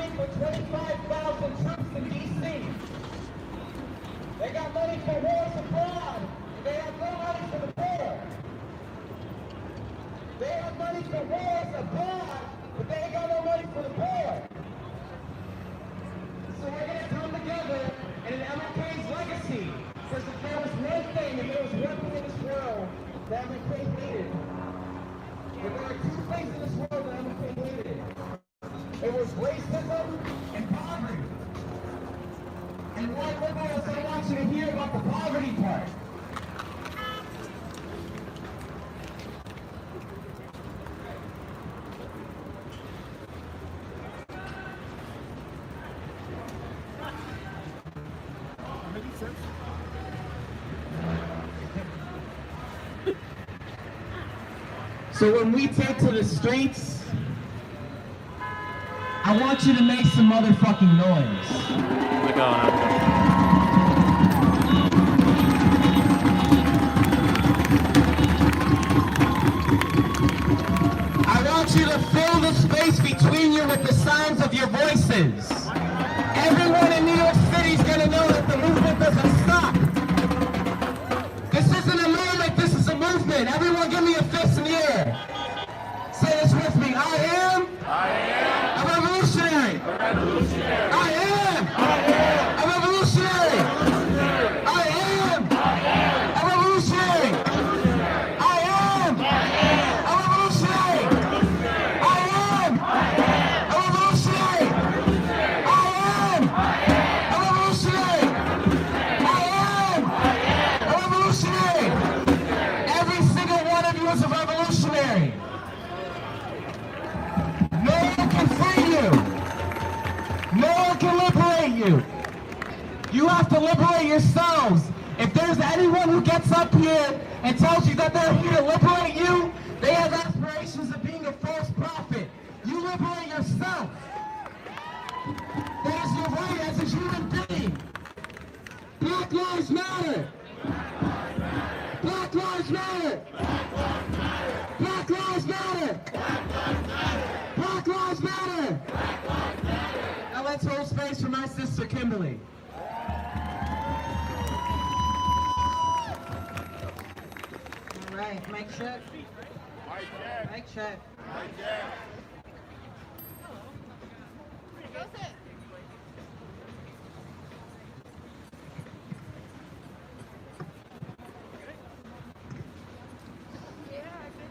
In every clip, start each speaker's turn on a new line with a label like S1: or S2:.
S1: money for 25,000 troops in D.C. They got money for wars abroad. They have no money for the poor. They have money for wars abroad, but they ain't got no money for the poor. So we're going to come together in MLK's legacy. Because if there was one thing, if there was one thing in this world that MLK hated, if there are two things in this world that MLK hated, it was racism and poverty. And white liberals, I want you to hear about the poverty part. So when we take to the streets, I want you to make some motherfucking noise. I want you to fill the space between you with the sounds of your voices. Everyone in New York City is going to know that the movement doesn't stop. This isn't a moment, this is a movement. Everyone give me a fist in the air. Say this with me. I am a revolutionary. I am a revolutionary. I am a revolutionary. I am a revolutionary. I am a revolutionary. I am a revolutionary. I am a revolutionary. Every single one of you is a revolutionary. No one can free you. No one can liberate you. You have to liberate yourselves. If there's anyone who gets up here and tells you that they're here to liberate you, they have aspirations of being a false prophet. You liberate yourself. That is your right as a human being. Black Lives Matter. Black Lives Matter. Black Lives Matter. Black Lives Matter. Now let's hold space for my sister Kimberly.
S2: All right, mic check. Mic check.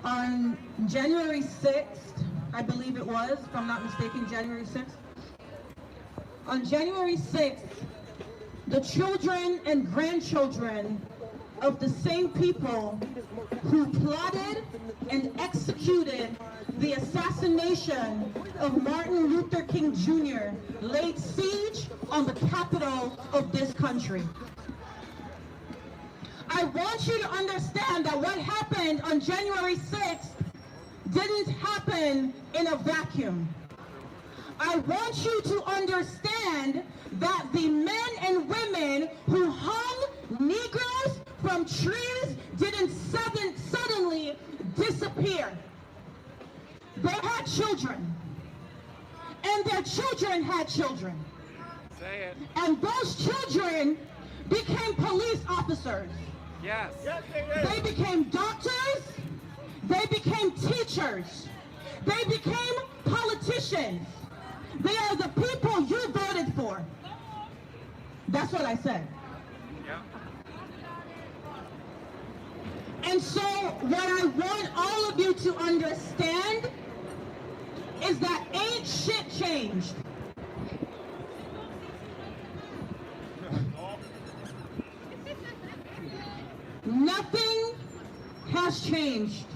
S2: On January 6th, I believe it was, if I'm not mistaken, January 6th. On January 6th, the children and grandchildren of the same people who plotted and executed the assassination of Martin Luther King Jr. laid siege on the capital of this country. I want you to understand that what happened on January 6th didn't happen in a vacuum. I want you to understand that the men and women who hung Negroes from trees didn't suddenly disappear. They had children, and their children had children.
S3: Say it.
S2: And those children became police officers.
S3: Yes.
S2: They became doctors. They became teachers. They became politicians. They are the people you voted for. That's what I said.
S3: Yeah.
S2: And so what I want all of you to understand is that ain't shit changed. Nothing has changed.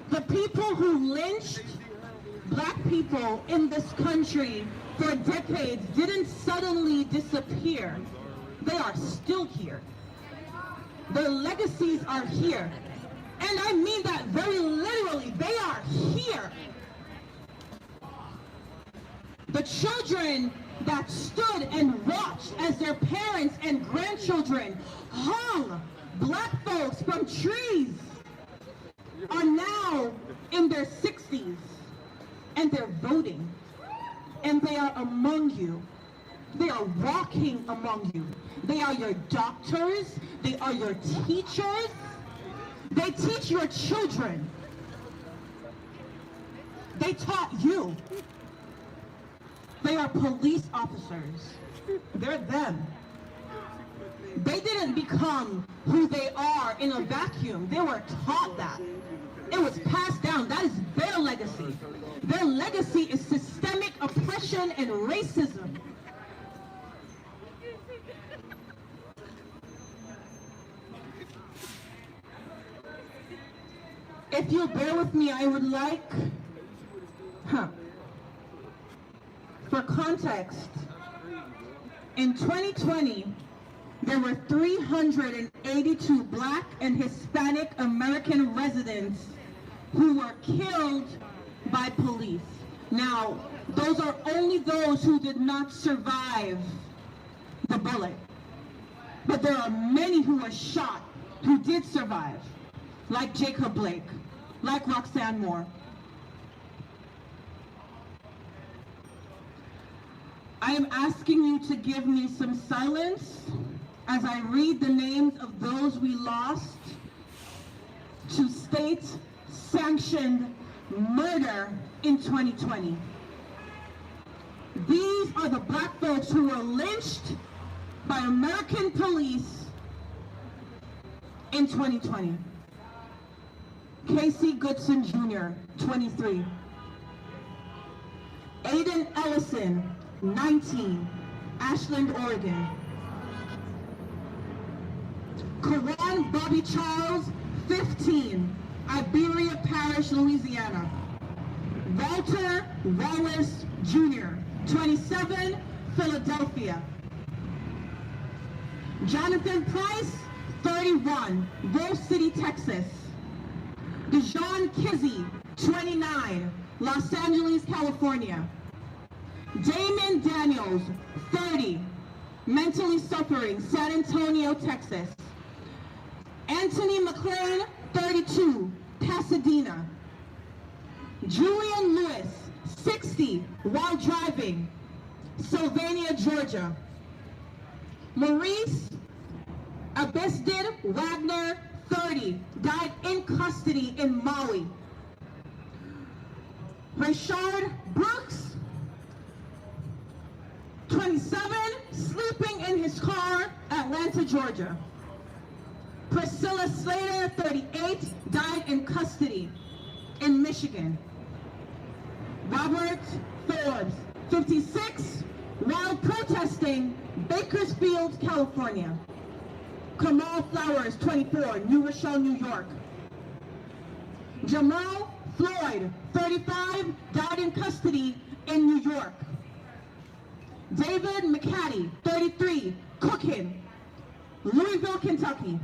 S2: The people who lynched black people in this country for decades didn't suddenly disappear. They are still here. Their legacies are here. And I mean that very literally. They are here. The children that stood and watched as their parents and grandchildren hung black folks from trees are now in their 60s and they're voting. and they are among you. They are walking among you. They are your doctors. They are your teachers. They teach your children. They taught you. They are police officers. They're them. They didn't become who they are in a vacuum. They were taught that. It was passed down. That is their legacy. Their legacy is systemic oppression and racism. If you'll bear with me, I would like, for context, in 2020, there were 382 Black and Hispanic American residents who were killed by police. Now, those are only those who did not survive the bullet. But there are many who were shot who did survive, like Jacob Blake, like Roxanne Moore. I am asking you to give me some silence as I read the names of those we lost to state-sanctioned murder in 2020. These are the Black folks who were lynched by American police in 2020. Casey Goodson Jr., 23. Aiden Ellison, 19, Ashland, Oregon. Karan Bobby Charles, 15, Iberia Parish, Louisiana. Walter Wallace Jr., 27, Philadelphia. Jonathan Price, 31, Rose City, Texas. Dejon Kizzy, 29, Los Angeles, California. Damon Daniels, 30, mentally suffering, San Antonio, Texas. Anthony McLean, 32, Pasadena. Julian Lewis, 60, while driving, Sylvania, Georgia. Maurice Abesdid Wagner, 30, died in custody in Maui. Rashard Brooks, 27, sleeping in his car, Atlanta, Georgia. Priscilla Slater, 38, died in custody in Michigan. Robert Forbes, 56, while protesting, Bakersfield, California. Kamal Flowers, 24, New Rochelle, New York. Jamal Floyd, 35, died in custody in New York. David McCaddy, 33, Cookin, Louisville, Kentucky.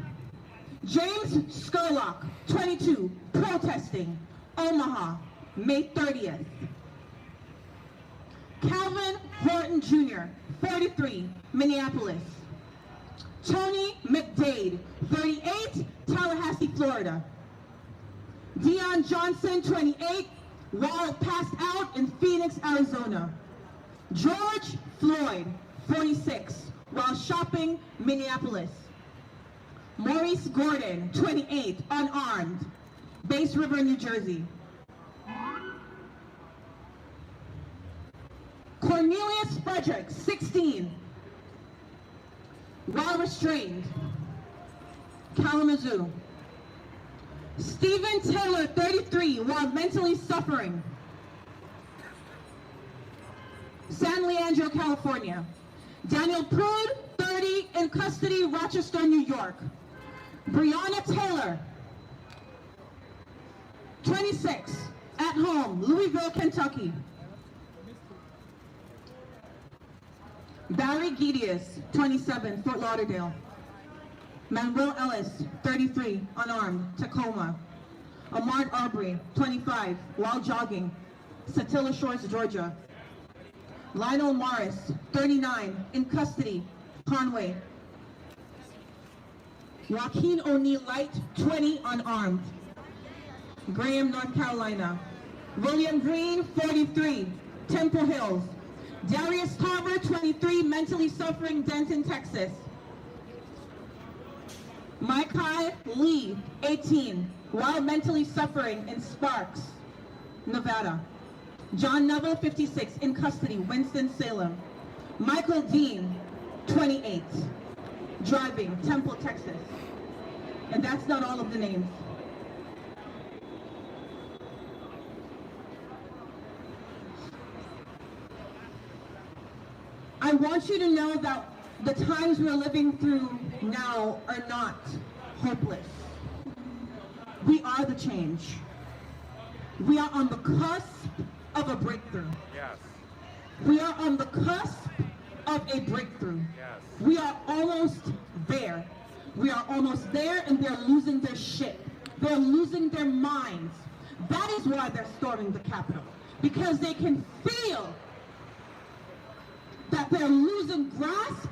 S2: James Skurlock, 22, protesting, Omaha, May 30th. Calvin Horton Jr., 43, Minneapolis. Tony McDade, 38, Tallahassee, Florida. Dion Johnson, 28, while passed out in Phoenix, Arizona. George Floyd, 46, while shopping, Minneapolis. Maurice Gordon, 28, unarmed, Bass River, New Jersey. Cornelius Frederick, 16, while restrained, Kalamazoo. Stephen Taylor, 33, while mentally suffering, San Leandro, California. Daniel Prude, 30, in custody, Rochester, New York. Breonna Taylor, 26, at home, Louisville, Kentucky. Barry Gideus, 27, Fort Lauderdale. Manuel Ellis, 33, unarmed, Tacoma. Ahmaud Arbery, 25, while jogging, Satilla Shores, Georgia. Lionel Morris, 39, in custody, Conway. Joaquin O'Neal Light, 20, unarmed, Graham, North Carolina. William Green, 43, Temple Hills, Darius Tarver, 23, mentally suffering, Denton, Texas. Micah Lee, 18, while mentally suffering in Sparks, Nevada. John Neville, 56, in custody, Winston-Salem. Michael Dean, 28, driving, Temple, Texas. And that's not all of the names. I want you to know that the times we're living through now are not hopeless. We are the change. We are on the cusp of a breakthrough.
S3: Yes.
S2: We are on the cusp of a breakthrough.
S3: Yes.
S2: We are almost there. We are almost there, and they're losing their shit. They're losing their minds. That is why they're storming the Capitol. Because they can feel that they're losing grasp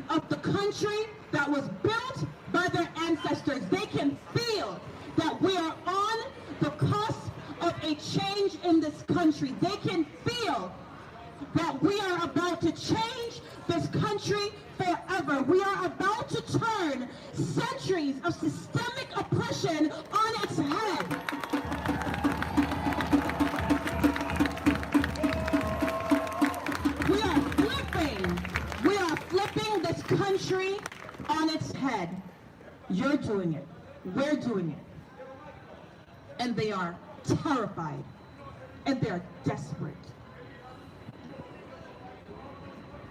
S2: of the country that was built by their ancestors. They can feel that we are on the cusp of a change in this country. They can feel that we are about to change this country forever. We are about to turn centuries of systemic oppression on its head. We are flipping this country on its head. You're doing it. We're doing it. And they are terrified. And they're desperate.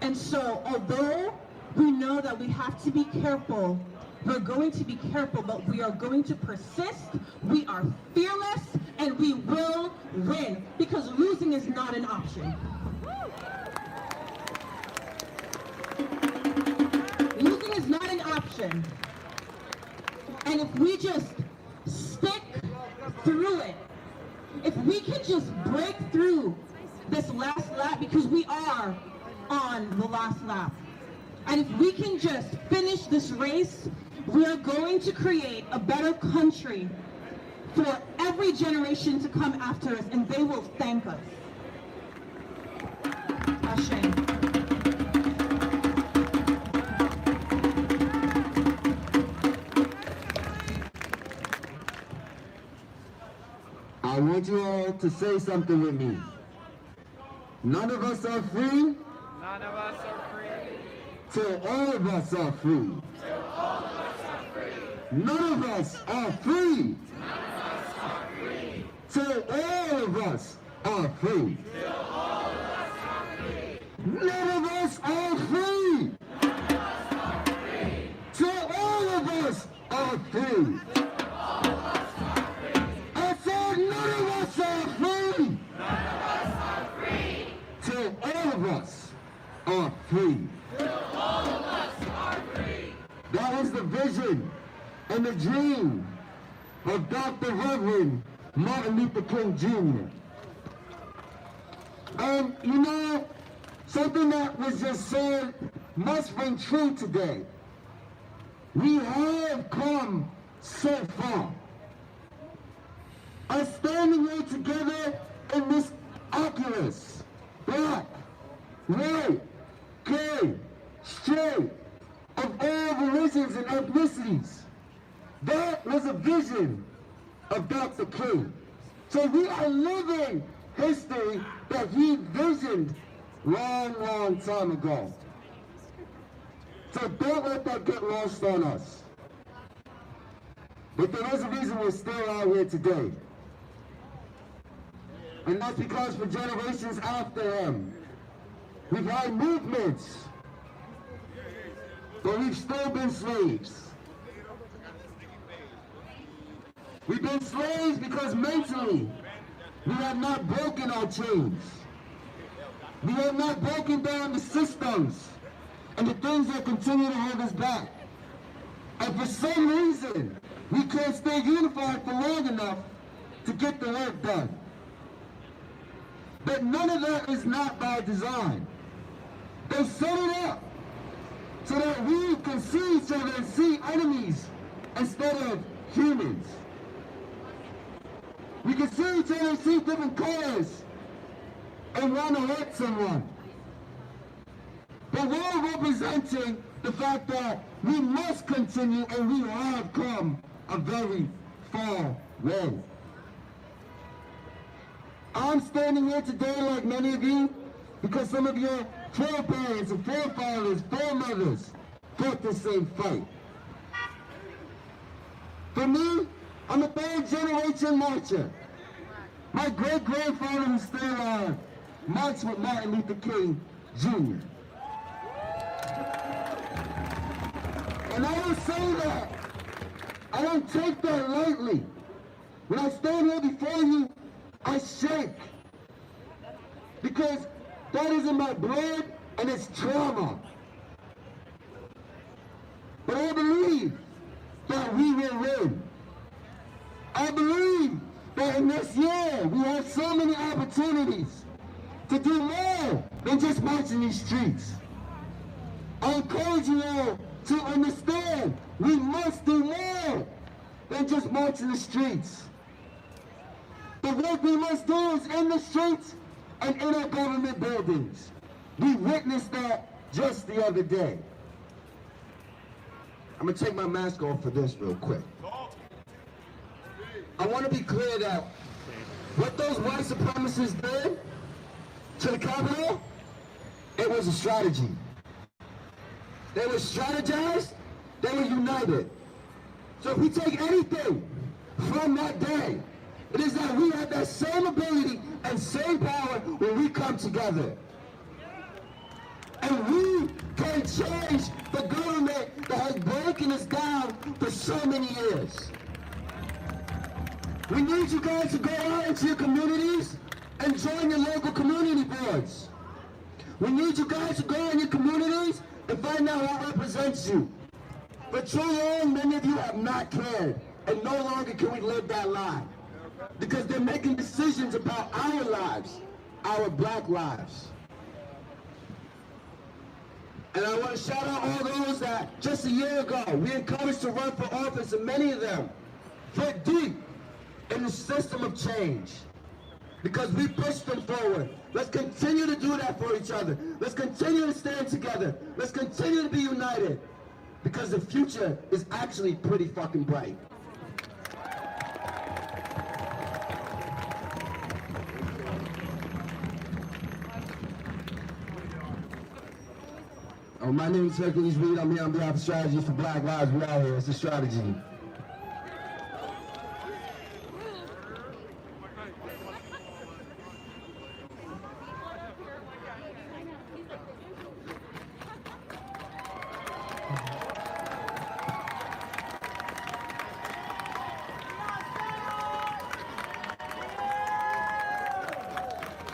S2: And so, although we know that we have to be careful, we're going to be careful, but we are going to persist. We are fearless, and we will win, because losing is not an option. Losing is not an option. And if we just stick through it, if we can just break through this last lap, because we are on the last lap, and if we can just finish this race, we are going to create a better country for every generation to come after us, and they will thank us. Ashe.
S4: I want you all to say something with me. None of us are free.
S3: None of us are free.
S4: Till all of us are free.
S3: Till all of us are free.
S4: None of us are free.
S3: None of us are free.
S4: Till all of us are free.
S3: Till all of us are free.
S4: None of us are free.
S3: None of us are free.
S4: Till all of us are free.
S3: Till all of us are free.
S4: I said none of us are free.
S3: None of us are free.
S4: Till all of us are free.
S3: Till all of us are free.
S4: That was the vision and the dream of Dr. Reverend Martin Luther King Jr. And you know, something that was just said must ring true today. We have come so far. Us standing here together in this Oculus, black, white, gay, straight, of all religions and ethnicities. That was a vision of Dr. King. So we are living history that he visioned long, long time ago. So don't let that get lost on us. But there is a reason we're still out here today. And that's because for generations after him, we've had movements, but we've still been slaves. We've been slaves because mentally, we have not broken our chains. We have not broken down the systems and the things that continue to hold us back. And for some reason, we can't stay unified for long enough to get the work done. But none of that is not by design. They set it up so that we can see each other and see enemies instead of humans. We can see each other and see different colors and want to hurt someone. But we're representing the fact that we must continue and we have come a very far way. I'm standing here today like many of you because some of your foreparents and forefathers, foremothers fought the same fight. For me, I'm a third generation marcher. My great-grandfather who's still alive marched with Martin Luther King Jr. And I don't say that. I don't take that lightly. When I stand here before you, I shake. Because that is in my blood and it's trauma. But I believe that we will win. I believe that in this year we have so many opportunities to do more than just march in these streets. I encourage you all to understand we must do more than just march in the streets. The work we must do is in the streets and in our government buildings. We witnessed that just the other day. I'm gonna take my mask off for this real quick. I want to be clear that what those white supremacists did to the Capitol, it was a strategy. They were strategized, they were united. So if we take anything from that day, it is that we have that same ability and same power when we come together. And we can change the government that has broken us down for so many years. We need you guys to go out into your communities and join your local community boards. We need you guys to go in your communities and find out who represents you. For too long, many of you have not cared, and no longer can we live that lie. Because they're making decisions about our lives, our black lives. And I want to shout out all those that just a year ago we encouraged to run for office, and many of them fit deep in the system of change. Because we pushed them forward. Let's continue to do that for each other. Let's continue to stand together. Let's continue to be united. Because the future is actually pretty fucking bright. Oh, my name is Hercules Reed. I'm here on behalf of Strategy for Black Lives. We're out here. It's a strategy.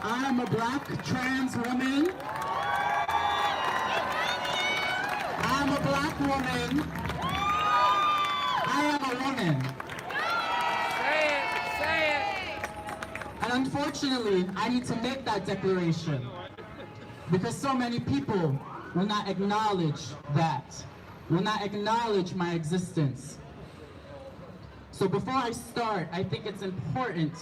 S4: I am a black trans woman. I'm a black woman. I am a woman.
S3: Say it.
S1: And unfortunately, I need to make that declaration because so many people will not acknowledge that, will not acknowledge my existence. So before I start, I think it's important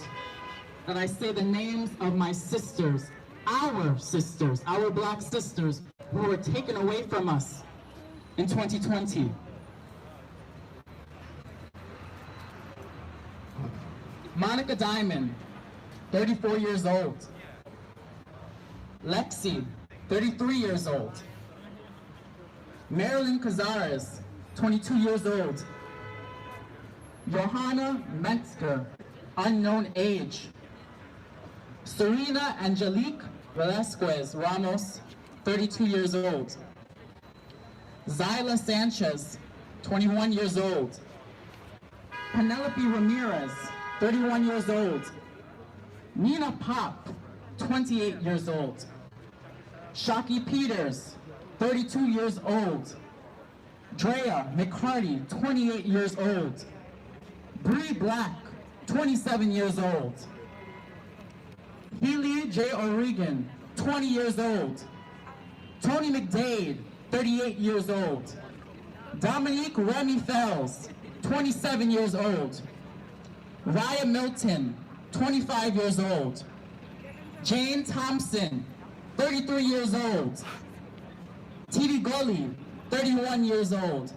S1: that I say the names of my sisters, our black sisters, who were taken away from us in 2020. Monica Diamond, 34 years old. Lexi, 33 years old. Marilyn Cazares, 22 years old. Johanna Metzger, unknown age. Serena Angelique Velasquez Ramos, 32 years old. Zyla Sanchez, 21 years old. Penelope Ramirez, 31 years old. Nina Pop, 28 years old. Shockey Peters, 32 years old. Drea McCarty, 28 years old. Bree Black, 27 years old. Healy J. O'Regan, 20 years old. Tony McDade, 38 years old. Dominique Remy Fells, 27 years old. Raya Milton, 25 years old. Jane Thompson, 33 years old.
S5: Titi Goli, 31 years old.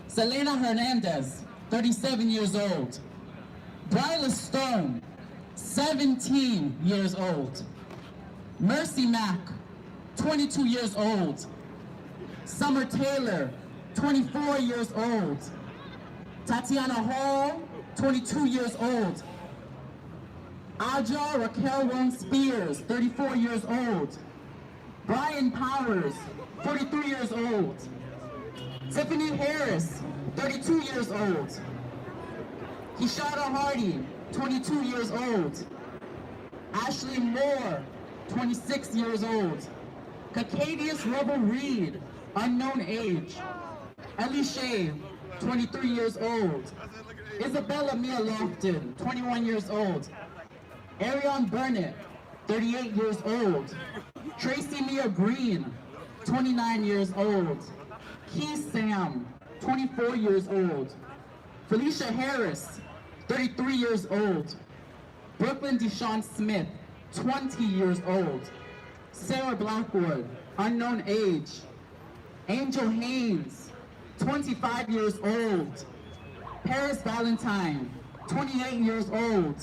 S5: Selena Hernandez, 37 years old. Bryla Stone, 17 years old. Mercy Mack, 22 years old. Summer Taylor, 24 years old. Tatiana Hall, 22 years old. Aja Raquel Wong Spears, 34 years old. Brian Powers, 43 years old. Tiffany Harris, 32 years old. Kishada Hardy, 22 years old. Ashley Moore, 26 years old. Cacadius Rebel Reed, unknown age. Ellie Shea, 23 years old. Isabella Mia Lofton, 21 years old. Ariane Burnett, 38 years old. Tracy Mia Green, 29 years old. Key Sam, 24 years old. Felicia Harris, 33 years old. Brooklyn Deshawn Smith, 20 years old. Sarah Blackwood, unknown age. Angel Haynes, 25 years old. Paris Valentine, 28 years old.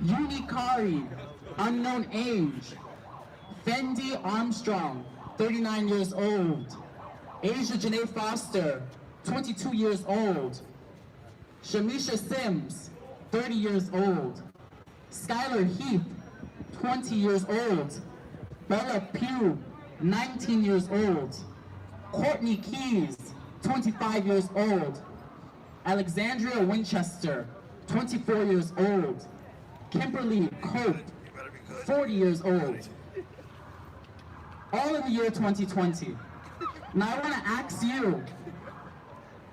S5: Uni Kari, unknown age. Fendi Armstrong, 39 years old. Asia Janae Foster, 22 years old. Shamisha Sims, 30 years old. Skylar Heath, 20 years old. Bella Pugh, 19 years old. Courtney Keys, 25 years old. Alexandria Winchester, 24 years old. Kimberly Cope, 40 years old. All in the year 2020. Now I want to ask you,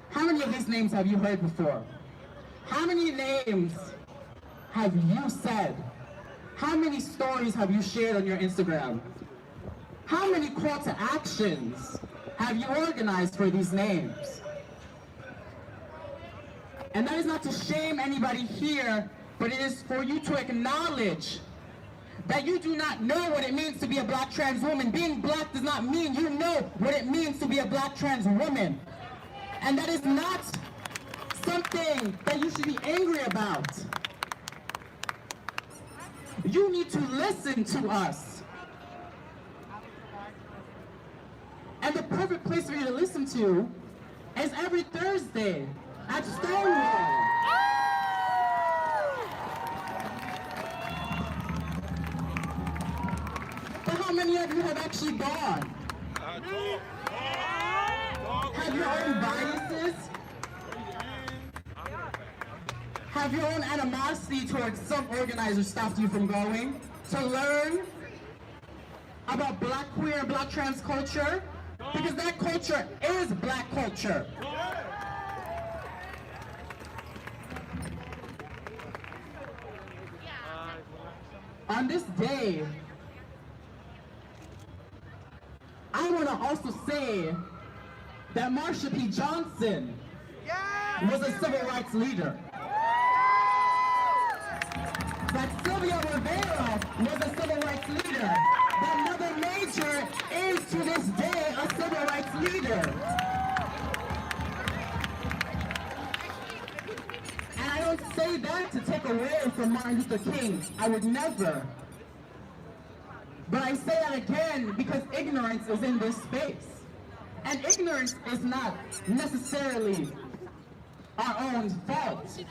S5: how many of these names have you heard before? How many names have you said? How many stories have you shared on your Instagram? How many call to actions have you organized for these names? And that is not to shame anybody here, but it is for you to acknowledge that you do not know what it means to be a black trans woman. Being black does not mean you know what it means to be a black trans woman. And that is not something that you should be angry about. You need to listen to us. And the perfect place for you to listen to is every Thursday at Stonewall. But how many of you have actually gone? Have your own biases? Have your own animosity towards some organizers stopped you from going to learn about black queer, black trans culture? Because that culture is black culture. On this day, I want to also say that Marsha P. Johnson was a civil rights leader. That Sylvia Rivera was a civil rights leader. That Mother Nature is to this day a civil rights leader. And I don't say that to take away from Martin Luther King. I would never. But I say that again because ignorance is in this space. And ignorance is not necessarily our own fault.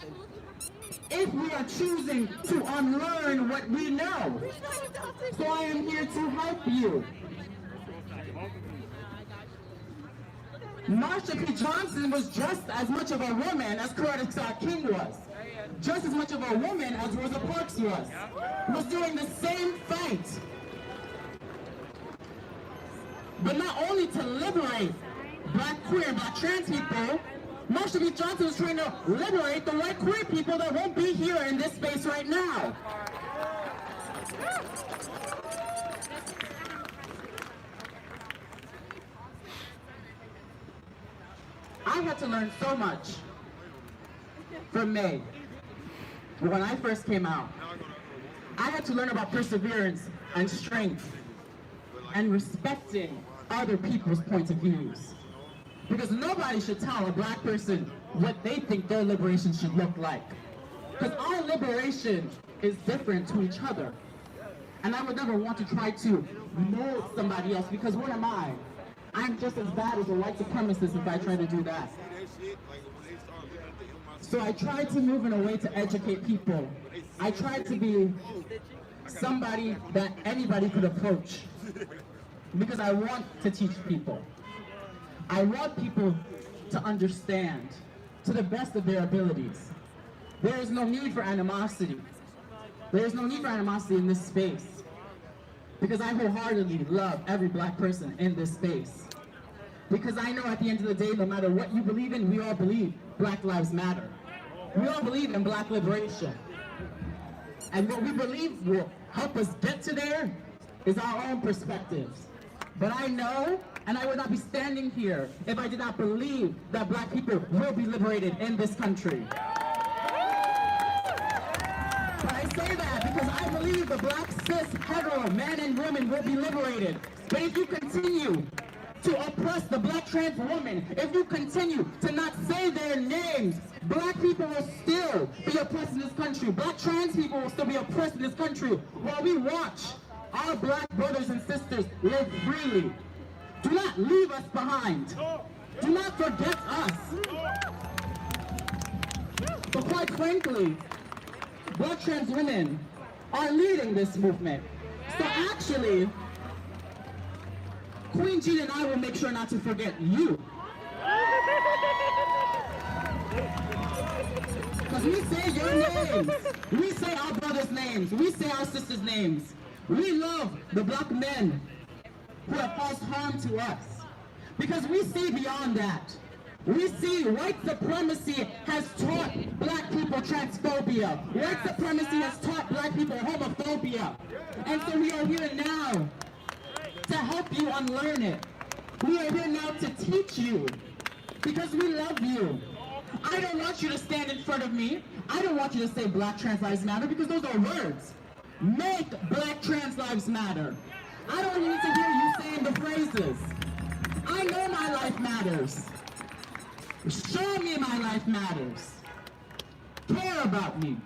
S5: If we are choosing to unlearn what we know. So I am here to help you. Marsha P. Johnson was just as much of a woman as Coretta Scott King was. Just as much of a woman as Rosa Parks was doing the same fight. But not only to liberate black queer, black trans people, Marsha P. Johnson was trying to liberate the white queer people that won't be here in this space right now. I had to learn so much from May. When I first came out, I had to learn about perseverance and strength and respecting other people's points of views. Because nobody should tell a black person what they think their liberation should look like. Because our liberation is different to each other. And I would never want to try to mold somebody else, because what am I? I'm just as bad as a white supremacist if I try to do that. So I try to move in a way to educate people. I try to be somebody that anybody could approach, because I want to teach people. I want people to understand to the best of their abilities. There is no need for animosity. There is no need for animosity in this space, because I wholeheartedly love every black person in this space. Because I know at the end of the day, no matter what you believe in, we all believe Black Lives Matter. We all believe in black liberation. And what we believe will help us get to there is our own perspectives. But I know, and I would not be standing here if I did not believe that black people will be liberated in this country. But I say that because I believe the black, cis, hetero, man and woman will be liberated. But if you continue to oppress the black trans woman, if you continue to not say their names, black people will still be oppressed in this country. Black trans people will still be oppressed in this country while we watch our black brothers and sisters live freely. Do not leave us behind. Do not forget us. But quite frankly, black trans women are leading this movement. So actually, Queen Jean and I will make sure not to forget you. Because we say your names. We say our brothers' names. We say our sisters' names. We love the black men who have caused harm to us. Because we see beyond that. We see white supremacy has taught black people transphobia. White supremacy has taught black people homophobia. And so we are here now to help you unlearn it. We are here now to teach you, because we love you. I don't want you to stand in front of me. I don't want you to say Black Trans Lives Matter, because those are words. Make Black Trans Lives Matter. I don't need to hear you saying the phrases. I know my life matters. Show me my life matters. Care about me.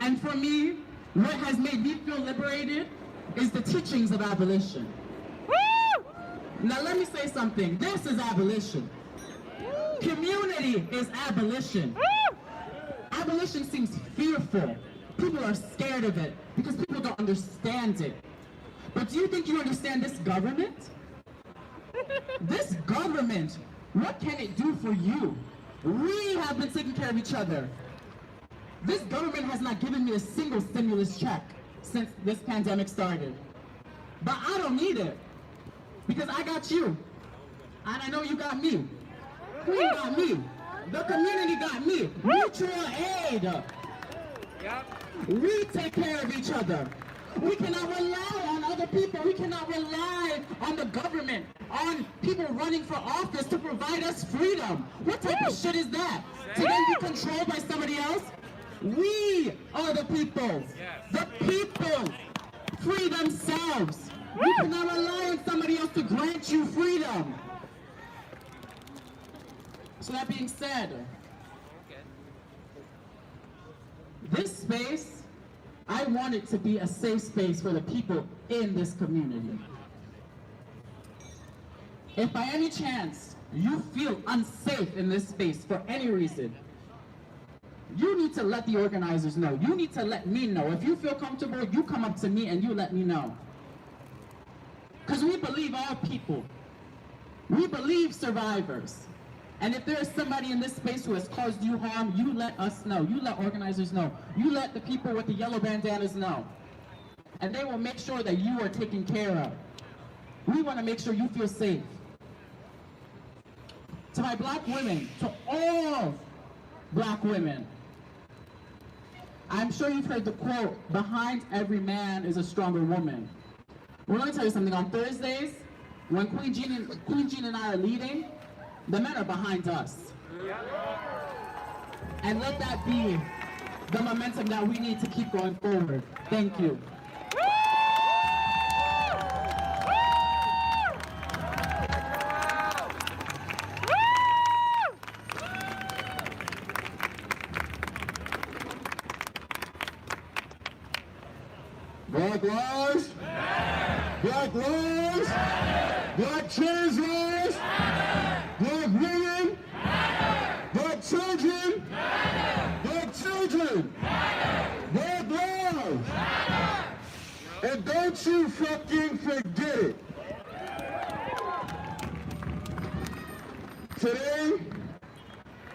S5: And for me, what has made me feel liberated is the teachings of abolition. Woo! Now let me say something. This is abolition. Woo! Community is abolition. Woo! Abolition seems fearful. People are scared of it because people don't understand it. But do you think you understand this government? This government, what can it do for you? We have been taking care of each other. This government has not given me a single stimulus check since this pandemic started. But I don't need it, because I got you. And I know you got me. Queen got me. The community got me. Mutual aid. We take care of each other. We cannot rely on other people. We cannot rely on the government, on people running for office to provide us freedom. What type of shit is that? To then be controlled by somebody else? We are the people. The people free themselves. You cannot rely on somebody else to grant you freedom. So that being said, this space, I want it to be a safe space for the people in this community. If by any chance you feel unsafe in this space for any reason, you need to let the organizers know. You need to let me know. If you feel comfortable, you come up to me and you let me know. Because we believe all people. We believe survivors. And if there is somebody in this space who has caused you harm, you let us know. You let organizers know. You let the people with the yellow bandanas know. And they will make sure that you are taken care of. We want to make sure you feel safe. To my black women, to all black women, I'm sure you've heard the quote, behind every man is a stronger woman. Well, let me tell you something. On Thursdays, when Queen Jean and I are leading, the men are behind us. And let that be the momentum that we need to keep going forward. Thank you.
S4: Black lives? Black lives? Black trans lives? Black women? Black children? Black children? Black lives? And don't you fucking forget it. Today,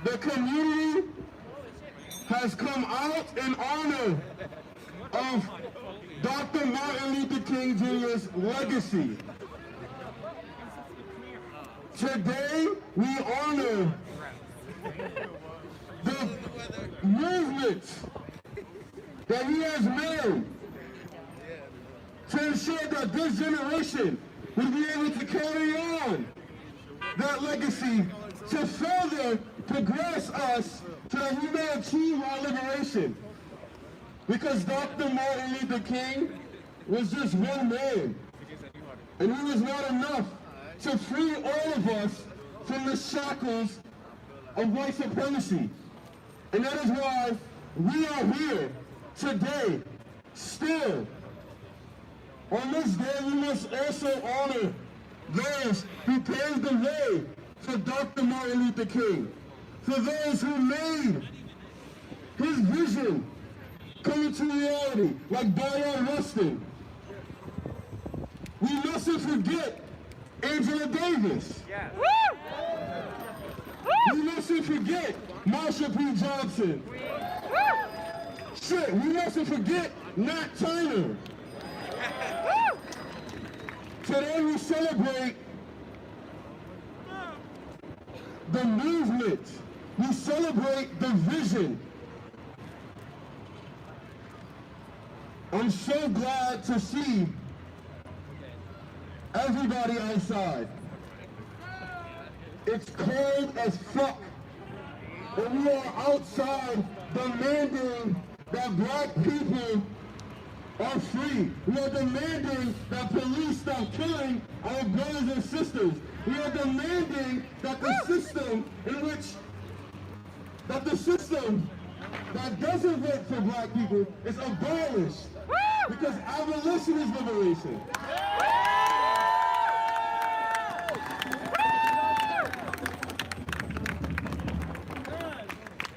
S4: the community has come out in honor of Dr. Martin Luther King Jr.'s legacy. Today, we honor the movements that he has made to ensure that this generation will be able to carry on that legacy to further progress us so that we may achieve our liberation. Because Dr. Martin Luther King was just one man, and he was not enough to free all of us from the shackles of white supremacy. And that is why we are here today, still. On this day, we must also honor those who paved the way for Dr. Martin Luther King, for those who made his vision come into reality, like Bayard Rustin. We mustn't forget Angela Davis.
S3: Yeah.
S4: We mustn't forget Marsha P. Johnson. Shit, we mustn't forget Nat Turner. Today we celebrate the movement. We celebrate the vision. I'm so glad to see everybody outside. It's cold as fuck, and we are outside demanding that black people are free. We are demanding that police stop killing our brothers and sisters. We are demanding that the system that doesn't work for black people is abolished. Because abolition is liberation.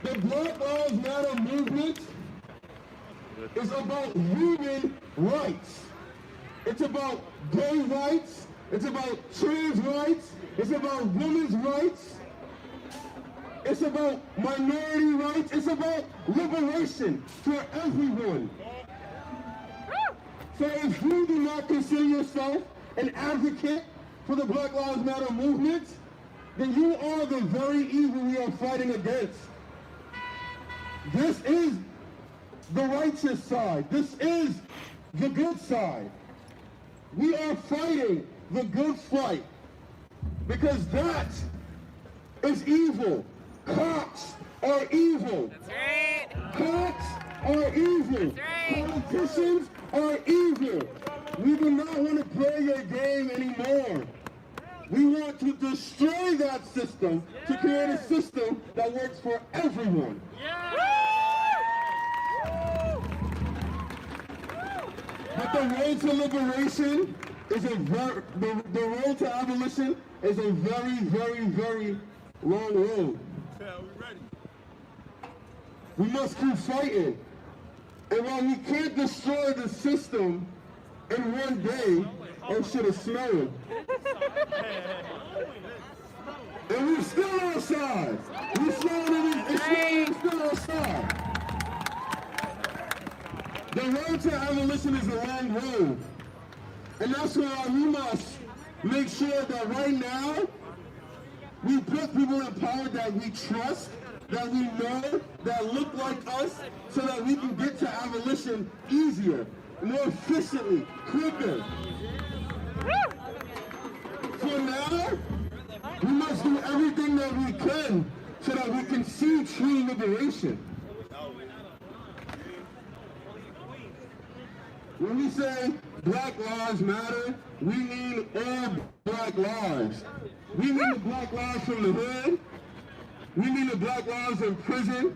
S4: The Black Lives Matter movement is about human rights. It's about gay rights. It's about trans rights. It's about women's rights. It's about minority rights. It's about liberation for everyone. So if you do not consider yourself an advocate for the Black Lives Matter movement, then you are the very evil we are fighting against. This is the righteous side. This is the good side. We are fighting the good fight because that is evil. Cops are evil.
S3: That's right.
S4: Cops are evil.
S3: That's right.
S4: Politicians are evil. We do not want to play your game anymore. We want to destroy that system to create a system that works for everyone. But the road to liberation is the road to abolition is a very, very, very long road. We must keep fighting. And while we can't destroy the system in one day, oh shit, it's snowing. And we're still outside. We're still outside. The road to abolition is a long road. And that's why we must make sure that right now, we put people in power that we trust, that we know, that look like us, so that we can get to abolition easier, more efficiently, quicker. For now, we must do everything that we can so that we can see true liberation. When we say Black Lives Matter, we mean all black lives. We mean the black lives from the hood. We mean the black lives in prison.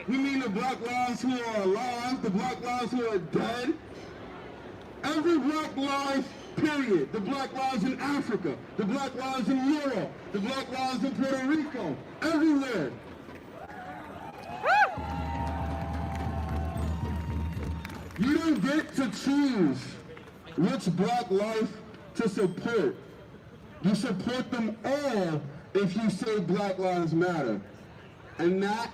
S4: We mean the black lives who are alive, the black lives who are dead. Every black life, period. The black lives in Africa, the black lives in Europe, the black lives in Puerto Rico, everywhere. You don't get to choose which black life to support. You support them all if you say Black Lives Matter. And that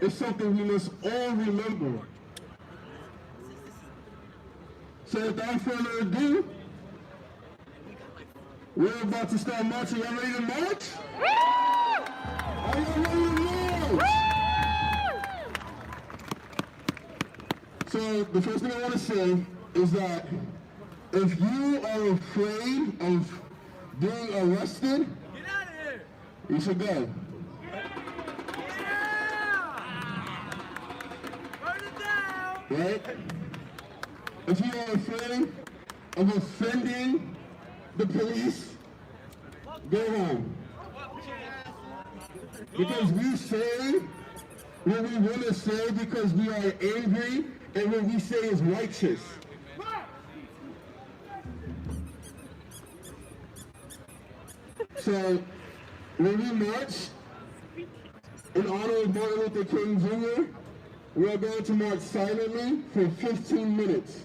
S4: is something we must all remember. So without further ado, we're about to start marching. Y'all ready to march? Are you ready to march? So the first thing I want to say is that if you are afraid of being arrested, get out of here. You should go. Burn it down. Right? If you are afraid of offending the police, go home. Because we say what we want to say because we are angry, and what we say is righteous. So, when we march in honor of Martin Luther King Jr., we are going to march silently for 15 minutes.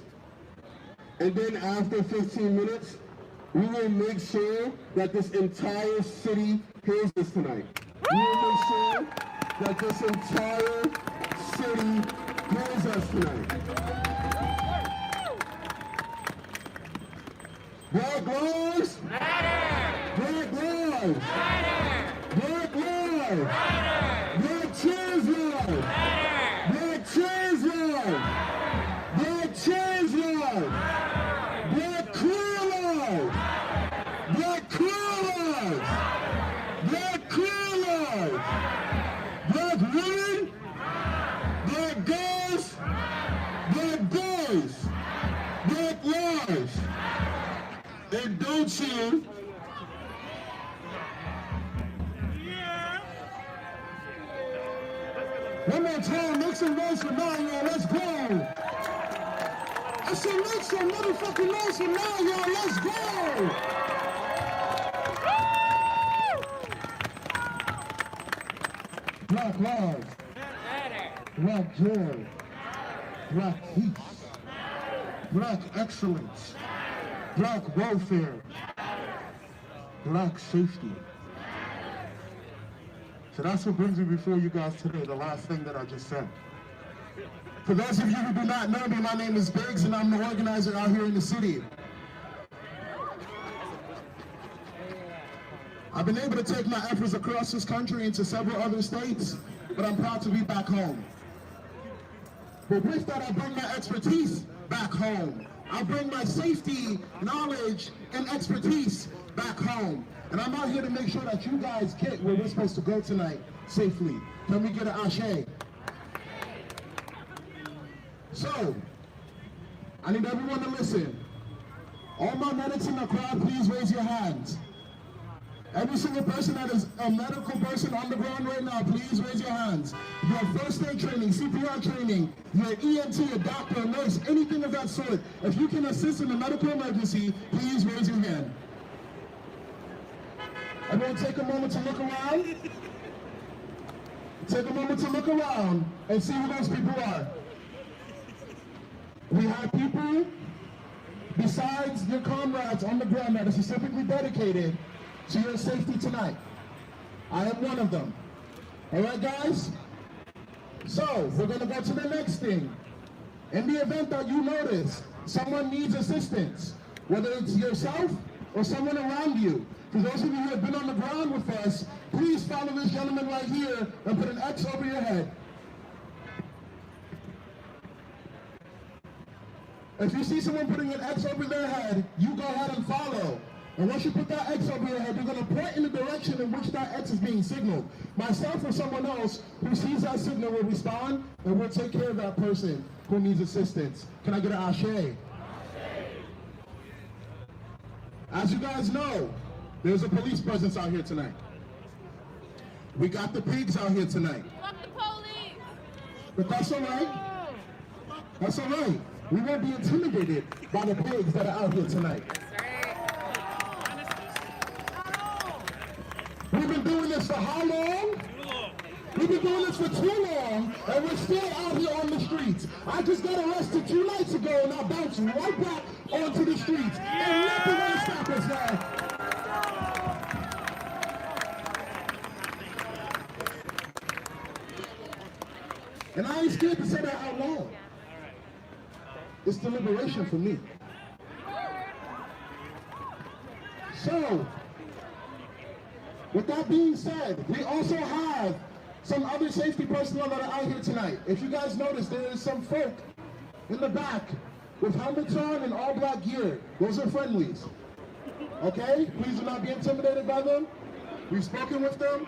S4: And then after 15 minutes, we will make sure that this entire city hears us tonight. We will make sure that this entire city hears us tonight. Black lives matter! Black lives matter! Black lives matter! Black trans lives matter! Black trans lives matter! Black trans lives matter! Black queer lives matter! Black queer lives matter! Black queer lives matter! Black women, black girls, black boys, black lives. And don't you one more time, make some noise for Mario, let's go! I said make some motherfucking noise for Mario, let's go! Black lives, black joy, black peace, black excellence, black welfare, black safety. So that's what brings me before you guys today, the last thing that I just said. For those of you who do not know me, my name is Biggs and I'm the organizer out here in the city. I've been able to take my efforts across this country into several other states, but I'm proud to be back home. But with that, I bring my expertise back home. I bring my safety, knowledge, and expertise back home. And I'm out here to make sure that you guys get where we're supposed to go tonight safely. Can we get an ashe? So, I need everyone to listen. All my medics in the crowd, please raise your hands. Every single person that is a medical person on the ground right now, please raise your hands. Your first aid training, CPR training, your EMT, a doctor, a nurse, anything of that sort. If you can assist in a medical emergency, please raise your hand. Everyone take a moment to look around. Take a moment to look around and see who those people are. We have people besides your comrades on the ground that are specifically dedicated to your safety tonight. I am one of them. All right, guys? So, we're going to go to the next thing. In the event that you notice someone needs assistance, whether it's yourself or someone around you, for those of you who have been on the ground with us, please follow this gentleman right here and put an X over your head. If you see someone putting an X over their head, you go ahead and follow. And once you put that X over your head, you're going to point in the direction in which that X is being signaled. Myself or someone else who sees that signal will respond, and we'll take care of that person who needs assistance. Can I get an ashe? As you guys know, there's a police presence out here tonight. We got the pigs out here tonight.
S3: Fuck the police!
S4: But that's all right. That's all right.
S6: We won't be intimidated by the pigs that are out here tonight. We've been doing this for how long? We've been doing this for too long, and we're still out here on the streets. I just got arrested 2 nights ago, and I bounced right back onto the streets. And nothing gonna stop us now. And I ain't scared to say that out loud. It's the liberation for me. So, with that being said, we also have some other safety personnel that are out here tonight. If you guys notice, there is some folk in the back with helmets on and all black gear. Those are friendlies. Okay? Please do not be intimidated by them. We've spoken with them.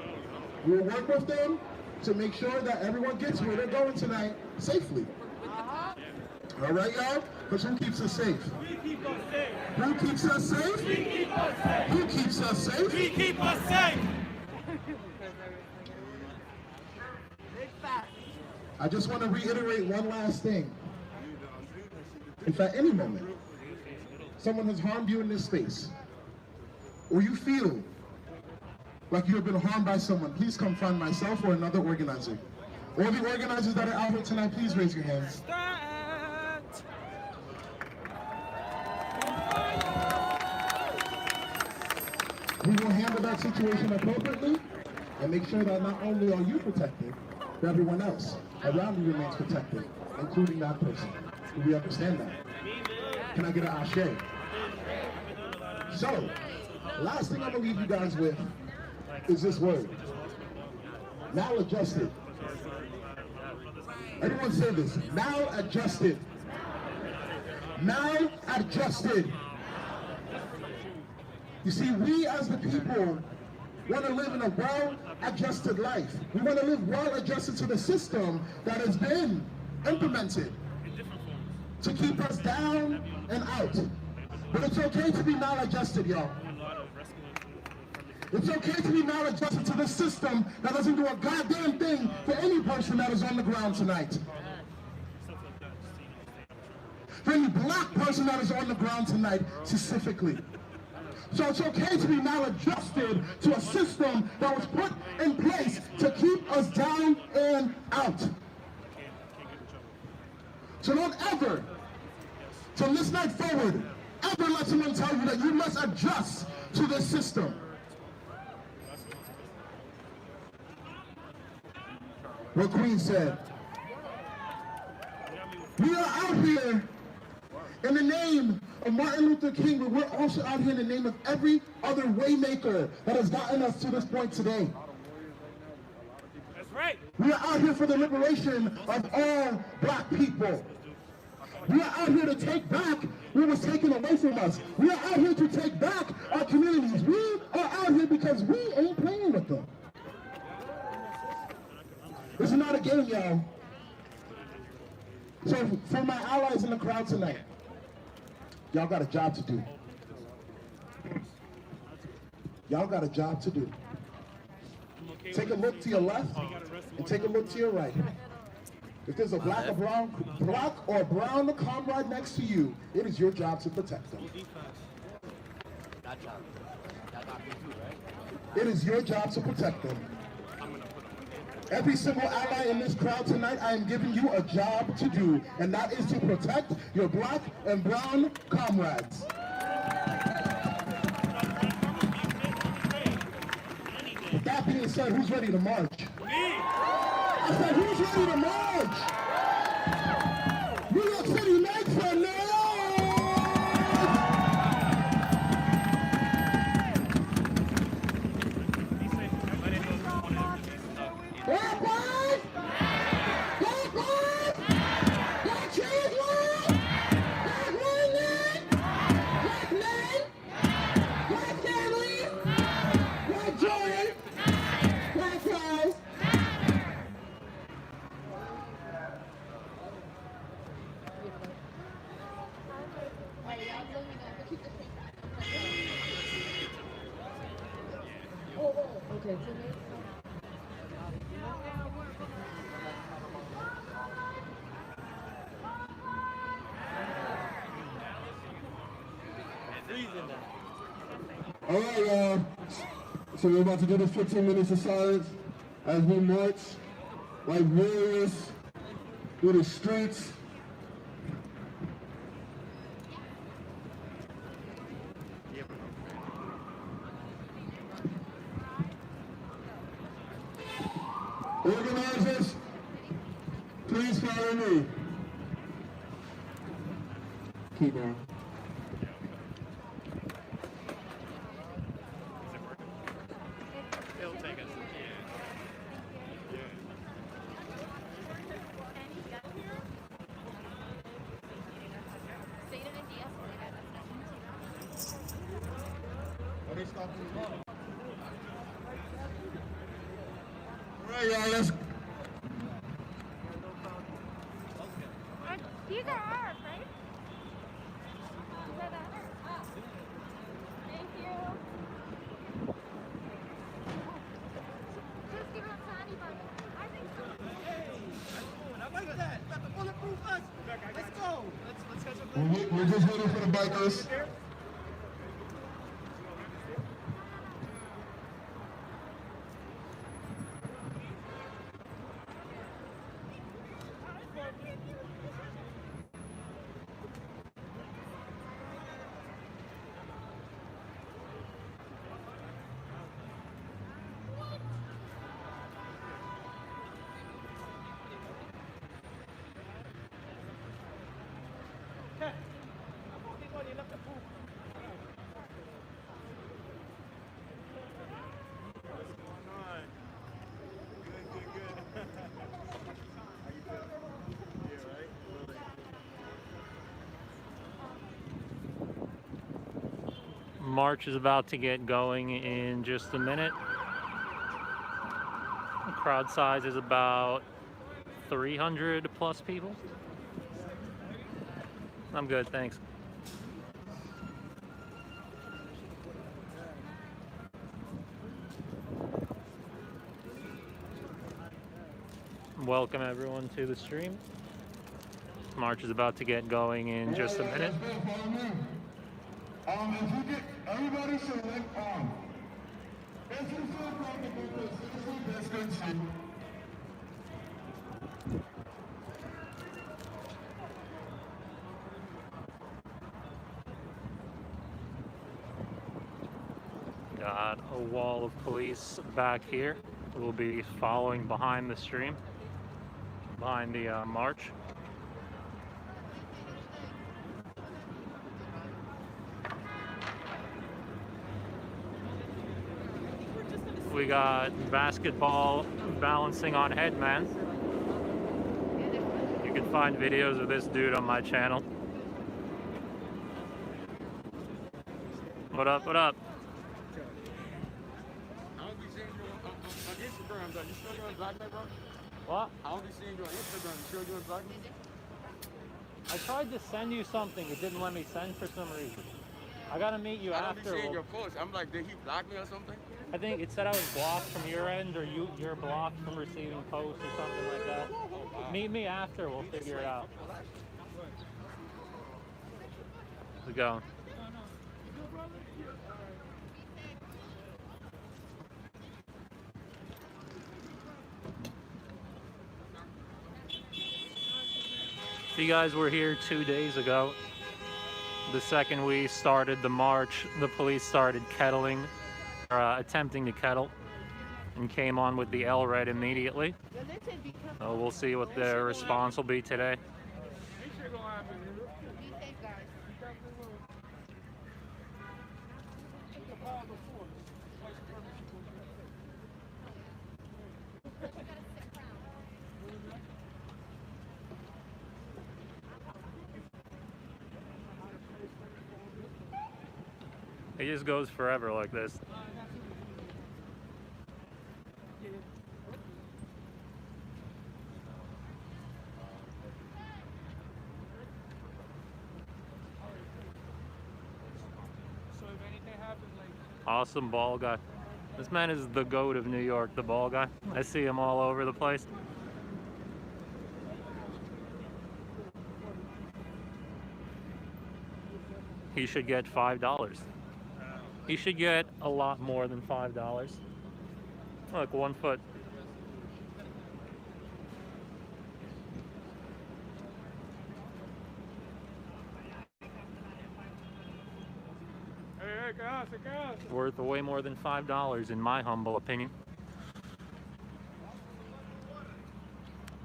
S6: We'll work with them to make sure that everyone gets where they're going tonight safely. All right, y'all? Because who keeps us safe?
S3: We keep us safe.
S6: Who keeps us safe?
S3: We keep us safe.
S6: Who keeps us safe?
S3: We keep us safe.
S6: I just want to reiterate one last thing. If at any moment someone has harmed you in this space, or you feel like you have been harmed by someone, please come find myself or another organizer. All the organizers that are out here tonight, please raise your hands. We will handle that situation appropriately and make sure that not only are you protected, but everyone else around you remains protected, including that person. Do we understand that? Can I get an ashe? So, last thing I'm going to leave you guys with is this word. Maladjusted. Everyone say this. Maladjusted. Maladjusted. You see, we as the people want to live in a well-adjusted life. We want to live well-adjusted to the system that has been implemented to keep us down and out. But it's okay to be maladjusted, y'all. It's okay to be maladjusted to the system that doesn't do a goddamn thing for any person that is on the ground tonight. For any black person that is on the ground tonight, specifically. So it's okay to be maladjusted to a system that was put in place to keep us down and out. So don't ever, from this night forward, ever let someone tell you that you must adjust to this system. What Queen said. We are out here in the name of Martin Luther King, but we're also out here in the name of every other waymaker that has gotten us to this point today.
S3: That's right.
S6: We are out here for the liberation of all black people. We are out here to take back what was taken away from us. We are out here to take back our communities. We are out here because we ain't playing with them. This is not a game, y'all. So for my allies in the crowd tonight, y'all got a job to do. Y'all got a job to do. Take a look to your left and take a look to your right. If there's a black or brown comrade next to you, it is your job to protect them. It is your job to protect them. Every single ally in this crowd tonight, I am giving you a job to do, and that is to protect your black and brown comrades. With that being said, who's ready to march? I said, who's ready to march? New York City, make some noise! Black lives! Black lives! Black trans lives! Black women! Black men! Black families! Black joy! Black lives!
S7: Okay,
S3: Freezing now.
S6: All right, y'all. So we're about to do this 15 minutes of silence as we march like warriors through the streets. Organizers, please follow me. Keep on.
S3: It'll take us.
S6: Are they stopping as well? All right, y'all, let's.
S7: These are ours, right? These are ours. Thank you. Just give it up to anybody. I think so.
S3: I like that. Got the bulletproof us. Let's go. Let's catch up.
S6: We're just waiting for the bikers.
S8: March is about to get going in just a minute. The crowd size is about 300 plus people. I'm good, thanks. Welcome everyone to the stream. March is about to get going in just a minute.
S6: If you get, everybody should link if you feel comfortable, because that's good shit.
S8: Got a wall of police back here. We'll be following behind the stream, behind the march. We got basketball balancing on headman. You can find videos of this dude on my channel. What up, what up?
S9: I don't be seeing you on Instagram, though. You sure you're on Blackmail, bro?
S8: What?
S9: I don't be seeing you on Instagram. You sure you're on Blackmail?
S8: I tried to send you something. It didn't let me send for some reason. I gotta meet you
S9: I don't be
S8: after.
S9: seeing your posts. I'm like, did he block me or something?
S8: I think it said I was blocked from your end, or you're blocked from receiving posts or something like that. Meet me after. We'll figure it out. How's it going? So you guys were here 2 days ago. The second we started the march, the police started kettling, attempting to kettle, and came on with the L-Red immediately. So we'll see what their response will be today. It just goes forever like this.
S3: So if anything happens, like.
S8: Awesome ball guy. This man is the GOAT of New York, the ball guy. I see him all over the place. he should get $5. He should get a lot more than $5. Look, 1 foot.
S9: Hey, guys.
S8: Worth way more than $5 in my humble opinion.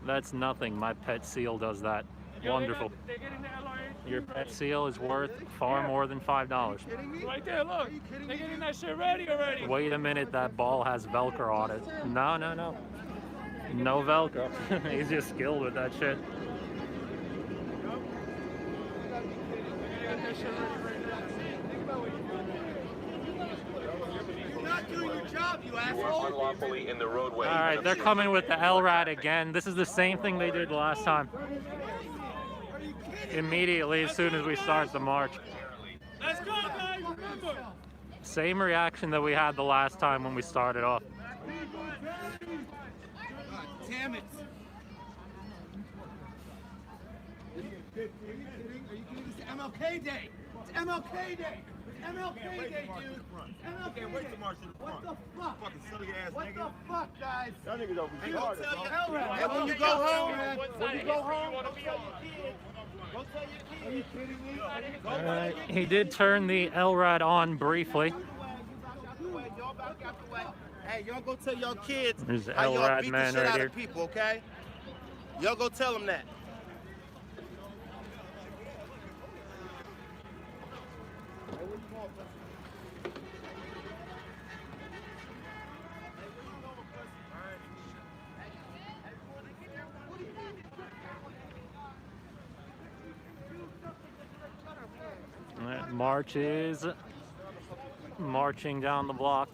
S8: That's nothing. My pet seal does that. Wonderful.
S9: They get in the LRA.
S8: Your pet seal is worth far more than $5.
S9: Right there, look. They getting that shit ready already.
S8: Wait a minute, that ball has Velcro on it. No. No Velcro. He's just skilled with that shit.
S3: You're not doing your job, you asshole.
S10: Unlawfully in the roadway.
S8: All right, they're coming with the LRAD again. This is the same thing they did last time. Immediately, as soon as we start the march.
S9: Let's go, guys. Remember.
S8: Same reaction that we had the last time when we started off.
S3: God damn it. Are you kidding? It's MLK Day. It's MLK Day. It's MLK Day, dude. MLK Day. Wait to march to the front. What the fuck? Fucking silly ass nigga. What the fuck, guys? Y'all niggas over here. Hey, when you go home, man. When you go home, go tell your kids. Go tell your kids. Are you kidding me?
S8: All right, he did turn the LRAD on briefly.
S3: Hey, y'all go tell y'all kids
S8: There's the
S3: how y'all
S8: LRAD
S3: beat the
S8: man
S3: shit
S8: right
S3: out
S8: here.
S3: of people, okay? Y'all go tell them that.
S8: March is marching down the block.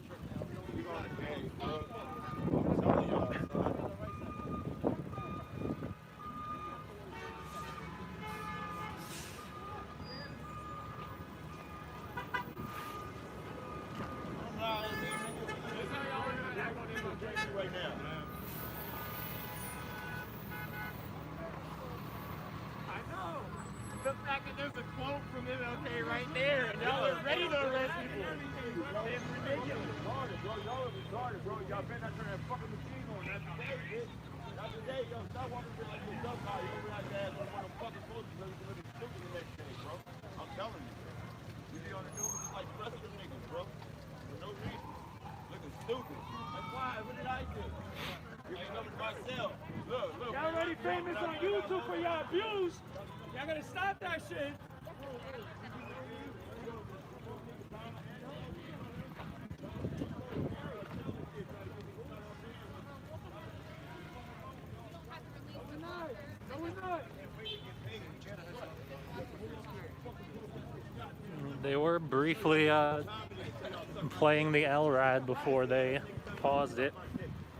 S9: The fact that there's a quote from MLK right there, and y'all are ready to arrest people. It's ridiculous.
S6: Y'all are retarded, bro. Y'all better not turn that fucking machine on. That's today, bitch. Not today, yo. Stop walking around like this dumb guy. You don't realize that ass one of them fucking posters so you can look stupid the next day, bro. I'm telling you. You be on the news like the rest of them niggas, bro. For no reason. Looking stupid. That's why. What did I do? Giving up to myself. Look.
S9: Y'all already famous on YouTube for y'all abuse. Y'all gotta stop that shit. No, we're not.
S8: They were briefly playing the LRAD before they paused it.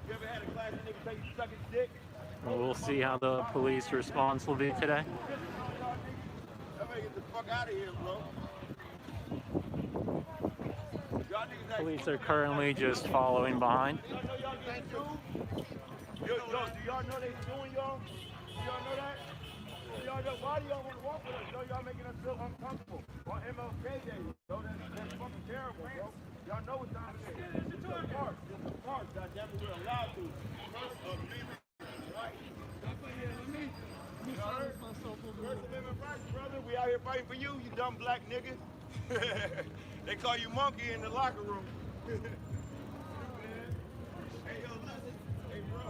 S6: You ever had a class of niggas tell you suck his dick?
S8: We'll see how the police response will be today.
S6: Y'all better get the fuck out of here, bro. Y'all niggas
S8: Police are currently just following behind.
S6: Y'all know y'all getting sued? Yo, do y'all know they suing y'all? Do y'all know that? Do y'all know, why do y'all want to walk with us? Yo, y'all making us feel uncomfortable. On MLK Day, yo, that's fucking terrible, bro. Y'all know what time it is. It's a park. It's a park. Goddammit, we're allowed to. First Amendment rights. First Amendment rights, brother. We out here fighting for you, you dumb black nigga. They call you monkey in the locker room. Hey, yo, listen. Hey, bro.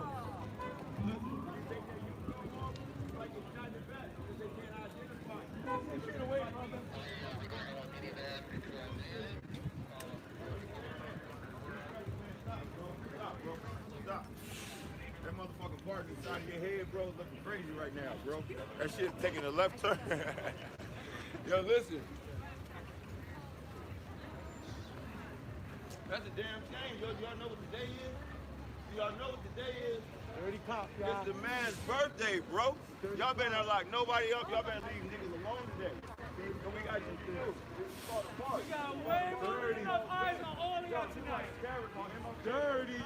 S6: Listen, you think that you go off like it's not the best because they can't identify you. Get away, brother. Stop. That motherfucking part inside of your head, bro, is looking crazy right now, bro. That shit's taking a left turn. Yo, listen. That's a damn shame, yo. Y'all know what the day is? Y'all know what the day is? It's the man's birthday, bro. Y'all better not lock nobody up. Y'all better leave niggas alone today. So we got you to do.
S9: We got way more than enough eyes on all of y'all tonight.
S6: Dirty.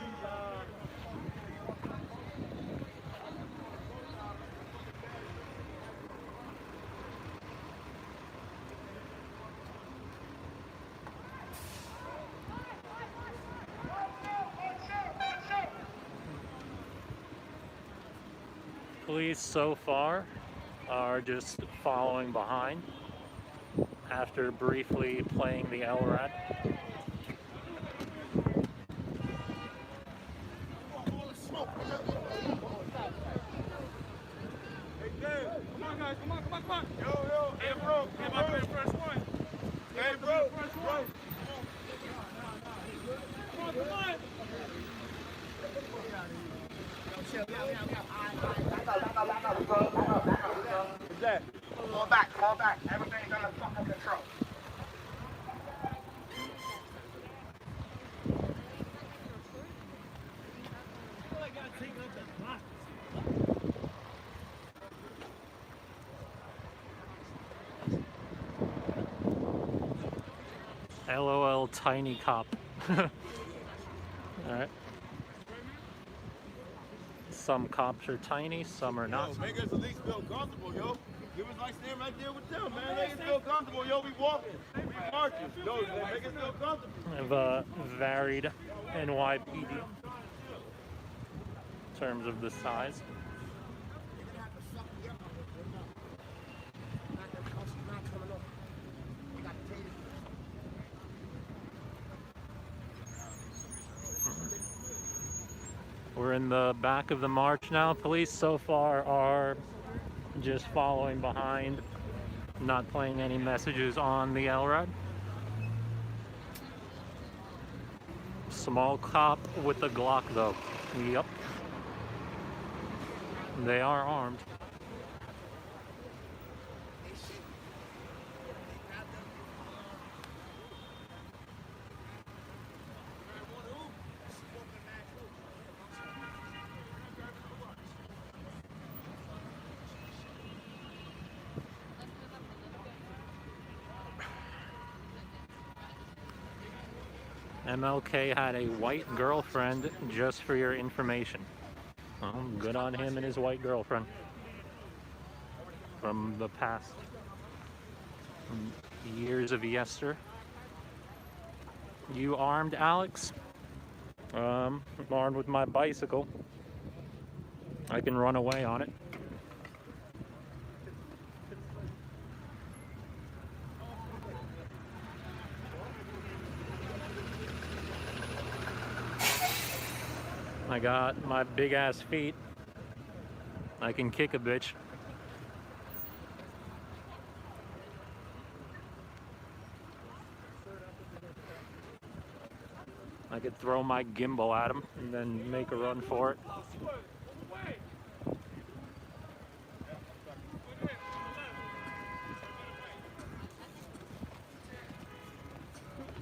S8: Police so far are just following behind after briefly playing the LRAD.
S3: Come on, guys. Come on. Yo. Hey, bro. Come on, first one. Hey, bro. First one. Come on. Fall back. Everything's under fucking control.
S8: LOL tiny cop. Alright. Some cops are tiny, some are not.
S3: Yo, make us at least feel comfortable, yo. Give us like stand right there with them, man. Make us feel comfortable, yo. We walking. We marching. Yo, make us feel comfortable.
S8: I have a varied NYPD in terms of the size. We're in the back of the march now. Police so far are just following behind, not playing any messages on the LRAD. Small cop with a Glock though. Yep. They are armed. MLK had a white girlfriend, just for your information. Well, good on him and his white girlfriend. From the past. From years of yester. You armed, Alex? I'm armed with my bicycle. I can run away on it. I got my big ass feet. I can kick a bitch. I could throw my gimbal at him and then make a run for it.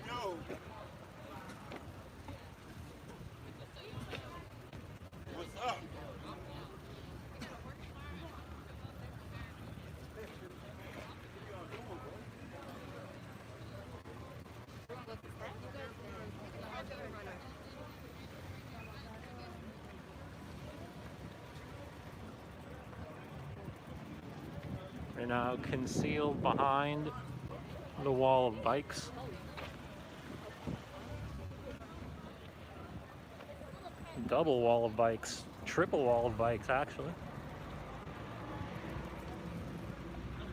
S3: Yo. What's up?
S8: We're now concealed behind the wall of bikes. Double wall of bikes, triple wall of bikes actually.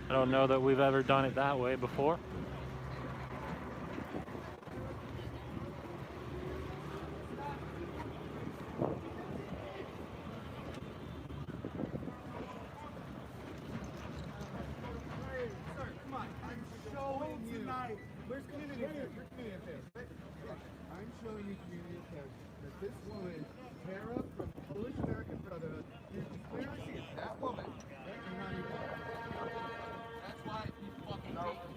S8: I don't know that we've ever done it that way before.
S6: Where's community affairs? Where's community affairs? I'm showing you community affairs that this woman, Tara from Polish American Brotherhood, is clearly she is that woman. You're not even. That's why you fucking hate me.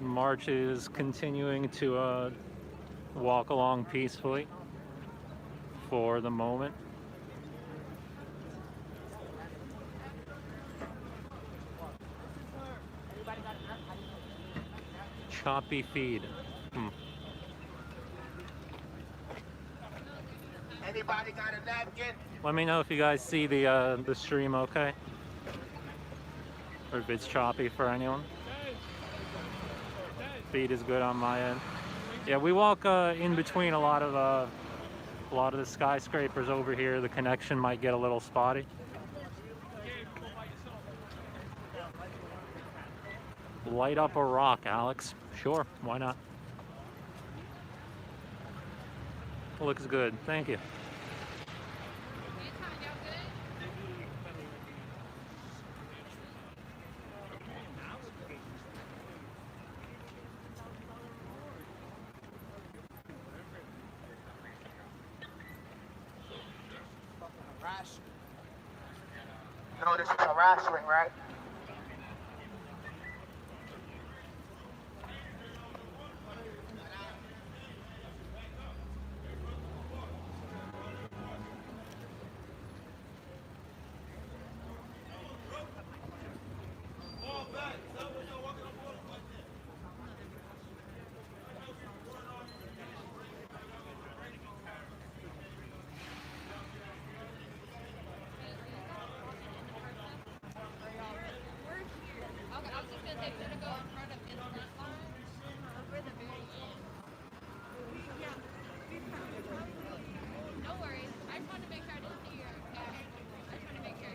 S8: March is continuing to walk along peacefully for the moment. Copy feed.
S3: Anybody got a napkin?
S8: Let me know if you guys see the stream okay, or if it's choppy for anyone. Feed is good on my end. Yeah, we walk in between a lot of the skyscrapers over here. The connection might get a little spotty. Light up a rock, Alex. Sure, why not? Looks good. Thank you.
S3: No, this is harassment, right?
S7: Okay, I was just gonna say, we're gonna go in front of his front line over the very end. No worries. I just wanted to make sure I didn't see your cash. I just wanted to make sure.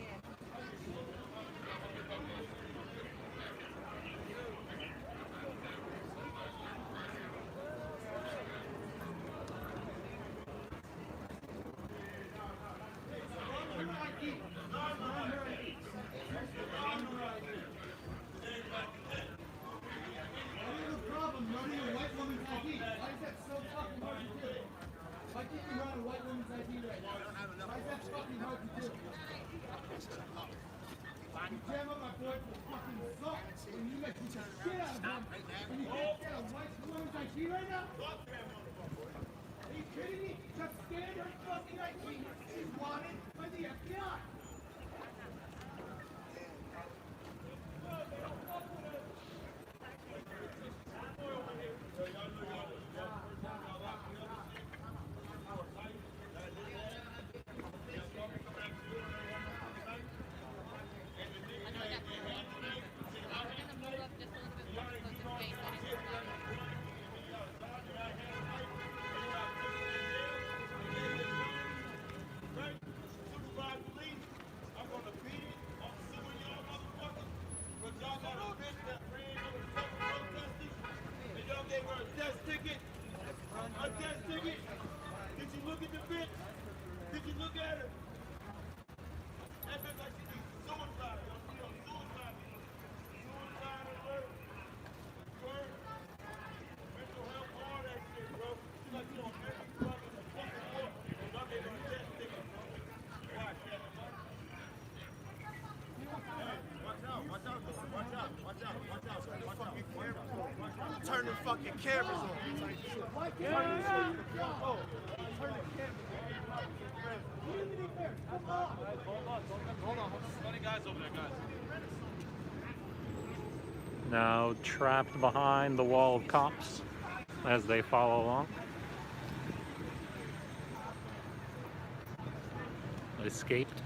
S3: Turn the fucking cameras on.
S8: Now trapped behind the wall of cops as they follow along. Escaped.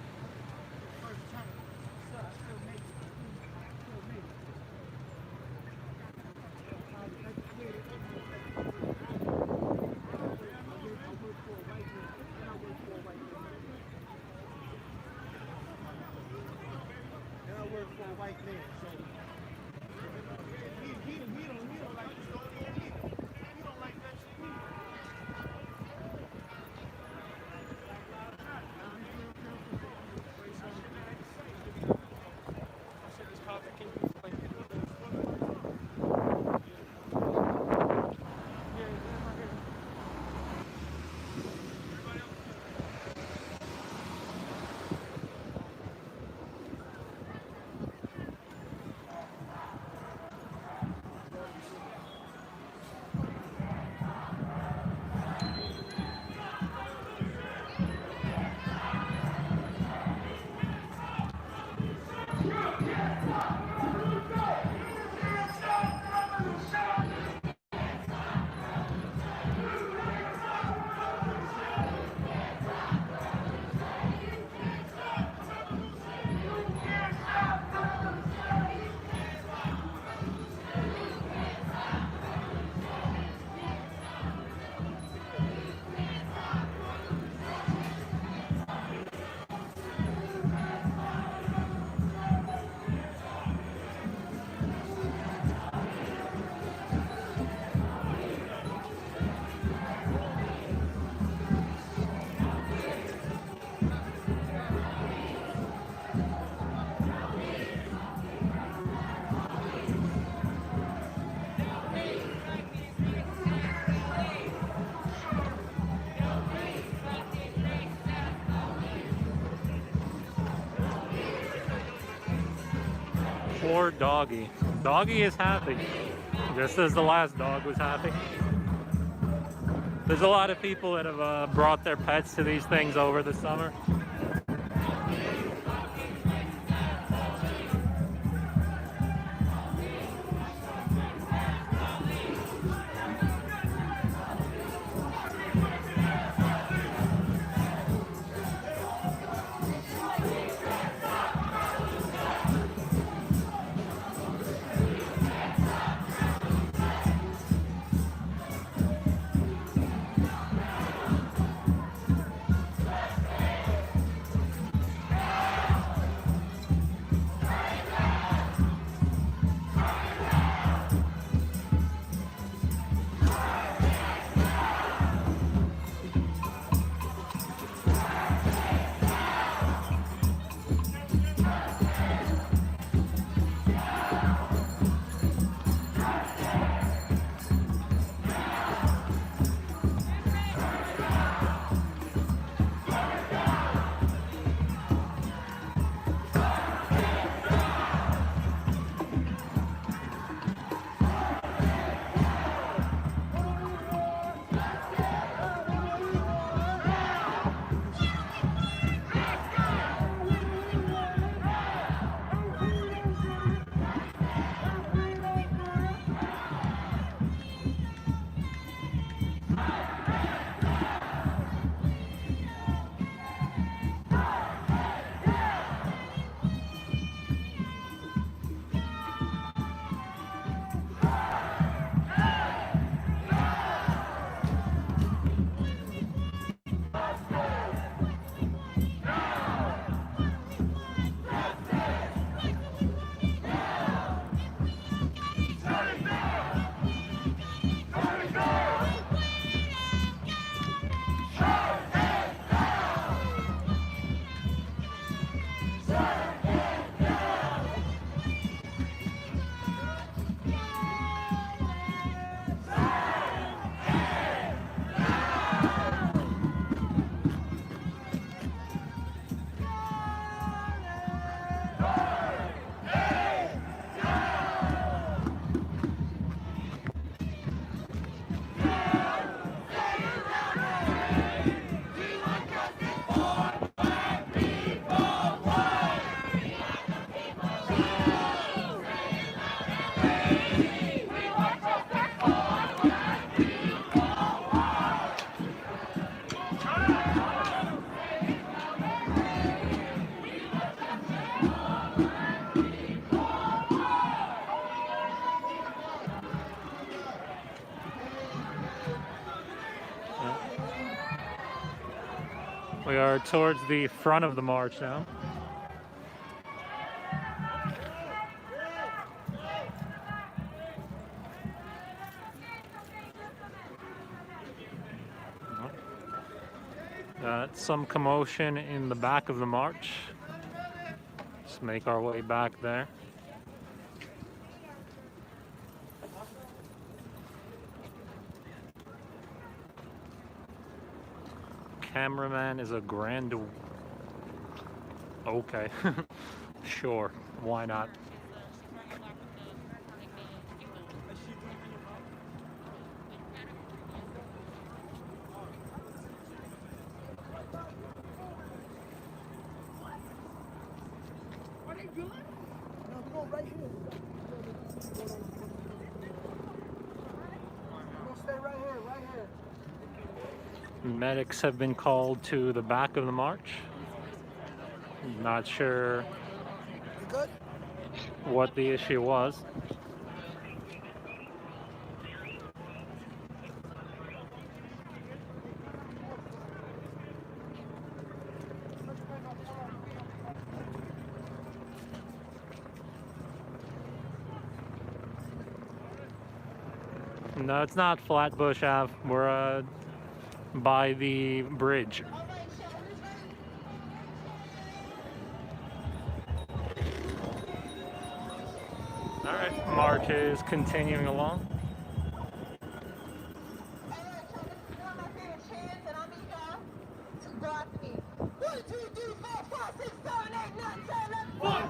S8: Poor doggy. Doggy is happy, just as the last dog was happy. There's a lot of people that have brought their pets to these things over the summer. We are towards the front of the march now. Some commotion in the back of the march. Just make our way back there. Cameraman is a grand... Okay. Sure, why not? Medics have been called to the back of the march. Not sure what the issue was. No, it's not Flatbush Ave. We're by the bridge. All right, march is continuing along.
S2: One, two, three, four, five, six, seven, eight, nine, 10, 11,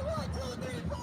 S9: 1, 2, 3, 4.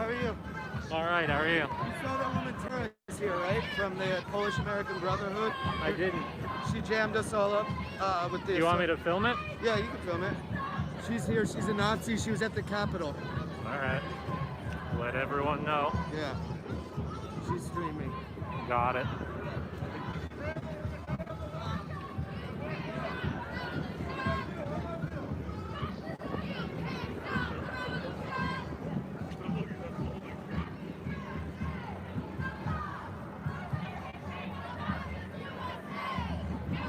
S3: How are you?
S8: All right, how are you?
S3: You saw that woman Tara here, right? From the Polish American Brotherhood.
S8: I didn't.
S3: She jammed us all up with this.
S8: You want me to film it?
S3: Yeah, you can film it. She's here. She's a Nazi. She was at the Capitol.
S8: All right. Let everyone know.
S3: Yeah. She's streaming.
S8: Got it.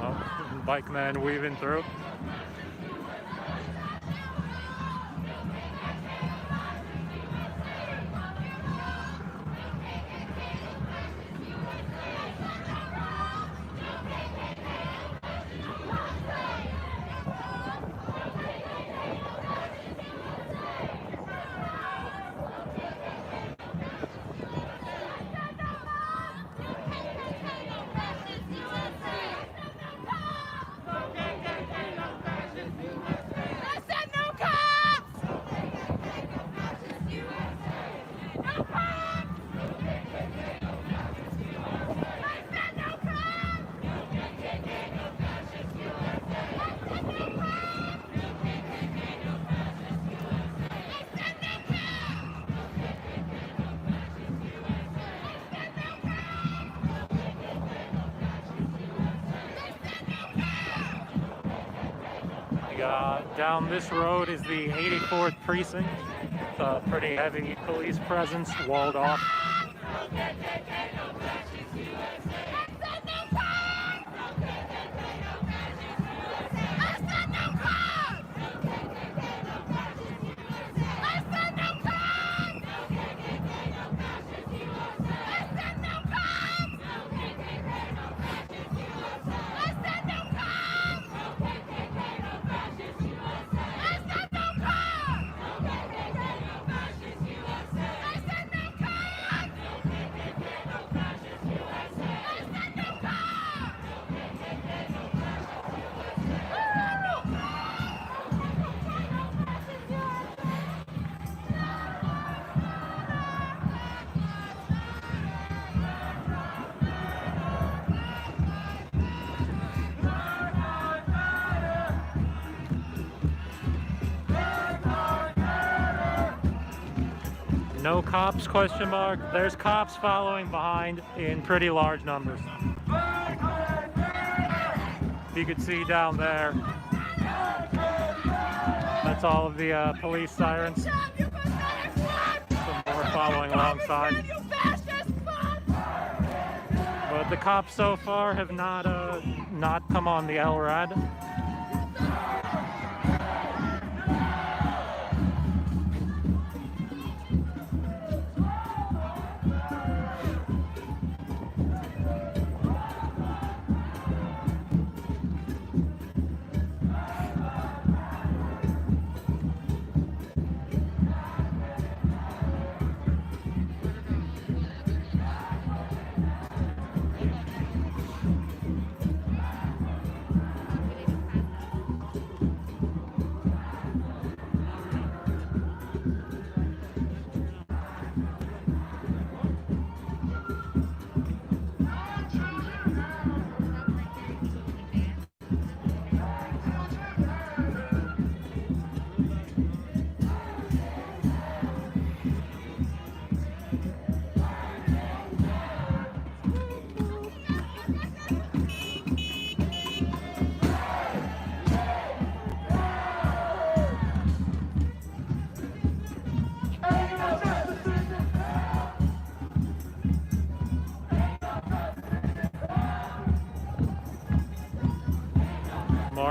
S8: Oh, bike man weaving through. Down this road is the 84th precinct. It's a pretty heavy police presence, walled off. No cops, question mark. There's cops following behind in pretty large numbers. If you could see down there, that's all of the police sirens. Some more following alongside. But the cops so far have not come on the LRAD.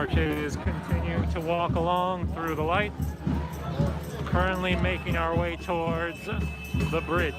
S8: March is continuing to walk along through the light. Currently making our way towards the bridge.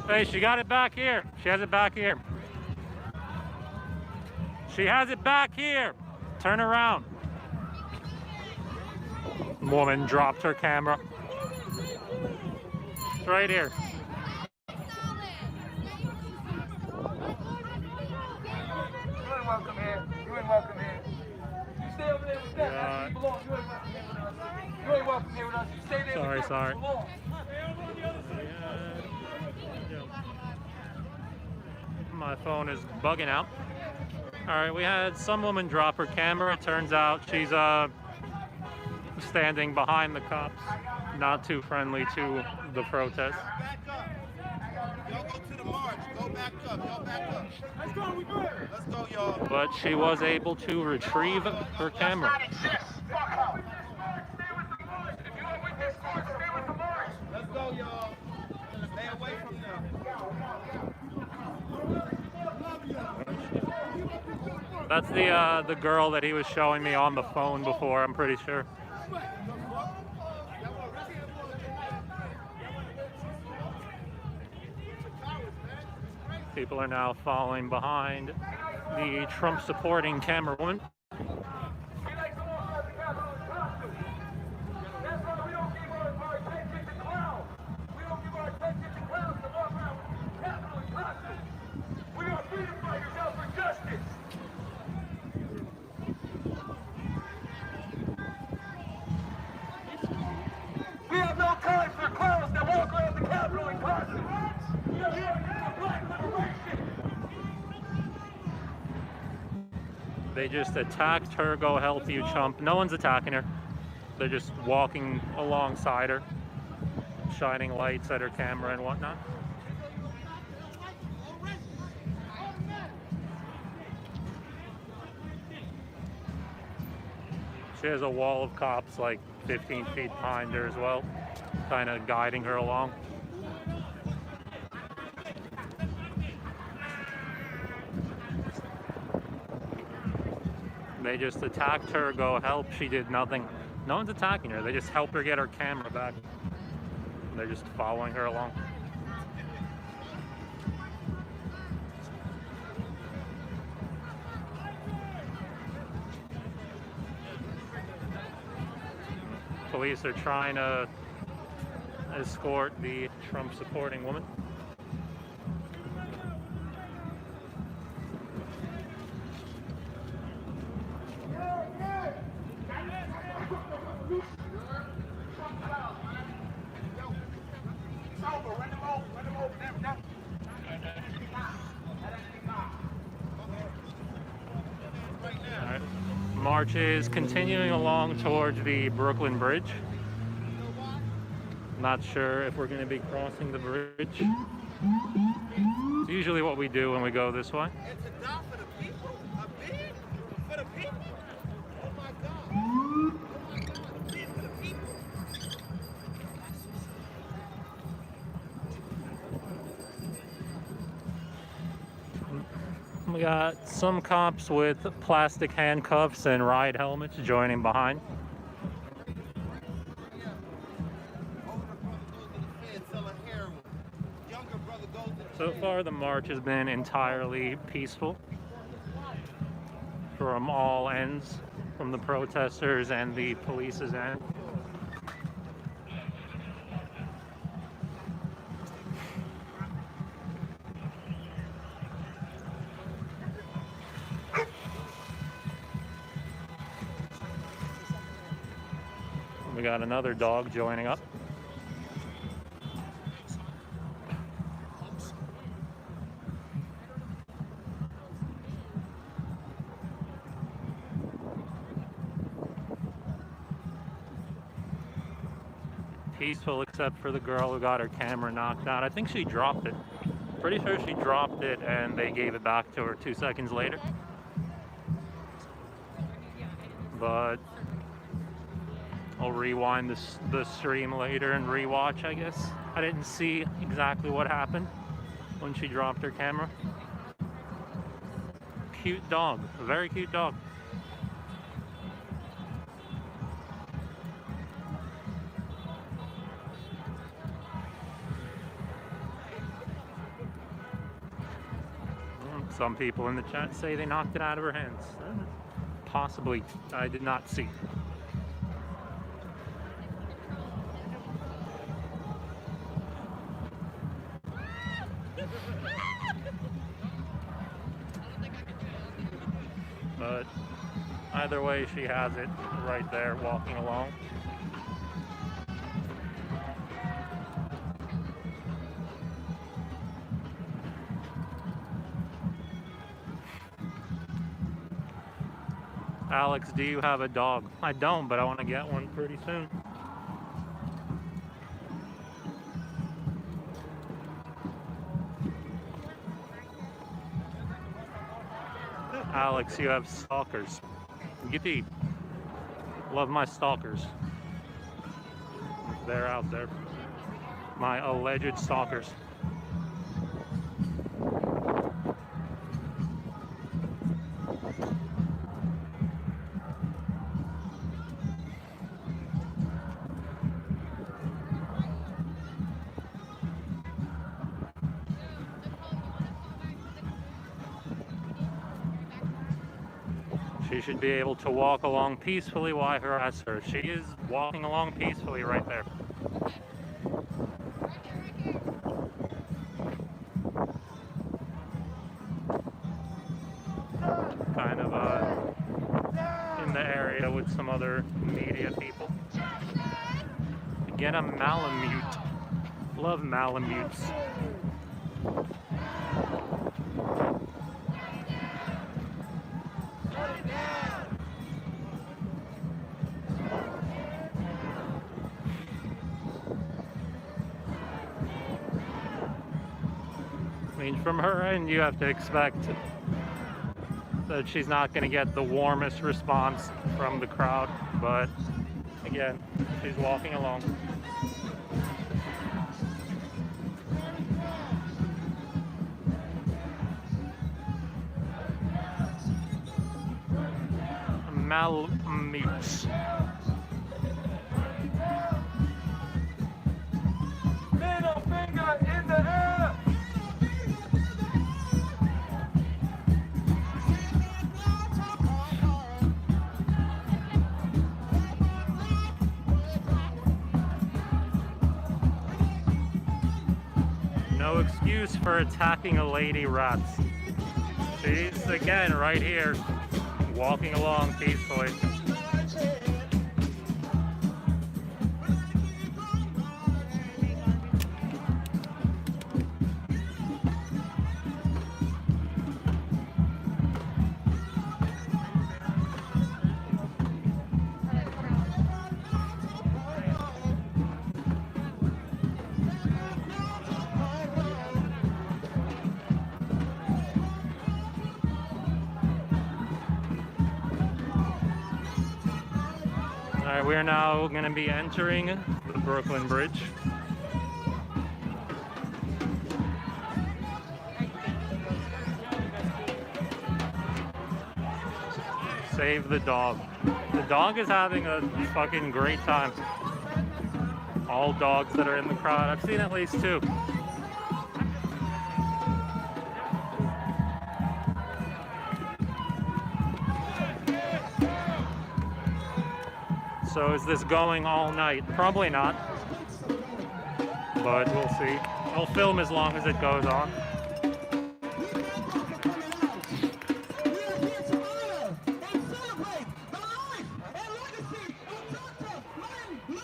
S8: Hey, she got it back here. She has it back here. She has it back here. Turn around. Woman dropped her camera. It's right here.
S3: You ain't welcome here. You ain't welcome here. You stay over there with them. That's where you belong. You ain't welcome here with us. You ain't welcome here with us. You stay there
S8: Sorry,
S3: with them.
S8: sorry.
S3: You belong.
S8: My phone is bugging out. All right, we had some woman drop her camera. It turns out she's standing behind the cops, not too friendly to the protest.
S3: Back up. Y'all go to the march. Go back up. Y'all back up. Let's go. We good. Let's go, y'all.
S8: But she was able to retrieve her camera.
S3: Let's go, y'all. Stay away from them.
S8: That's the girl that he was showing me on the phone before, I'm pretty sure. People are now following behind the Trump-supporting camerawoman.
S3: We have no time for clowns that walk around the Capitol in costumes. We are here for black liberation.
S8: They just attacked her. Go help you, chump. No one's attacking her. They're just walking alongside her, shining lights at her camera and whatnot. She has a wall of cops like 15 feet behind her as well, kind of guiding her along. They just attacked her, go help, she did nothing. No one's attacking her, they just helped her get her camera back. They're just following her along. Police are trying to escort the Trump-supporting woman. All right. March is continuing along towards the Brooklyn Bridge. Not sure if we're going to be crossing the bridge. It's usually what we do when we go this way.
S3: It's a dot for the people, a bid for the people. Oh my God. Oh my God, a bid for the people.
S8: We got some cops with plastic handcuffs and ride helmets joining behind. So far, the march has been entirely peaceful from all ends, from the protesters and the police's end. We got another dog joining up. Peaceful except for the girl who got her camera knocked out. I think she dropped it. Pretty sure she dropped it and they gave it back to her 2 seconds later. But I'll rewind the stream later and rewatch, I guess. I didn't see exactly what happened when she dropped her camera. Cute dog, a very cute dog. Some people in the chat say they knocked it out of her hands. Possibly. I did not see. But either way, she has it right there walking along. Alex, do you have a dog? I don't, but I want to get one pretty soon. Alex, you have stalkers. Yippee. Love my stalkers. They're out there. My alleged stalkers. She should be able to walk along peacefully. Why harass her? She is walking along peacefully right there. Kind of in the area with some other media people. Again, a Malamute. Love Malamutes. I mean, from her end, you have to expect that she's not going to get the warmest response from the crowd, but again, she's walking along. Malamutes.
S3: Middle finger in the air.
S8: No excuse for attacking a lady rat. She's, again, right here, walking along peacefully. Alright, we are now going to be entering the Brooklyn Bridge. Save the dog. The dog is having a fucking great time. All dogs that are in the crowd. I've seen at least 2. So is this going all night? Probably not. But we'll see. I'll film as long as it goes on.
S6: And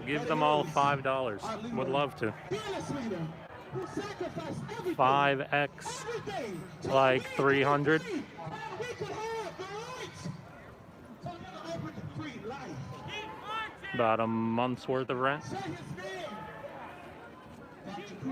S8: Give them all $5. Would love to.
S6: Fearless leader who sacrificed everything,
S8: 5x,
S6: everything, to
S8: like
S6: make
S8: 300.
S6: free. We could have the right to live an open, free life.
S8: About a month's worth of rent.
S6: Say his name. Dr. King.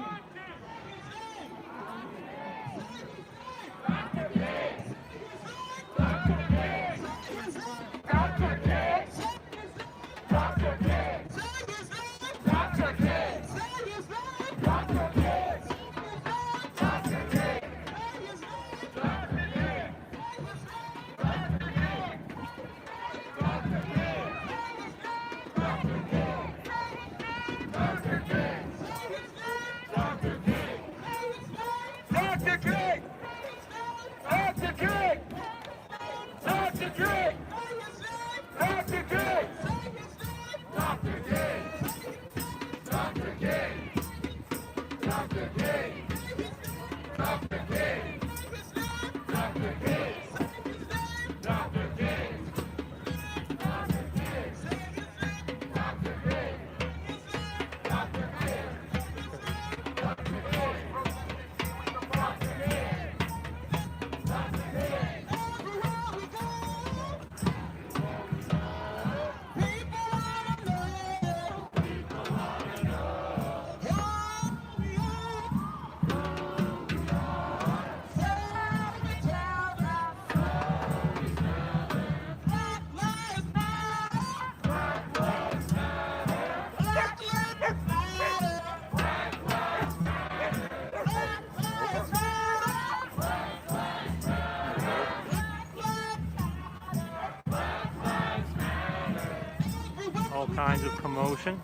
S8: All kinds of commotion.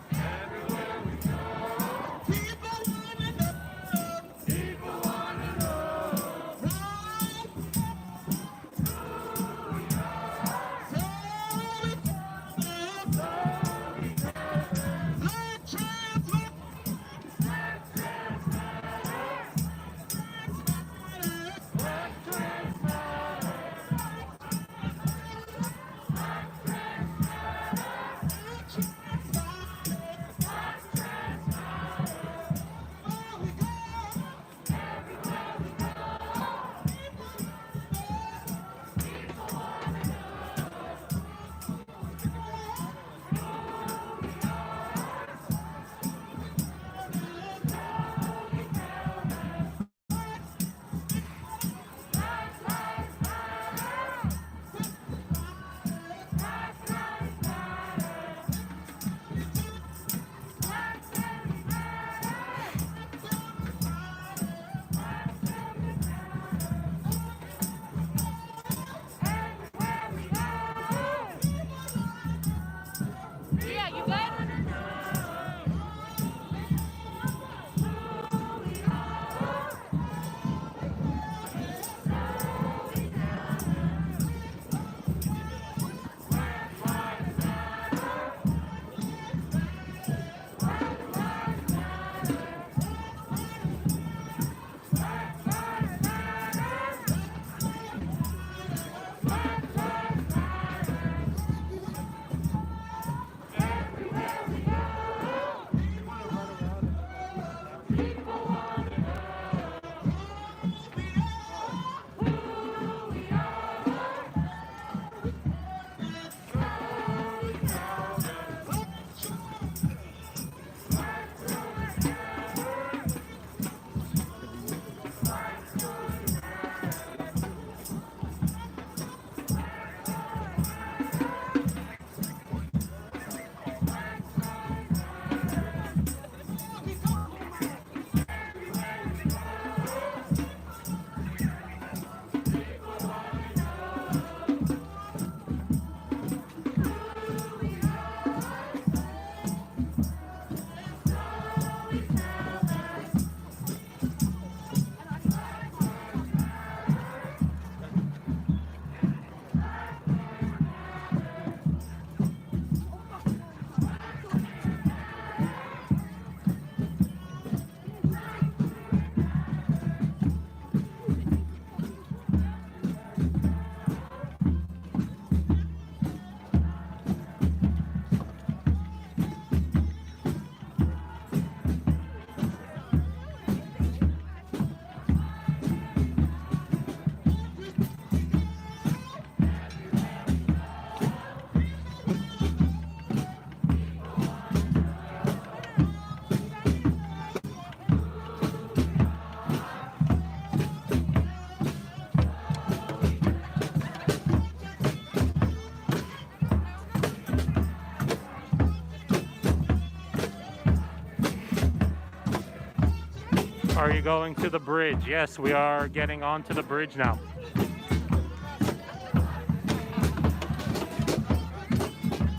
S8: Are you going to the bridge? Yes, we are getting onto the bridge now.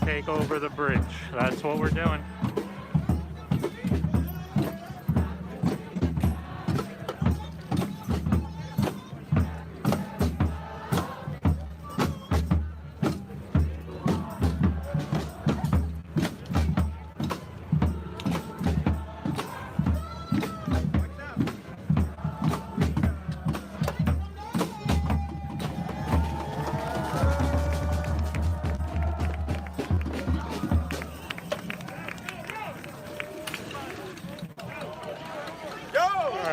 S8: Take over the bridge. That's what we're doing.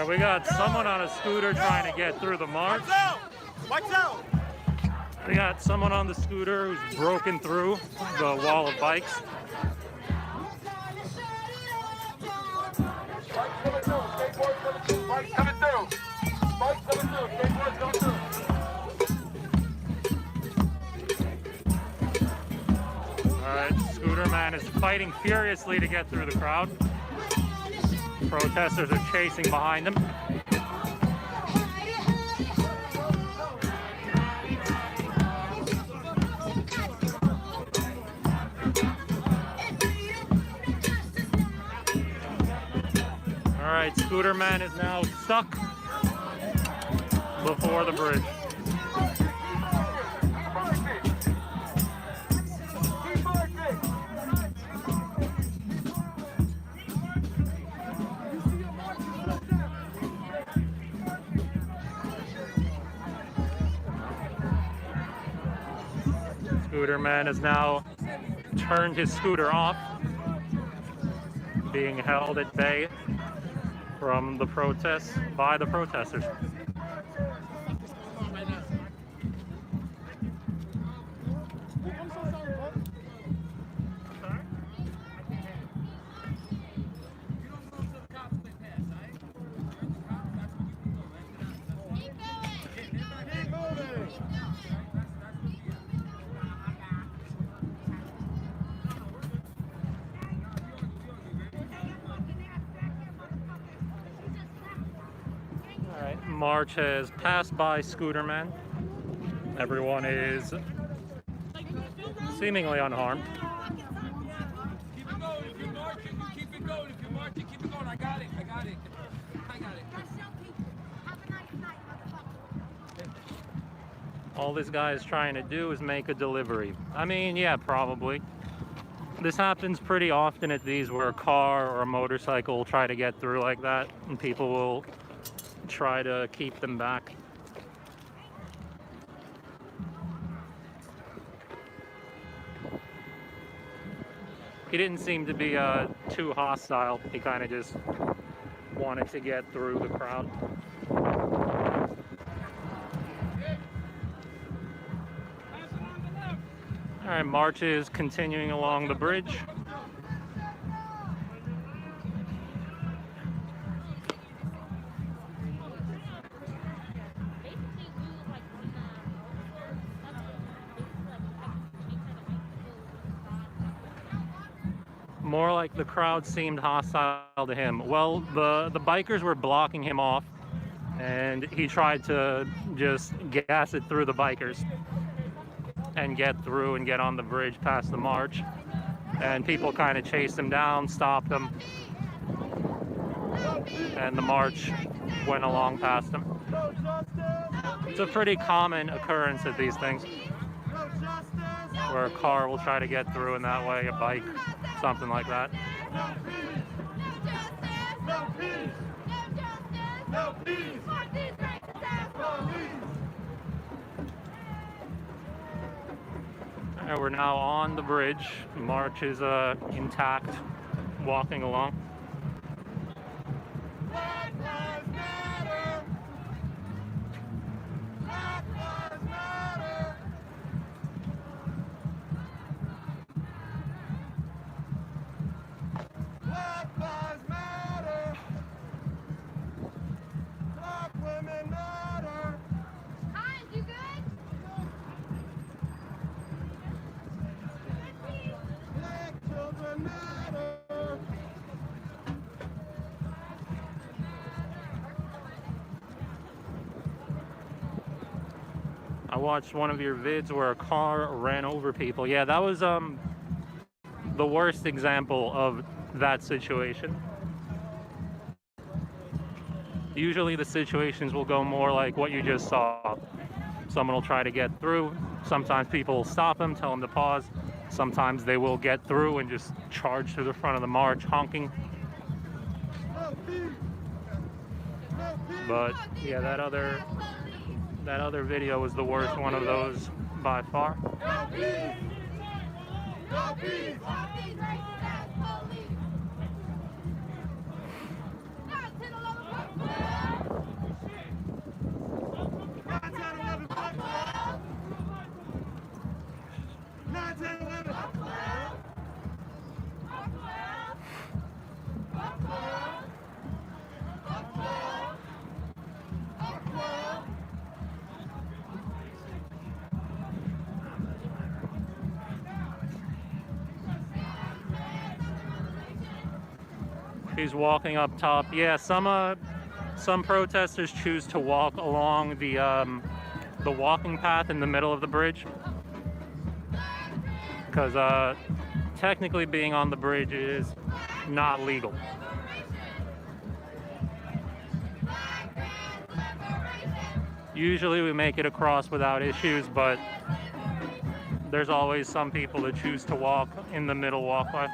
S8: We got someone on a scooter trying to get through the march.
S3: Watch out!
S8: We got someone on the scooter who's broken through the wall of bikes. Alright, scooter man is fighting furiously to get through the crowd. Protesters are chasing behind him. All right, scooter man is now stuck before the bridge. Scooter man has now turned his scooter off, being held at bay from the protests by the protesters. March has passed by Scooter Man. Everyone is seemingly unharmed.
S10: Keep it going. If you're marching, you keep it going. If you're marching, keep it going. I got it. I got it. I got it.
S8: All this guy is trying to do is make a delivery. I mean, yeah, probably. This happens pretty often at these where a car or a motorcycle will try to get through like that, and people will try to keep them back. He didn't seem to be too hostile. He kind of just wanted to get through the crowd. All right, march is continuing along the bridge. More like the crowd seemed hostile to him. Well, the bikers were blocking him off, and he tried to just gas it through the bikers and get through and get on the bridge past the march. And people kind of chased him down, stopped him, and the march went along past him. It's a pretty common occurrence at these things, where a car will try to get through in that way, a bike, something like that. And we're now on the bridge. March is intact, walking along. watched one of your vids where a car ran over people. Yeah, that was the worst example of that situation. Usually the situations will go more like what you just saw. Someone will try to get through. Sometimes people will stop them, tell them to pause. Sometimes they will get through and just charge to the front of the march, honking. But yeah, that other video was the worst one of those by far. She's walking up top. Yeah, some protesters choose to walk along the walking path in the middle of the bridge, because technically being on the bridge is not legal. Usually we make it across without issues, but there's always some people that choose to walk in the middle walkway.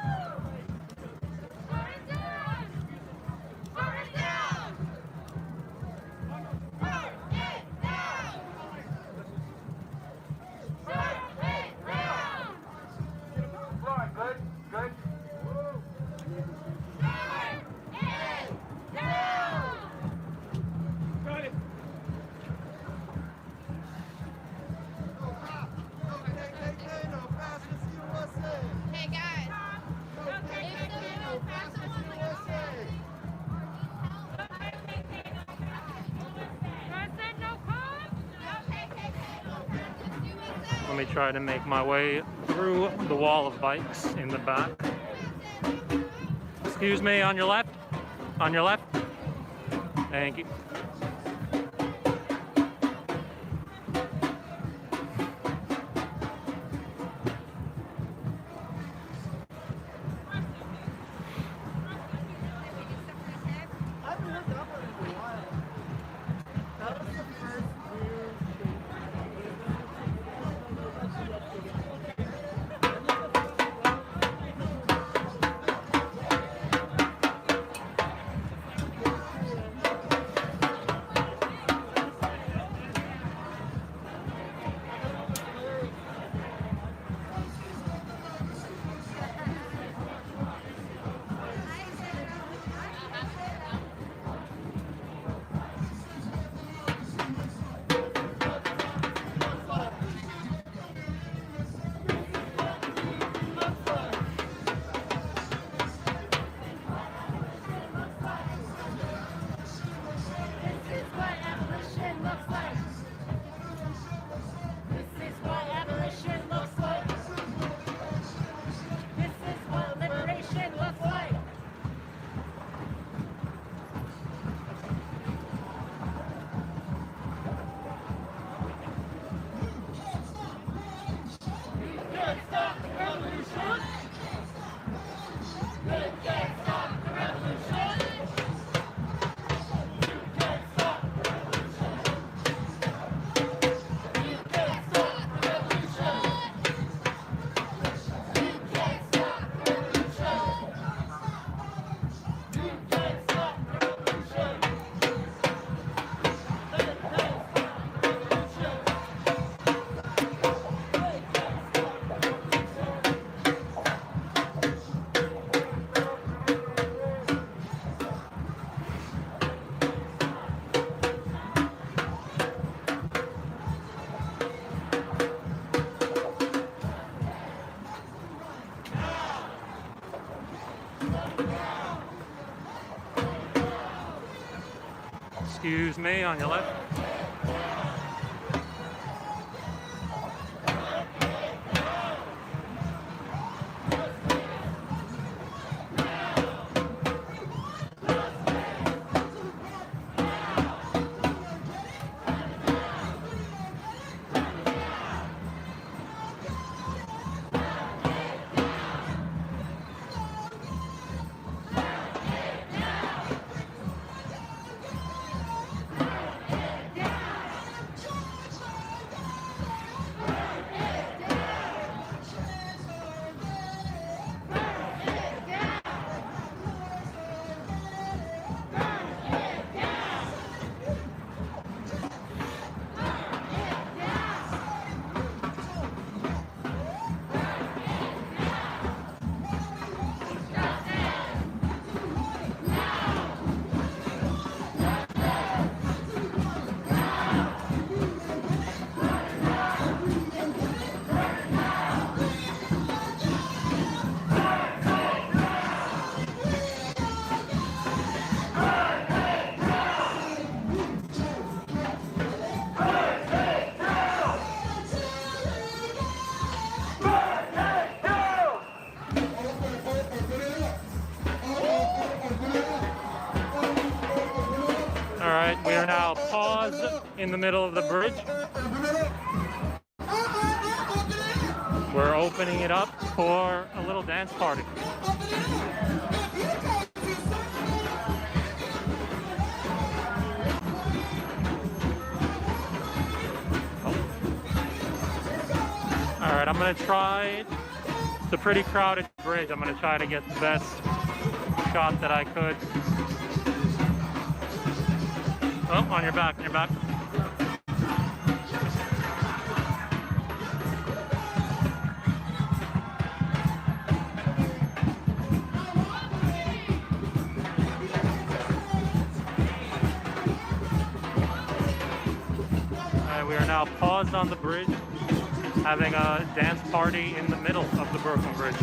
S8: Let me try to make my way through the wall of bikes in the back. Excuse me, on your left? On your left? Thank you. Excuse me, on your left. in the middle of the bridge. We're opening it up for a little dance party. All right, I'm gonna try. It's a pretty crowded bridge. I'm gonna try to get the best shot that I could. Oh, on your back, on your back. We are now paused on the bridge, having a dance party in the middle of the Brooklyn Bridge.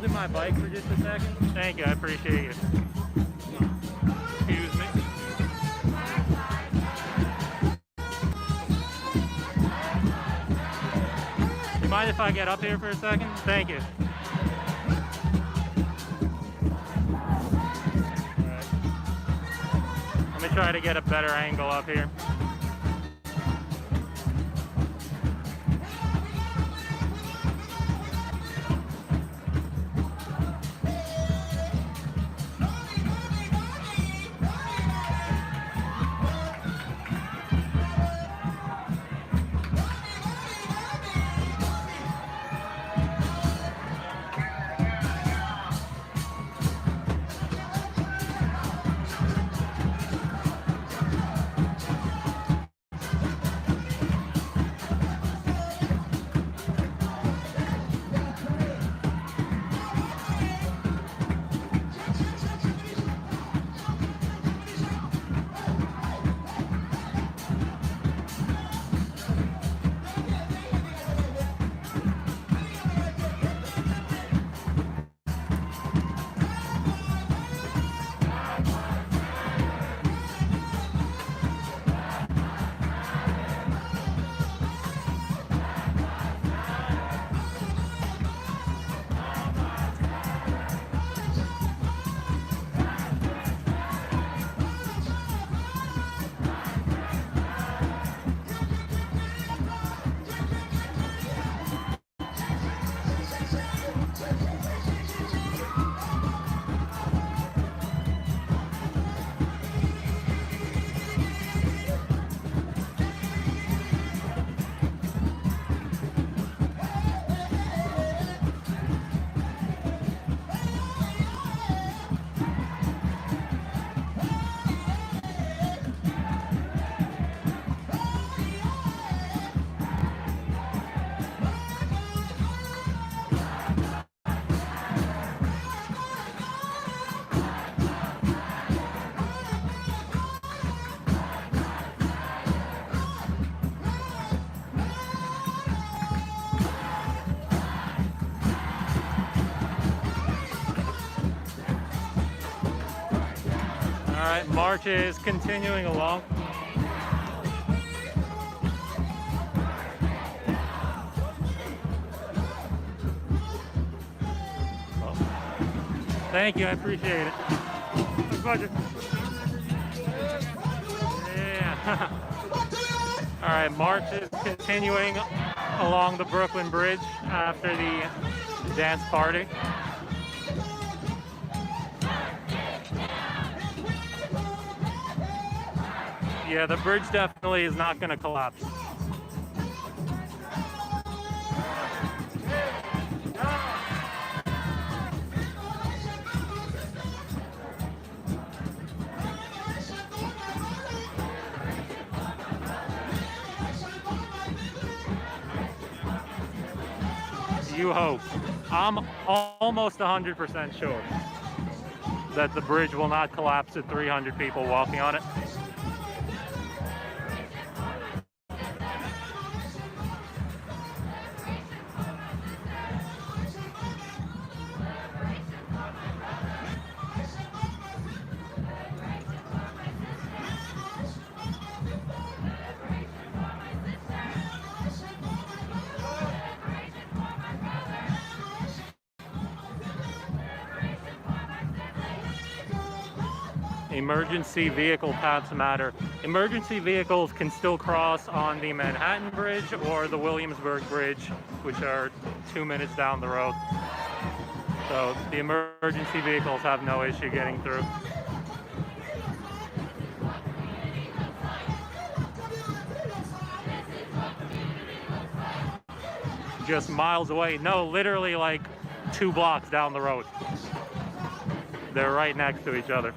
S8: holding my bike for just a second? Thank you, I appreciate it. Excuse me. You mind if I get up here for a second? Thank you. Alright. Let me try to get a better angle up here. Alright, march is continuing along. Thank you, I appreciate it. Yeah. Alright, march is continuing along the Brooklyn Bridge after the dance party. Yeah, the bridge definitely is not going to collapse. You hope. I'm almost 100% sure that the bridge will not collapse at 300 people walking on it. Emergency vehicle paths matter. Emergency vehicles can still cross on the Manhattan Bridge or the Williamsburg Bridge, which are 2 minutes down the road. So the emergency vehicles have no issue getting through. Just miles away. No, literally like 2 blocks down the road. They're right next to each other.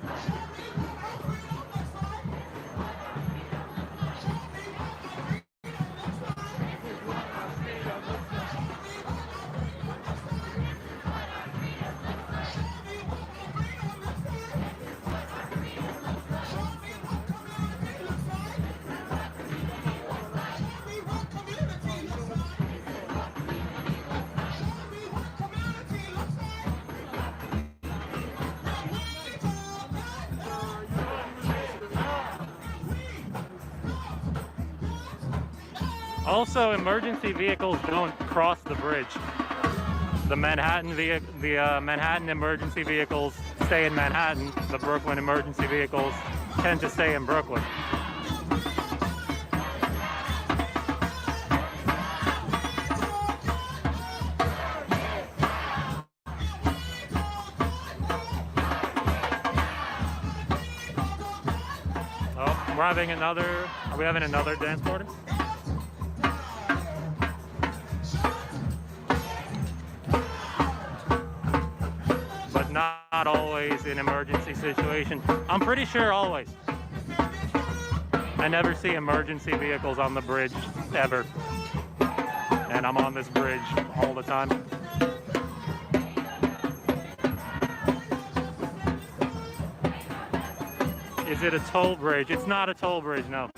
S8: Also, emergency vehicles don't cross the bridge. The Manhattan emergency vehicles stay in Manhattan. The Brooklyn emergency vehicles tend to stay in Brooklyn. Oh, we're having another. Are we having another dance party? But not always in emergency situations. I'm pretty sure always. I never see emergency vehicles on the bridge, ever. And I'm on this bridge all the time. Is it a toll bridge? It's not a toll bridge, no.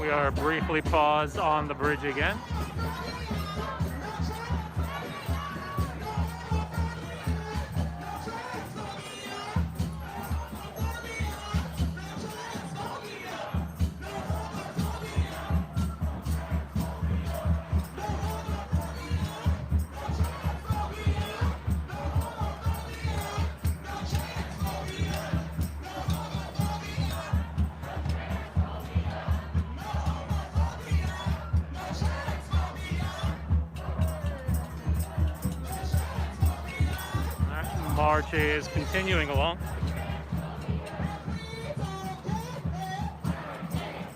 S8: We are briefly paused on the bridge again. March is continuing along.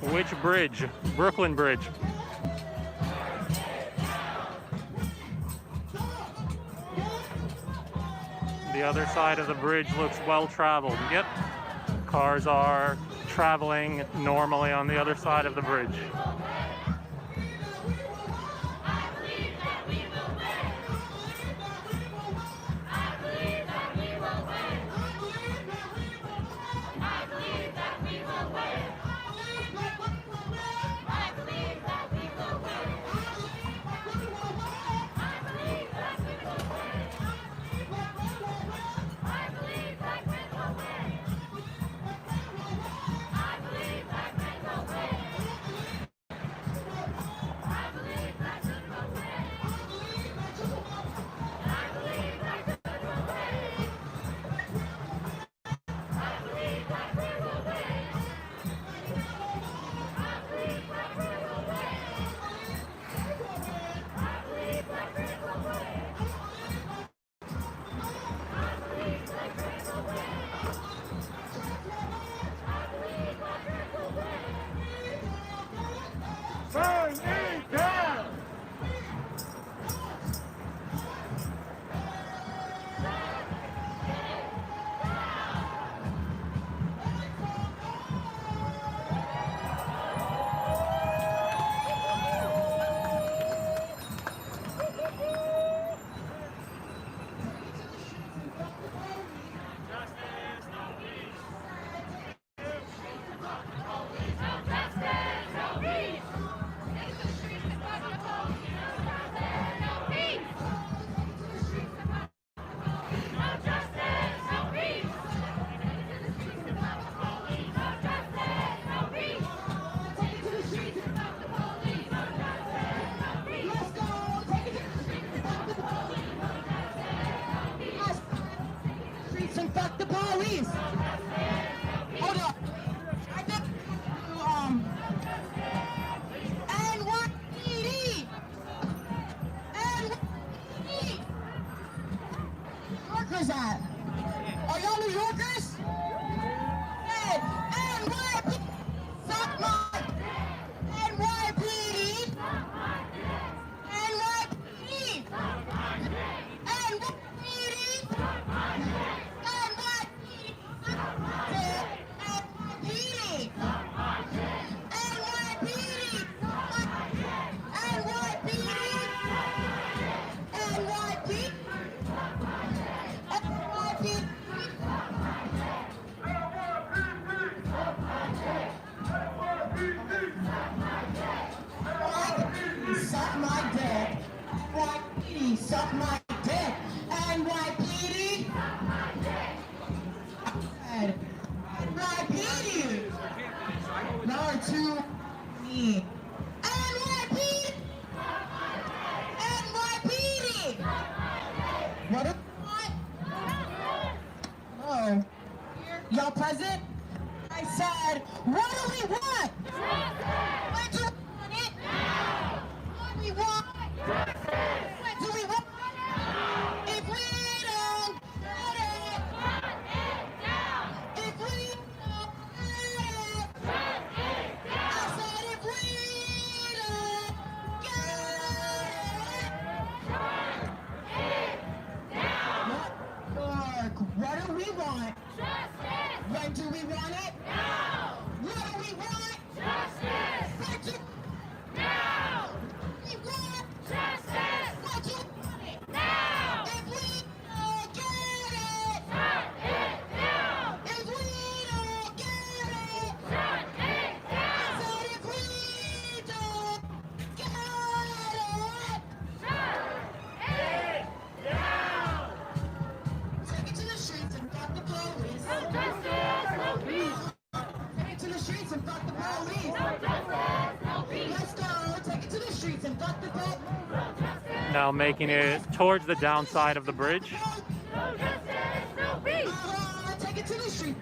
S8: Which bridge? Brooklyn Bridge. The other side of the bridge looks well traveled. Yep. Cars are traveling normally on the other side of the bridge.
S2: and fuck the police. Hold up. I think NYPD. NYPD. Yorkers at? Are y'all New Yorkers? Hey, NYPD. Suck my NYPD. NYPD. Suck my dick. NYPD, suck my dick. NYPD. NYPD. Number two, me. NYPD. NYPD. What do you want? Oh. Y'all present? I said, what do we want? What do we want it? What do we want? What do we want? If we don't get it, if we don't get it, I said if we don't get it, what do we want? When do we want it? Now! What do we want? Justice! What do now! We want justice! What do we want it? Now! If we don't get it, shut it down! If we don't get it, shut it down! I said if we don't get it, shut it down! Take it to the streets and fuck the police. No justice, no peace. Take it to the streets and fuck the police. No justice, no peace. Let's go. Take it to the streets and fuck the police.
S8: Now making it towards the downside of the bridge.
S2: No justice, no peace. Take it to the streets.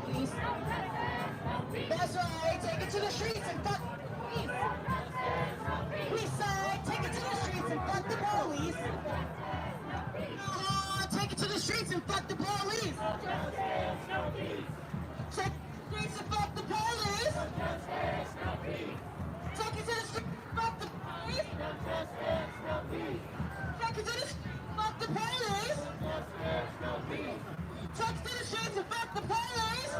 S2: Police. That's right. Take it to the streets and fuck the police. We said take it to the streets and fuck the police. Take it to the streets and fuck the police. Take it to the streets and fuck the police. Take it to the streets and fuck the police. Take it to the streets and fuck the police. Take it to the streets and fuck the police.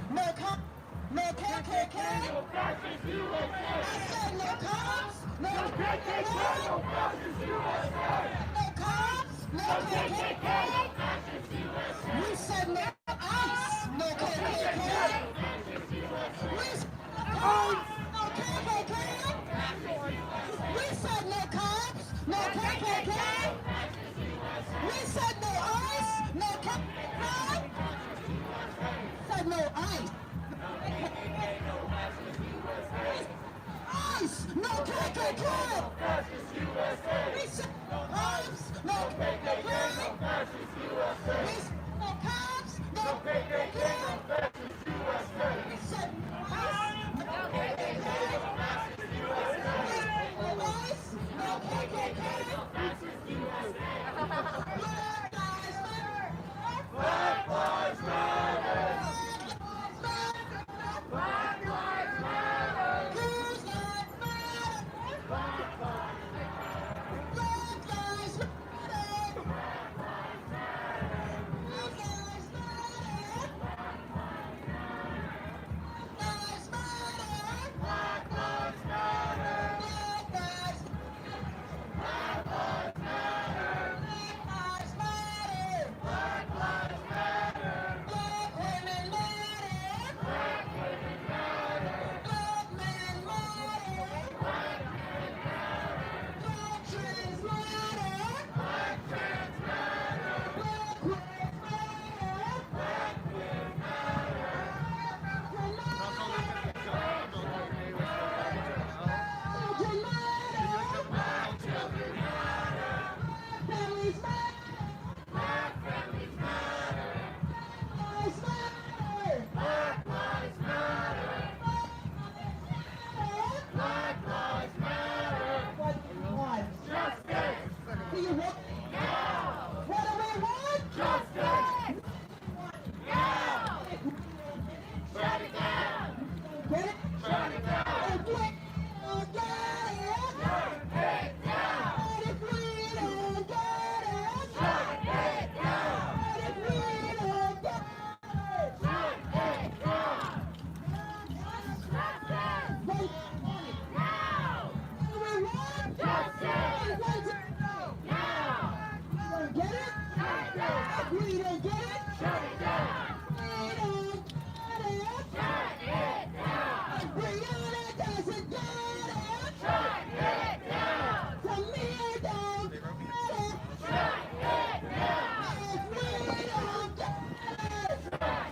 S2: No cops, no KKK. I said no cops, no KKK. No cops, no KKK. We said no ICE, no KKK. We said no cops, no KKK. We said no cops, no KKK. We said no ICE, no KKK. Said no ICE. ICE, no KKK. We said no cops, no KKK. We said no cops, no KKK. We said no ICE, no KKK. If we don't get it, shut it down. We don't get it, shut it down. If Brianna doesn't get it, shut it down. Tamir don't get it, shut it down. If we don't get it, shut it down.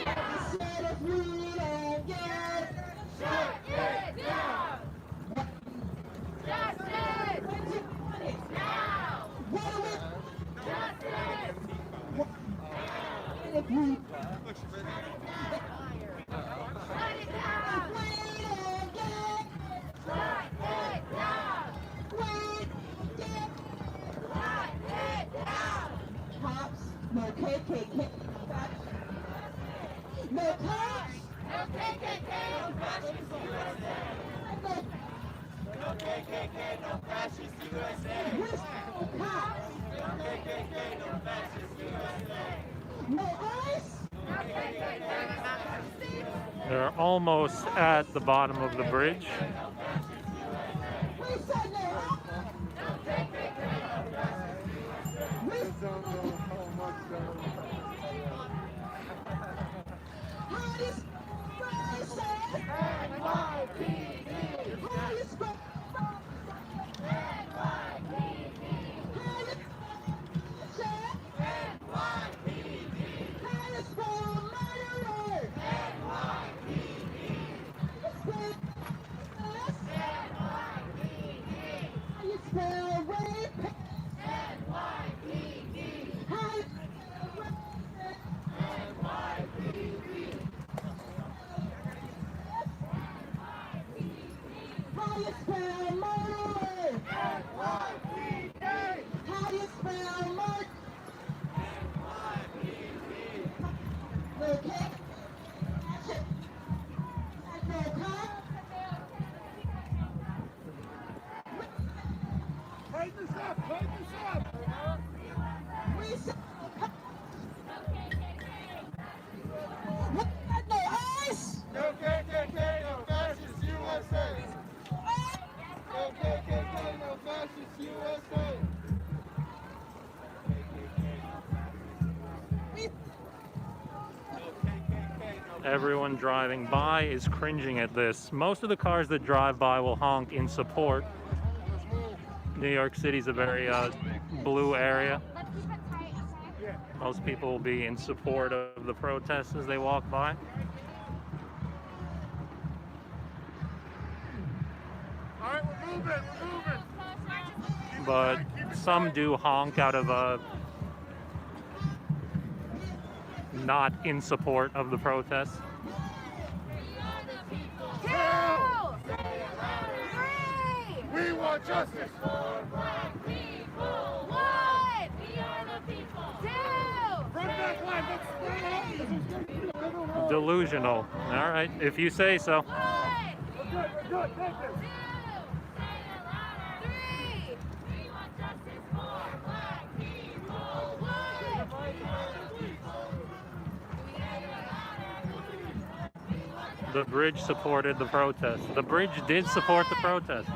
S2: I said if we don't get it, shut it down. Justice! Now! What do we... Justice! If we... Shut it down! If we don't get it, shut it down! We get shut it down! Cops, no KKK, no cops, no KKK, no fascist USA! No KKK, no fascist USA! No cops! No KKK, no fascist USA! No ICE! No KKK, no fascist.
S8: They're almost at the bottom of the bridge.
S2: We said no ICE! No KKK, no fascist USA! We said no How do you spell NYPD? How do you spell
S8: Everyone driving by is cringing at this. Most of the cars that drive by will honk in support. New York City's a very blue area. Most people will be in support of the protests as they walk by.
S3: All right, we're moving.
S8: But some do honk out of not in support of the protests.
S3: We want justice
S7: for black people. One. We are the people. Two.
S3: Front back line, let's
S8: Delusional. All right, if you say so.
S7: One.
S3: We're good, thank you.
S7: Two. Say it louder. Three. We want justice for black people. One. We are the people.
S8: The bridge supported the protest. The bridge did support the protest.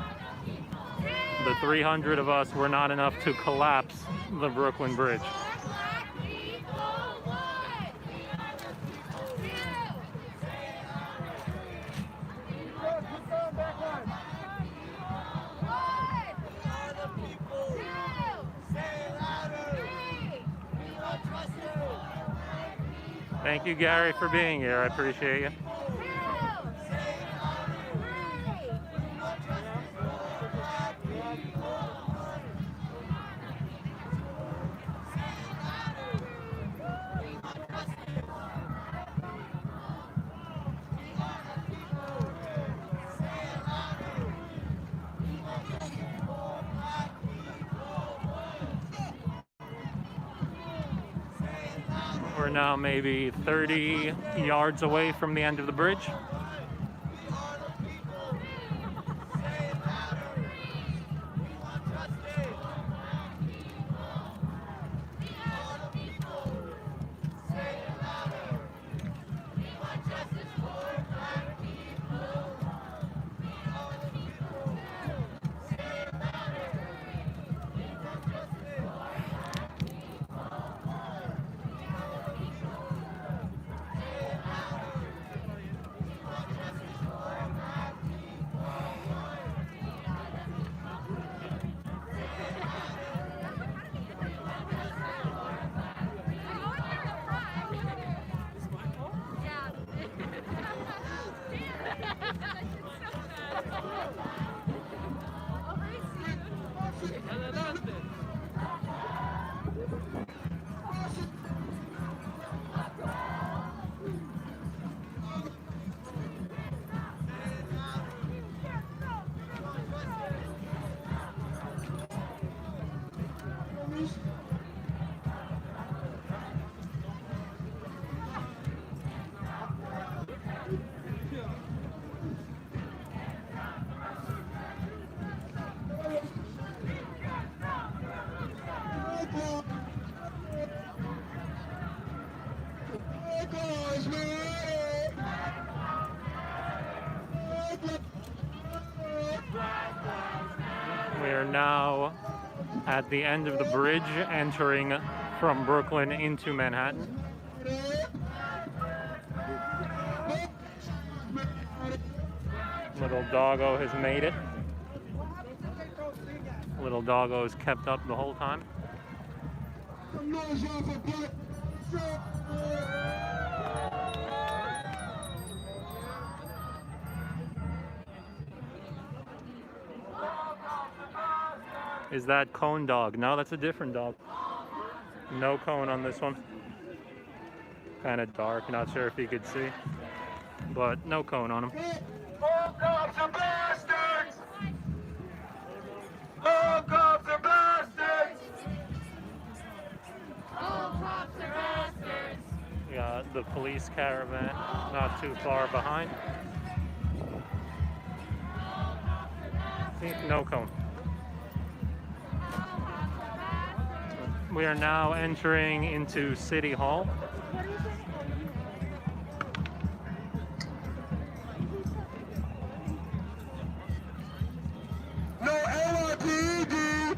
S8: The 300 of us were not enough to collapse the Brooklyn Bridge. Thank you, Gary, for being here. I appreciate you. We're now maybe 30 yards away from the end of the bridge. now at the end of the bridge entering from Brooklyn into Manhattan. Little doggo has made it. Little doggo is kept up the whole time. Is that cone dog? No, that's a different dog. No cone on this one. Kind of dark, not sure if you could see, but no cone on him.
S3: All cops are bastards! All cops are bastards!
S7: All cops are bastards.
S8: We got the police caravan not too far behind. See, no cone. We are now entering into City Hall.
S3: No LRPD!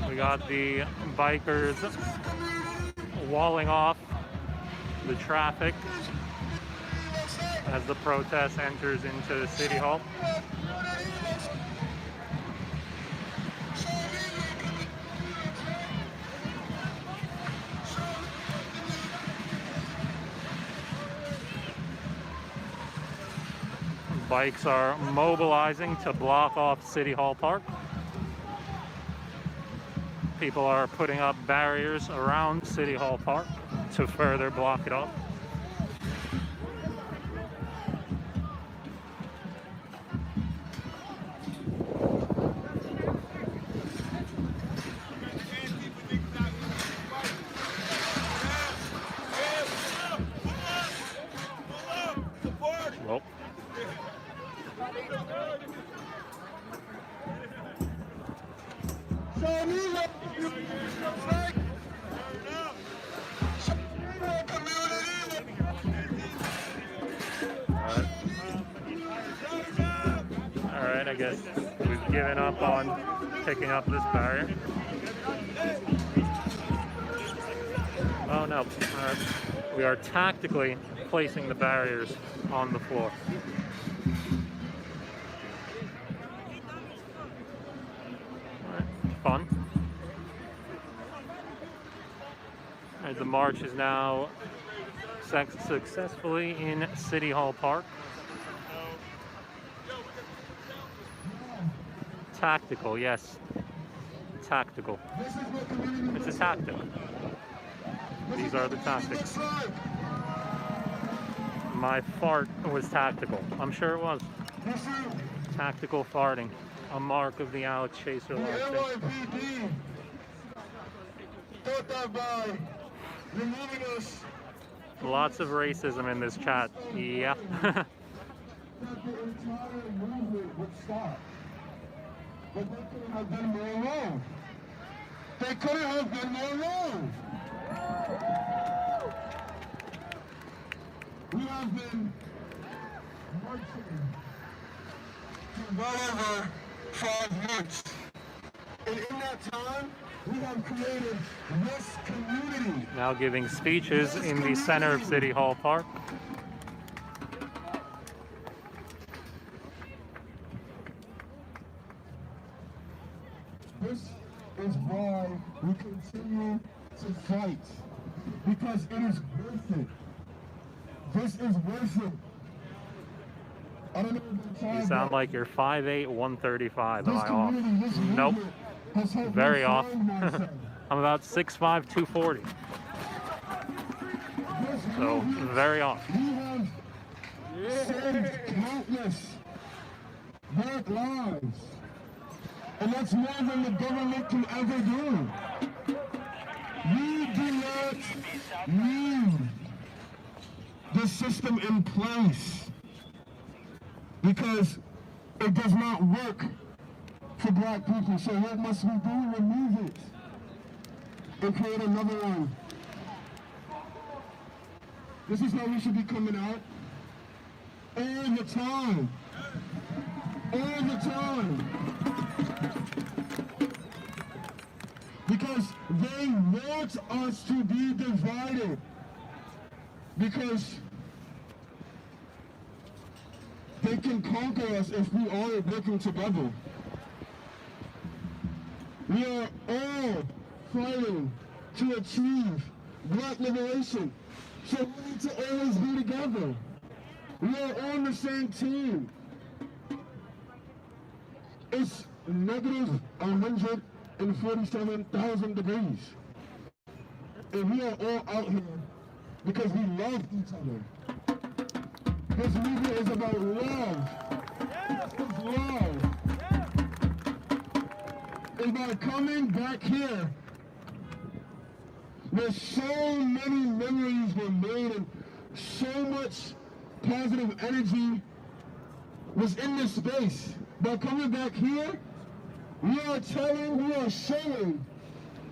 S8: We got the bikers walling off the traffic as the protest enters into City Hall. Bikes are mobilizing to block off City Hall Park. People are putting up barriers around City Hall Park to further block it off. Well, Alright, I guess we've given up on picking up this barrier. Oh no, we are tactically placing the barriers on the floor. Alright, fun. Alright, the march is now successfully in City Hall Park. Tactical, yes. Tactical. It's a tactic. These are the tactics. My fart was tactical. I'm sure it was. Tactical farting. A mark of the Alex Chaser
S6: The
S8: last
S6: NYPD thought that by removing us,
S8: Lots of racism in this chat. Yeah.
S6: that the entire movement would stop. But they couldn't have been more wrong. They couldn't have been more wrong. We have been marching for well over 5 months. And in that time, we have created this community.
S8: Now giving speeches in the center of City Hall Park.
S6: This is why we continue to fight. Because it is worth it. This is worth it. I don't know if the
S8: You sound like you're 5'8", 135. Am
S6: this
S8: I off?
S6: community, this
S8: Nope.
S6: movement has helped me
S8: Very off.
S6: find myself.
S8: I'm about 6'5", 240.
S6: This
S8: So,
S6: movement,
S8: very off.
S6: we have saved countless black lives. And that's more than the government can ever do. We do not need the system in place because it does not work for black people. So what must we do? Remove it. and create another one. This is how we should be coming out all the time. All the time. Because they want us to be divided. Because they can conquer us if we are working together. We are all fighting to achieve black liberation. So we need to always be together. We are on the same team. It's negative 147,000 degrees. And we are all out here because we love each other. This movement is about love. It's love. And by coming back here, where so many memories were made and so much positive energy was in this space. By coming back here, we are showing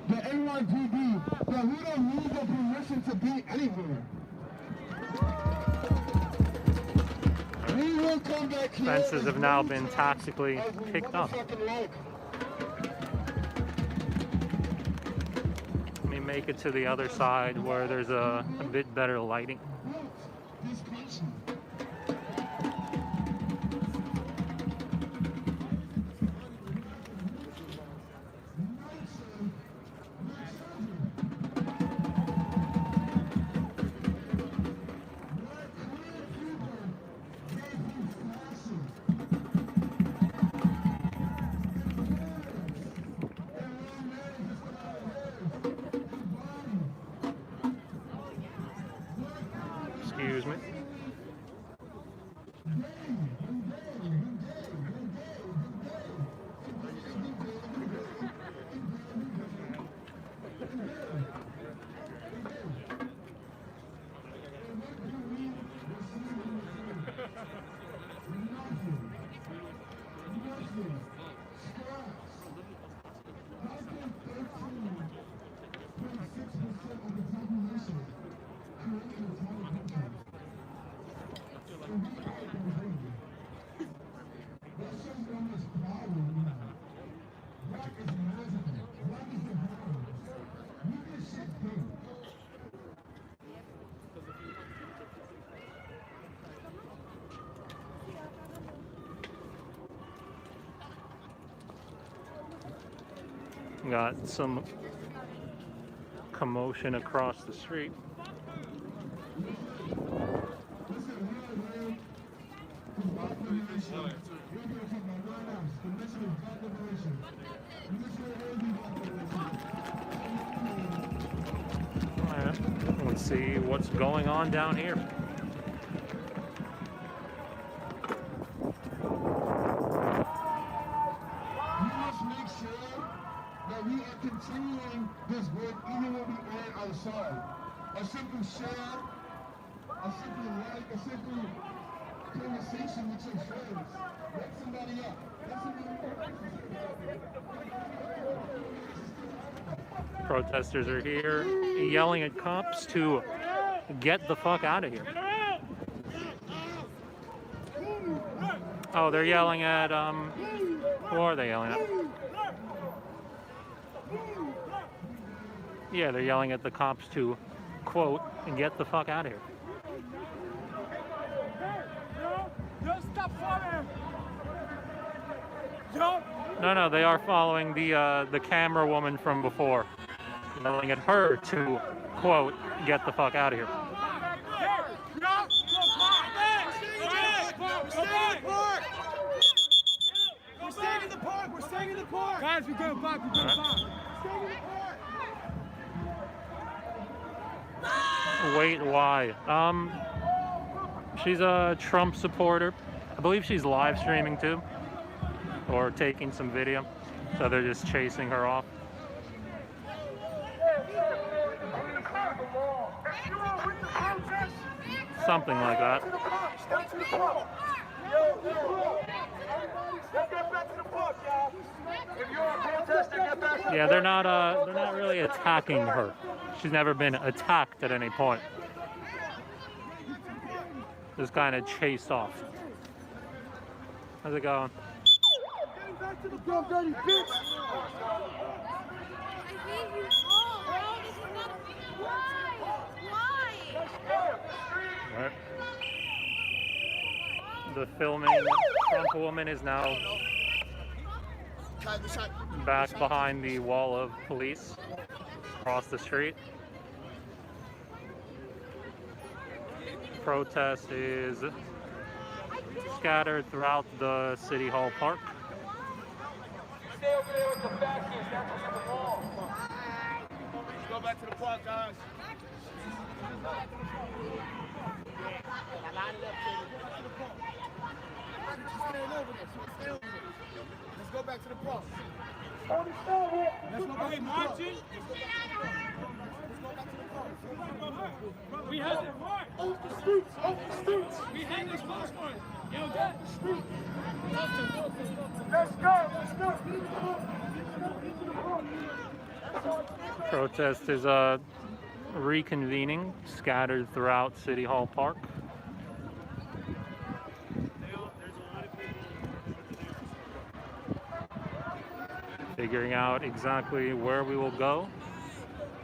S6: the NYPD that we don't need the permission to be anywhere. We will come back here.
S8: Fences have now been tactically picked up. Let me make it to the other side where there's a bit better lighting. Excuse me. Got some commotion across the street. Alright, let's see what's going on down here.
S6: We are continuing this work even when we are outside. A simple share, a simple like, a simple conversation with your friends. Wake somebody up.
S8: Protesters are here yelling at cops to get the fuck out of here. Oh, they're yelling at, who are they yelling at? Yeah, they're yelling at the cops to, quote, get the fuck out of here. No, they are following the camera woman from before, yelling at her to, quote, get the fuck out of here.
S3: We're staying in the park. We're staying in the park. Guys, we're going back. We're going back. Staying in the park.
S8: Wait, why? She's a Trump supporter. I believe she's live streaming too, or taking some video. So they're just chasing her off. Something like that.
S3: Let's get back to the park, y'all. If you're a protester, get back to the
S8: Yeah, they're not really attacking her. She's never been attacked at any point. Just kind of chased off. How's it going?
S3: Getting back to the park, dirty bitch.
S7: I hate you all, bro. This is not. Why? Why?
S8: Right. The filming Trump woman is now back behind the wall of police across the street. Protest is scattered throughout the City Hall Park.
S3: Stay over there with the fascists. That's what's in the wall. Let's go back to the park, guys. Let's go back to the park. Let's go back to the park.
S10: We had it.
S3: Off the streets, off the streets.
S10: We had this first one. Yo, that.
S3: Let's go, let's go.
S8: Protest is reconvening, scattered throughout City Hall Park. Figuring out exactly where we will go,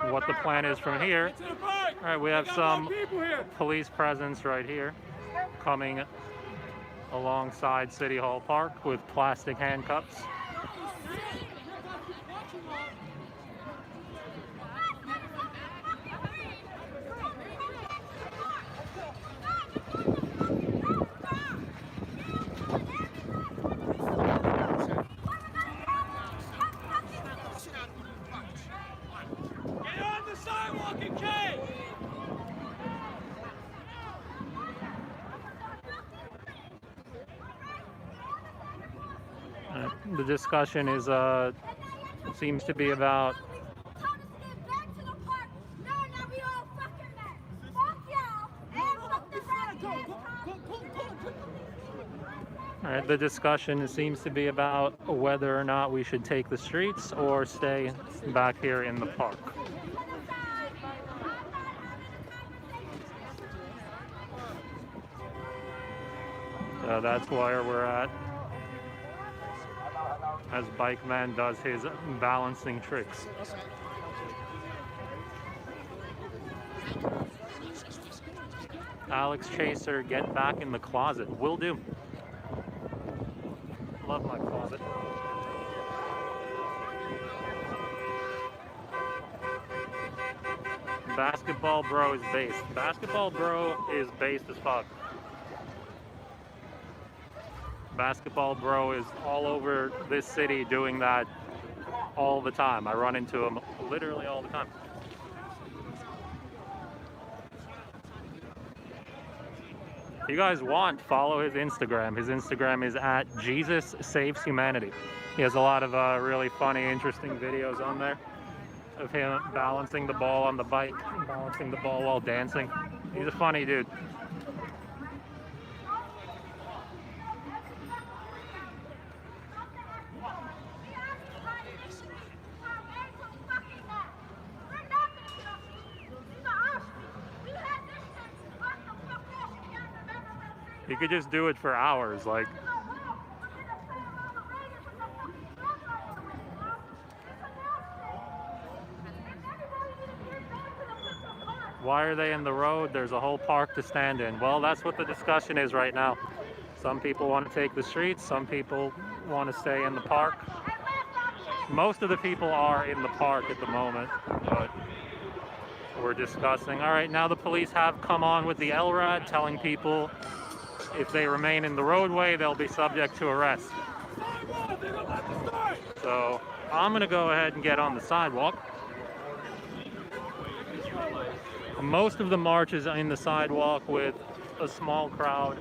S8: what the plan is from here. All right, we have some police presence right here, coming alongside City Hall Park with plastic handcuffs.
S10: Get on the sidewalk and cave.
S8: The discussion is seems to be about all right, the discussion seems to be about whether or not we should take the streets or stay back here in the park. So that's where we're at as Bike Man does his balancing tricks. Alex Chaser, get back in the closet. Will do. Love my closet. Basketball Bro is based. Basketball Bro is based as fuck. Basketball Bro is all over this city doing that all the time. I run into him literally all the time. If you guys want, follow his Instagram. His Instagram is @JesusSavesHumanity. He has a lot of really funny, interesting videos on there of him balancing the ball on the bike, balancing the ball while dancing. He's a funny dude. You could just do it for hours, like. Why are they in the road? There's a whole park to stand in. Well, that's what the discussion is right now. Some people want to take the streets, some people want to stay in the park. Most of the people are in the park at the moment, but we're discussing. All right, now the police have come on with the LRAD, telling people if they remain in the roadway, they'll be subject to arrest. So I'm gonna go ahead and get on the sidewalk. Most of the march is in the sidewalk with a small crowd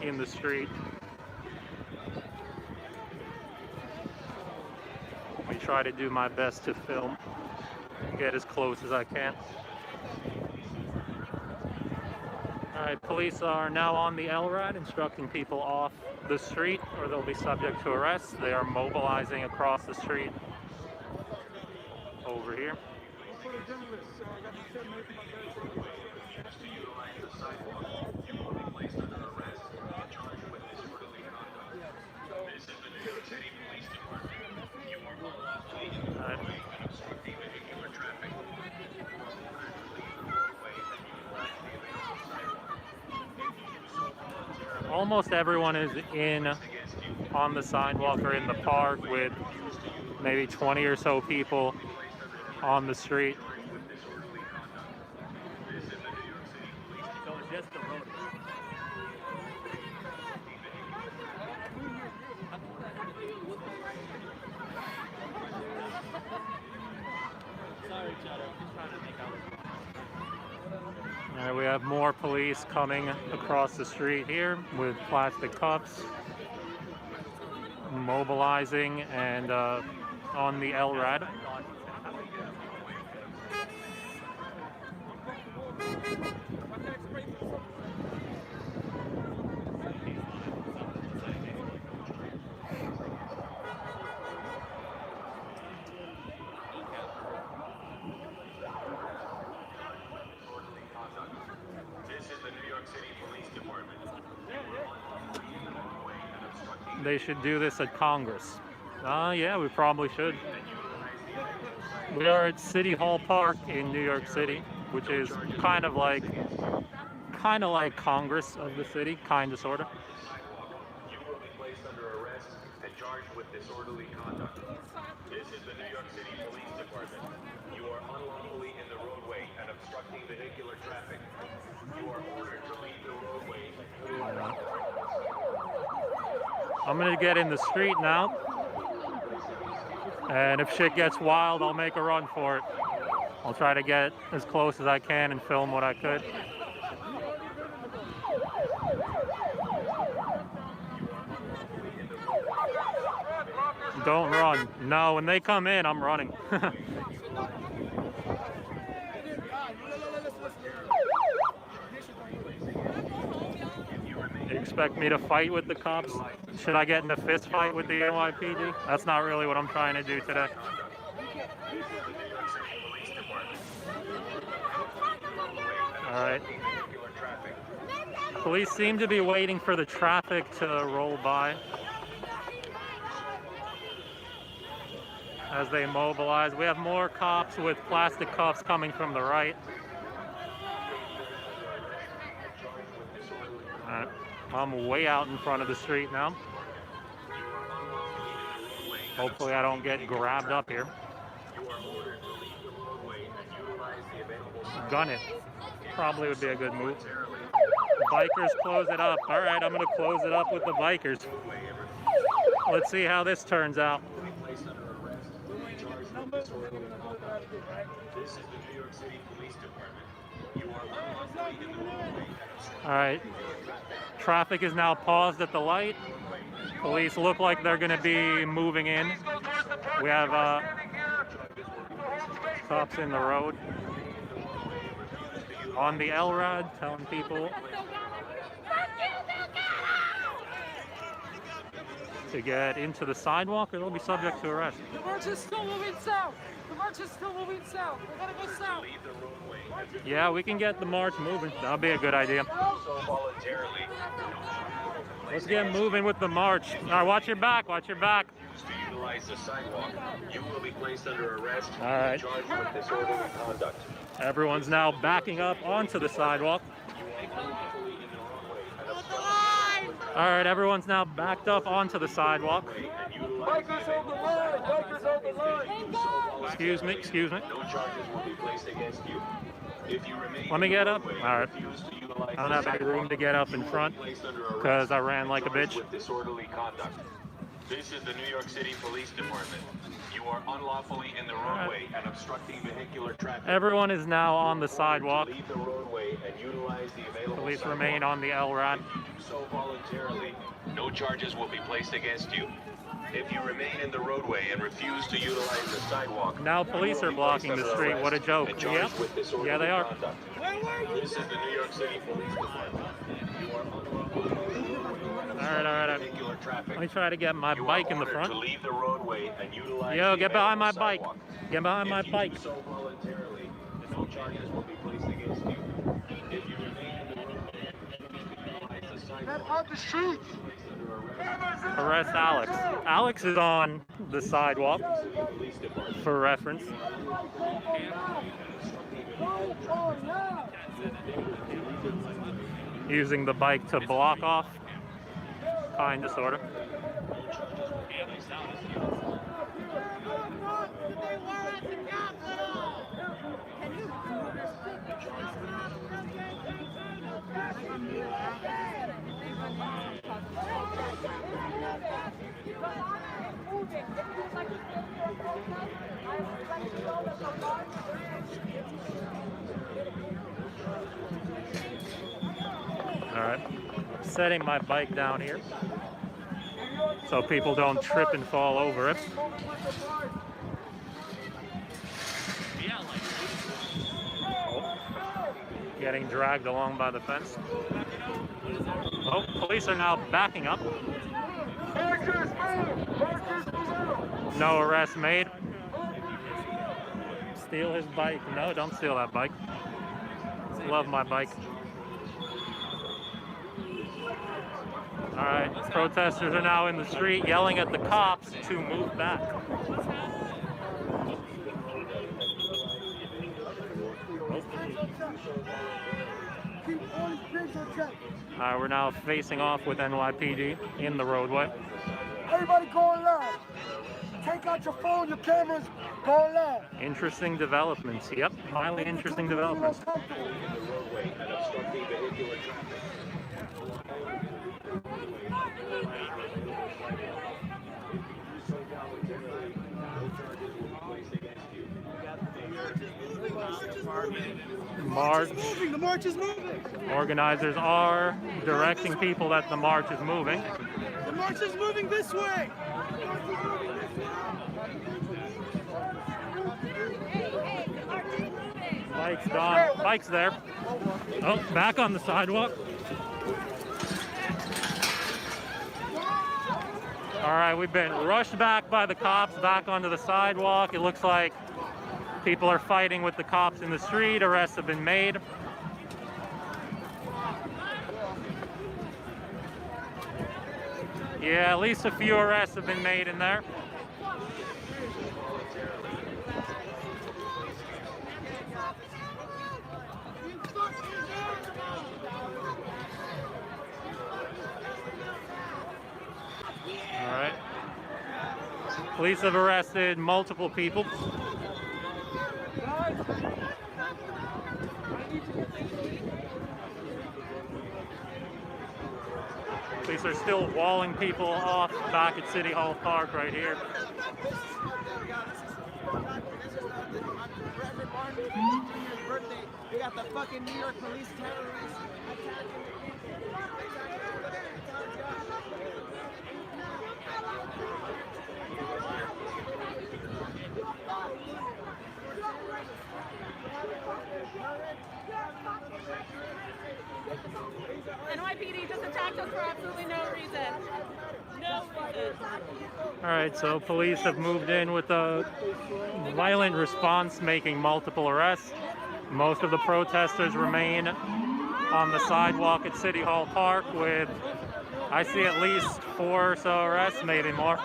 S8: in the street. I try to do my best to film, get as close as I can. All Alright, police are now on the LRAD instructing people off the street or they'll be subject to arrest. They are mobilizing across the street over here. Almost everyone is in on the sidewalk or in the park with maybe 20 or so people on the street.
S9: So it's just the road. Sorry, Chad, I'm just trying to make out.
S8: All right, we have more police coming across the street here with plastic cups, mobilizing and on the LRAD. They should do this at Congress. Yeah, we probably should. We are at City Hall Park in New York City, which is kind of like Congress of the city, kind of, sort of.
S11: You will be placed under arrest and charged with disorderly conduct. This is the New York City Police Department. You are unlawfully in the roadway and obstructing vehicular traffic. You are ordered to leave the roadway.
S8: I'm gonna get in the street now, and if shit gets wild, I'll make a run for it. I'll try to get as close as I can and film what I could. Don't run. No, when they come in, I'm running. You expect me to fight with the cops? Should I get in a fist fight with the NYPD? That's not really what I'm trying to do today. Alright. Police seem to be waiting for the traffic to roll by as they mobilize. We have more cops with plastic cuffs coming from the right. Alright. I'm way out in front of the street now. Hopefully I don't get grabbed up here. Gun it. Probably would be a good move. Bikers close it up. Alright, I'm going to close it up with the bikers. Let's see how this turns out.
S11: This is the New York City Police Department. You are unlawfully in the roadway.
S8: Alright. Traffic is now paused at the light. Police look like they're going to be moving in. We have cops in the road. On the LRAD, telling people to get into the sidewalk or they'll be subject to arrest.
S10: The march is still moving south. The march is still moving south. We gotta go south.
S8: Yeah, we can get the march moving. That'll be a good idea. Let's get moving with the march. All right, watch your back. Watch your back.
S11: To utilize the sidewalk, you will be placed under arrest
S8: All right.
S11: and charged with disorderly conduct.
S8: Everyone's now backing up onto the sidewalk. All right, everyone's now backed up onto the sidewalk.
S3: Bikers hold the line! Bikers hold the line!
S8: Excuse me, excuse me.
S11: No charges will be placed against you. If you remain
S8: Let me get up.
S11: in the
S8: All right.
S11: roadway and refuse to utilize
S8: I don't have any room to get up in front because I ran like a bitch.
S11: with disorderly conduct. This is the New York City Police Department. You are unlawfully in the roadway and obstructing vehicular traffic.
S8: Everyone is now on the sidewalk.
S11: Leave the roadway and utilize the available
S8: Police
S11: sidewalk.
S8: remain on the LRAD.
S11: If you do so voluntarily, no charges will be placed against you. If you remain in the roadway and refuse to utilize the sidewalk,
S8: Now police are blocking the street. What a joke. Yep. Yeah, they are.
S11: Conduct. This is the New York City Police Department. You are
S8: All right.
S11: vehicular traffic.
S8: Let me try to get my
S11: You
S8: bike
S11: are
S8: in the
S11: ordered
S8: front.
S11: to leave the roadway and utilize
S8: Yo,
S11: the
S8: get behind my
S11: available
S8: bike.
S11: sidewalk.
S8: Get behind my
S11: If you
S8: bike.
S11: do so voluntarily, no charges will be placed against you. If you remain in the roadway and utilize the sidewalk,
S6: Out the street.
S8: Arrest Alex. Alex is on the sidewalk for reference. Using the bike to block off, kinda, sorta. All right, setting my bike down here so people don't trip and fall over it. Oh, getting dragged along by the fence. Oh, police are now backing up. No arrest made. Steal his bike. No, don't steal that bike. Love my bike. All right, protesters are now in the street yelling at the cops to move back. We're now facing off with NYPD in the roadway.
S6: Everybody going live. Take out your phone, your cameras, go live.
S8: Interesting developments. Yep, highly interesting developments. March.
S6: The march is moving.
S8: Organizers are directing people that the march is moving.
S6: The march is moving this way.
S8: Bike's gone. Bike's there. Oh, back on the sidewalk. All right, we've been rushed back by the cops, back onto the sidewalk. It looks like people are fighting with the cops in the street. Arrests have been made. Yeah, at least a few arrests have been made in there. All right. Police have arrested multiple people. Police are still walling people off back at City Hall Park right here.
S1: We got the fucking New York police terrorists
S7: NYPD just attacked us for absolutely no reason. No reason.
S8: All right, so police have moved in with a violent response, making multiple arrests. Most of the protesters remain on the sidewalk at City Hall Park with, I see at least 4 or so arrests, maybe more.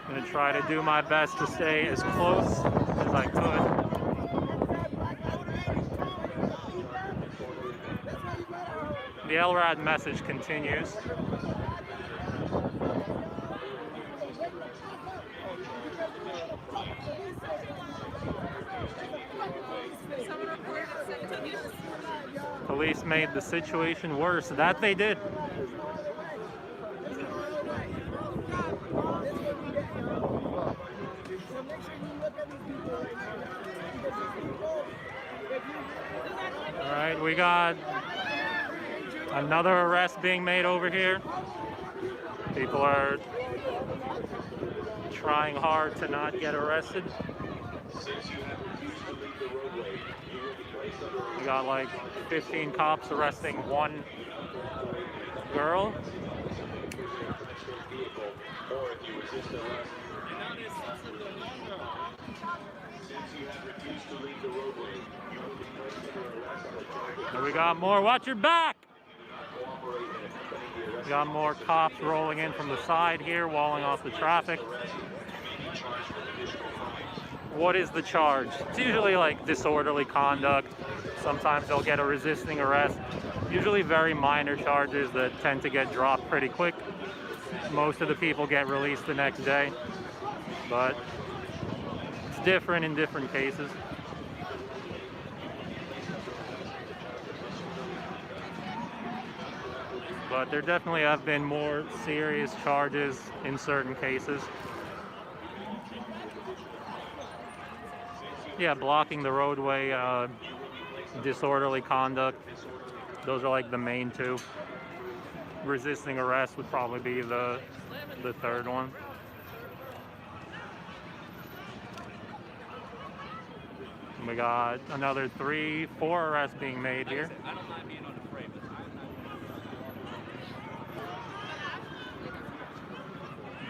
S8: I'm gonna try to do my best to stay as close as I could. The LRAD message continues. Police made the situation worse. That they did. All right, we got another arrest being made over here. People are trying hard to not get arrested.
S11: Since you have refused to leave the roadway, you will be placed under arrest.
S8: We got like 15 cops arresting one girl.
S11: Or if you resist arrest, since you have refused to leave the roadway, you will be placed under arrest on the charge of
S8: And we got more. Watch your back!
S11: cooperate in accompanying the arrest.
S8: We got more cops rolling in from the side here, walling off the traffic. What is the charge? It's usually like disorderly conduct. Sometimes they'll get a resisting arrest. Usually very minor charges that tend to get dropped pretty quick. Most of the people get released the next day, but it's different in different cases. But there definitely have been more serious charges in certain cases. Yeah, blocking the roadway, disorderly conduct, those are like the main two. Resisting arrest would probably be the third one. And we got another 3-4 arrests being made here.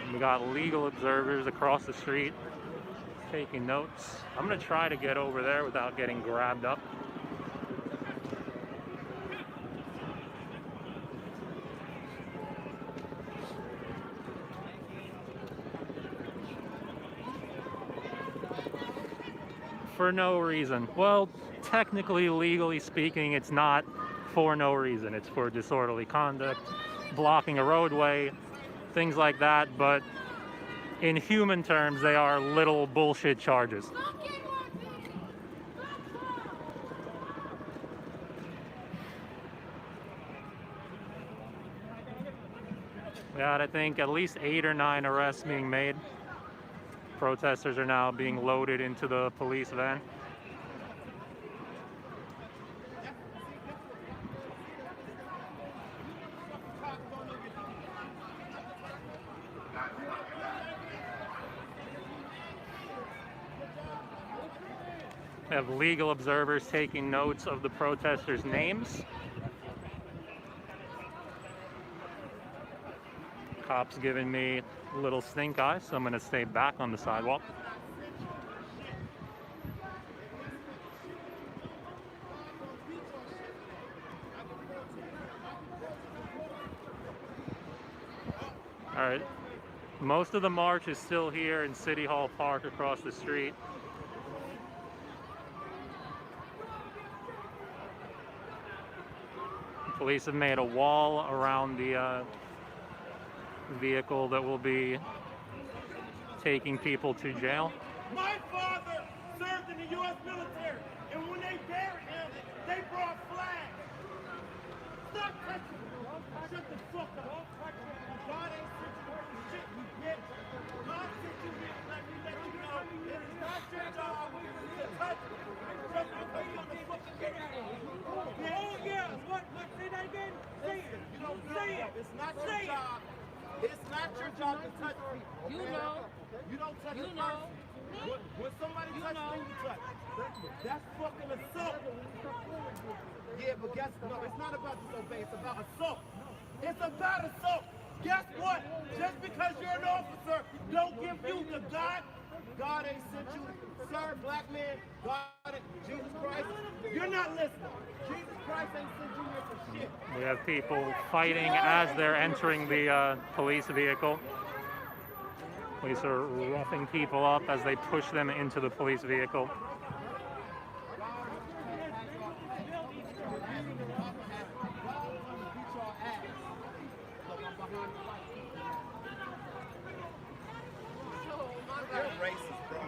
S8: And we got legal observers across the street taking notes. I'm gonna try to get over there without getting grabbed up. For no reason. Well, technically, legally speaking, it's not for no reason. It's for disorderly conduct, blocking a roadway, things like that, but in human terms, they are little bullshit charges. We had, I think, at least 8 or 9 arrests being made. Protesters are now being loaded into the police van. We have legal observers taking notes of the protesters' names. Cops giving me a little stink eye, so I'm going to stay back on the sidewalk. All right, most of the march is still here in City Hall Park across the street. Police have made a wall around the vehicle that will be taking people to jail.
S3: My father served in the U.S. military, and when they buried him, they brought flags. Stop touching me. Shut the fuck up. God ain't sent you worth of shit, you bitch. God sent you here to let you know it is not your job to touch me. Just because you're the fucking get out of here. Oh, yeah. What? Say that again? Say it. You don't say it. It's not your job. It's not your job to touch people. You know. You don't touch a person. When somebody touches you, you touch. That's fucking assault. Yeah, but guess no, it's not about disobey. It's about assault. It's about assault. Guess what? Just because you're an officer, don't give you the God. God ain't sent you, sir, black man. God, Jesus Christ. You're not listening. Jesus Christ ain't sent you here for shit.
S8: We have people fighting as they're entering the police vehicle. Police are roughing people up as they push them into the police vehicle.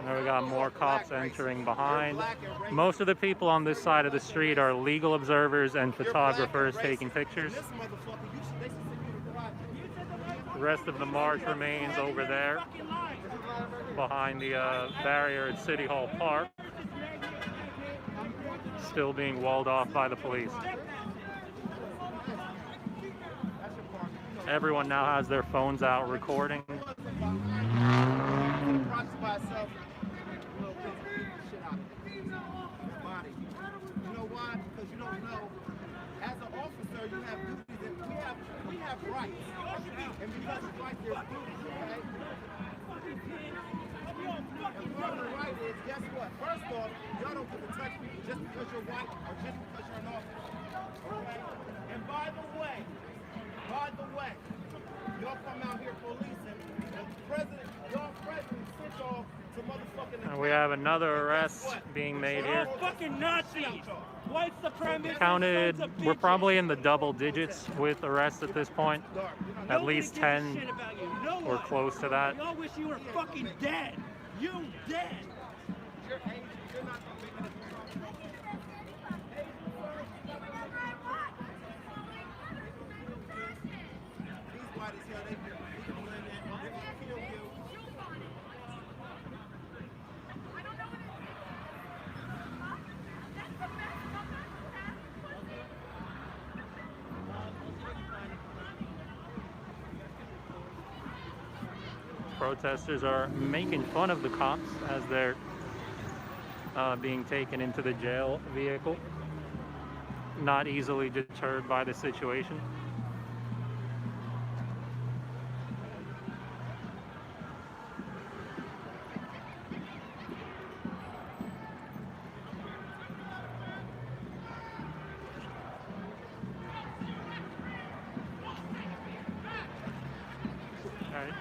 S8: Now we got more cops entering behind. Most of the people on this side of the street are legal observers and photographers taking pictures. The rest of the march remains over there behind the barrier at City Hall Park, still being walled off by the police. Everyone now has their phones out recording.
S3: have rights. And because of rights, there's duties, okay? And part of the right is, guess what? First off, y'all don't get to touch people just because you're white or just because you're an officer. Okay? And by the way, y'all come out here policing, y'all president sent y'all to motherfucking...
S8: And we have another arrest being made here.
S9: Fucking Nazis! White supremacists!
S8: Counted, we're probably in the double digits with arrests at this point. At least 10 or close to that.
S9: Y'all wish you were fucking dead. You dead.
S3: You're Asian, you're not gonna make it. These white as hell, they can blend in. They're gonna kill you.
S8: Protesters are making fun of the cops as they're being taken into the jail vehicle. Not easily deterred by the situation. All right.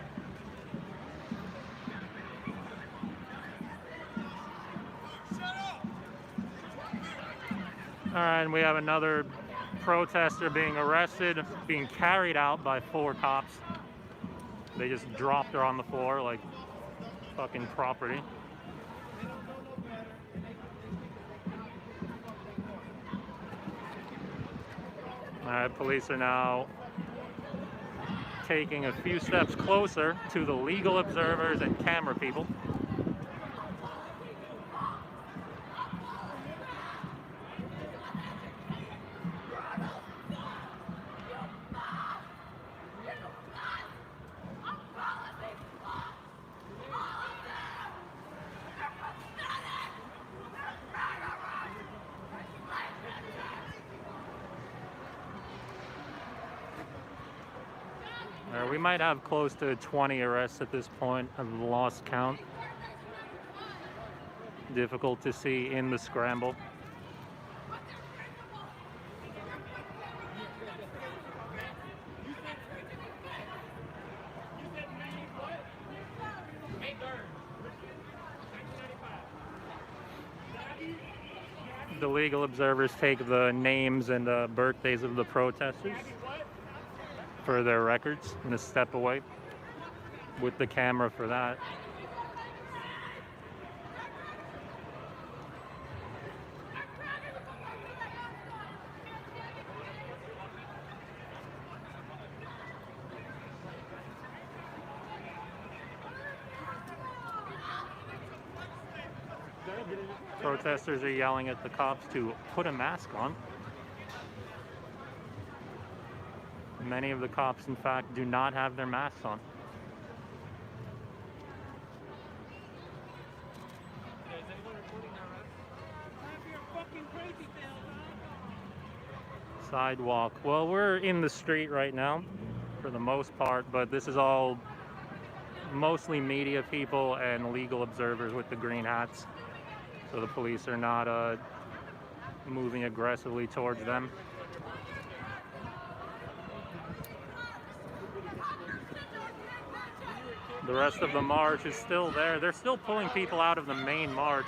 S8: All right, and we have another protester being arrested, being carried out by 4 cops. They just dropped her on the floor like fucking property. All right, police are now taking a few steps closer to the legal observers and camera people. We might have close to 20 arrests at this point. I've lost count. Difficult to see in the scramble. The legal observers take the names and birthdays of the protesters for their records. I'm gonna step away with the camera for that. Protesters are yelling at the cops to put a mask on. Many of the cops, in fact, do not have their masks on. Sidewalk. Well, we're in the street right now, for the most part, but this is all mostly media people and legal observers with the green hats. So the police are not moving aggressively towards them. The rest of the march is still there. They're still pulling people out of the main march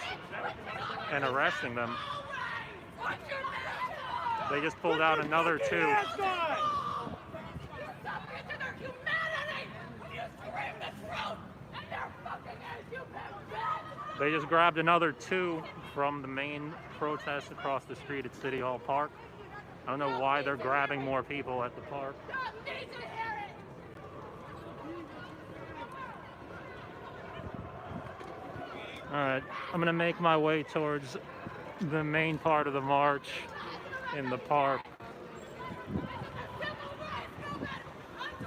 S8: and arresting them. They just pulled out another 2. They just grabbed another 2 from the main protest across the street at City Hall Park. I don't know why they're grabbing more people at the park. All right, I'm gonna make my way towards the main part of the march in the park.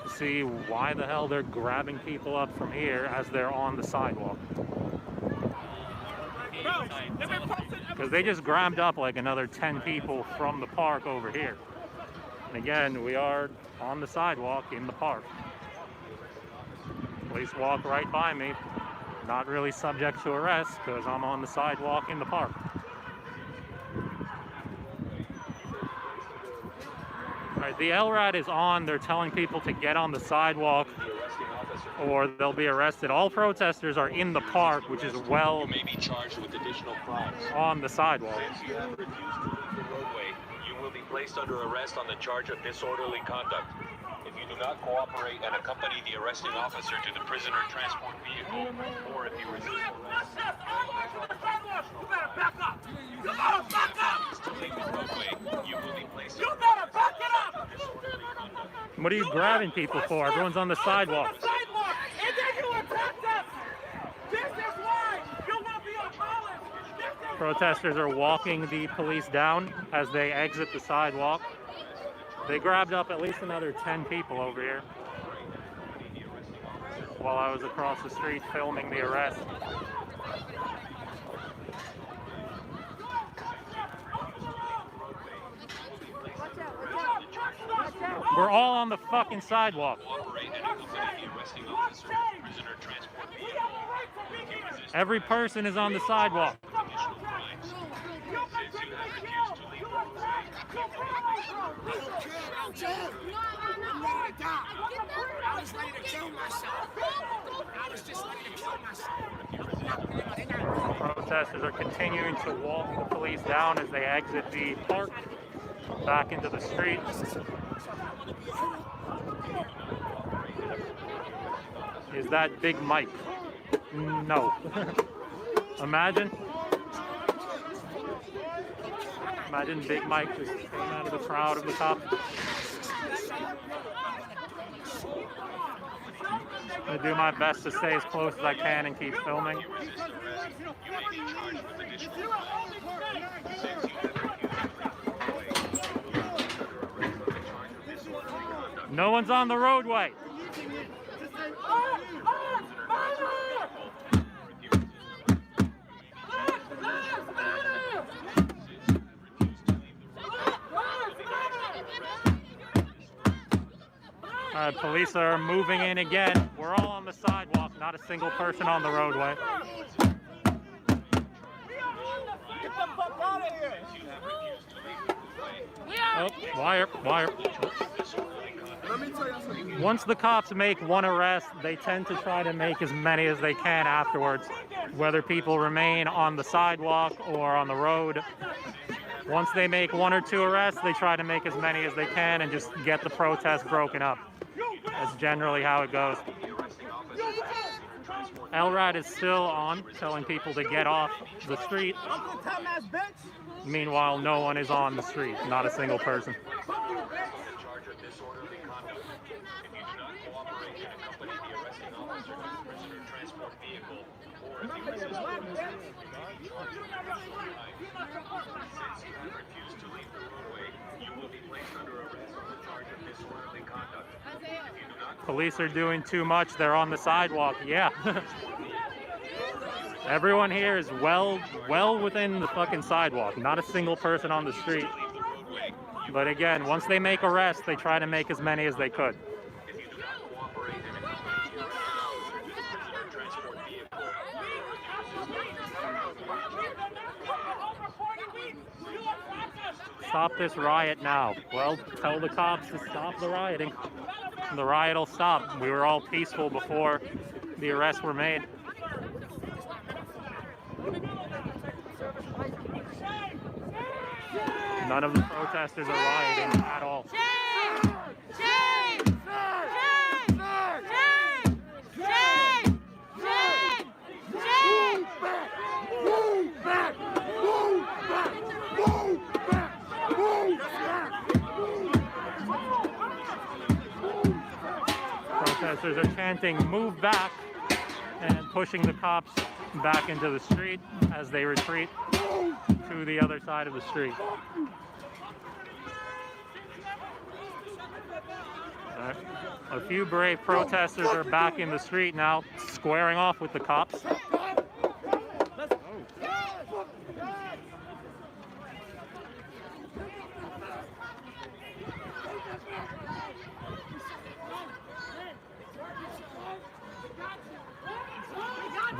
S8: See why the hell they're grabbing people up from here as they're on the sidewalk. Because they just grabbed up like another 10 people from the park over here. And again, we are on the sidewalk in the park. Police walk right by me. Not really subject to arrest because I'm on the sidewalk in the park. All right, the LRAD is on. They're telling people to get on the sidewalk or they'll be arrested. All protesters are in the park, which is well
S11: may be charged with additional crimes.
S8: on the sidewalk.
S11: Since you have refused to leave the roadway, you will be placed under arrest on the charge of disorderly conduct. If you do not cooperate and accompany the arresting officer to the prisoner transport vehicle, or if you resist arrest,
S9: You better back up! You better back up!
S11: to leave the roadway, you will be placed
S9: You
S11: under
S9: better
S11: arrest
S9: back it up!
S11: on disorderly conduct.
S8: What are you grabbing people for? Everyone's on the sidewalk.
S9: On the sidewalk, and then you attacked us! This is why you will be abolished! This is
S8: Protesters are walking the police down as they exit the sidewalk. They grabbed up at least another 10 people over here while I was across the street filming the arrest. We're all on the fucking sidewalk.
S11: Cooperate and accompany the arresting officer to the prisoner transport vehicle.
S8: Every person is on the sidewalk.
S11: Additional crimes. Since you have refused to leave the roadway,
S8: Protesters are continuing to walk the police down as they exit the park back into the street. Is that Big Mike? No. Imagine Big Mike just came out of the crowd of the cops. I'm gonna do my best to stay as close as I can and keep filming. No one's on the roadway. Police are moving in again. We're all on the sidewalk, not a single person on the roadway.
S9: Get the fuck out of here!
S8: Oh, wire. Once the cops make one arrest, they tend to try to make as many as they can afterwards, whether people remain on the sidewalk or on the road. Once they make one or two arrests, they try to make as many as they can and just get the protest broken up. That's generally how it goes. LRAD is still on, telling people to get off the street. Meanwhile, no one is on the street, not a single person. Police are doing too much. They're on the sidewalk. Yeah. Everyone here is well within the fucking sidewalk. Not a single person on the street. But again, once they make arrests, they try to make as many as they could. Stop this riot now. Well, tell the cops to stop the rioting. The riot will stop. We were all peaceful before the arrests were made. None of the protesters are rioting at all. Protesters are chanting, "Move back," and pushing the cops back into the street as they retreat to the other side of the street. A few brave protesters are back in the street now, squaring off with the cops.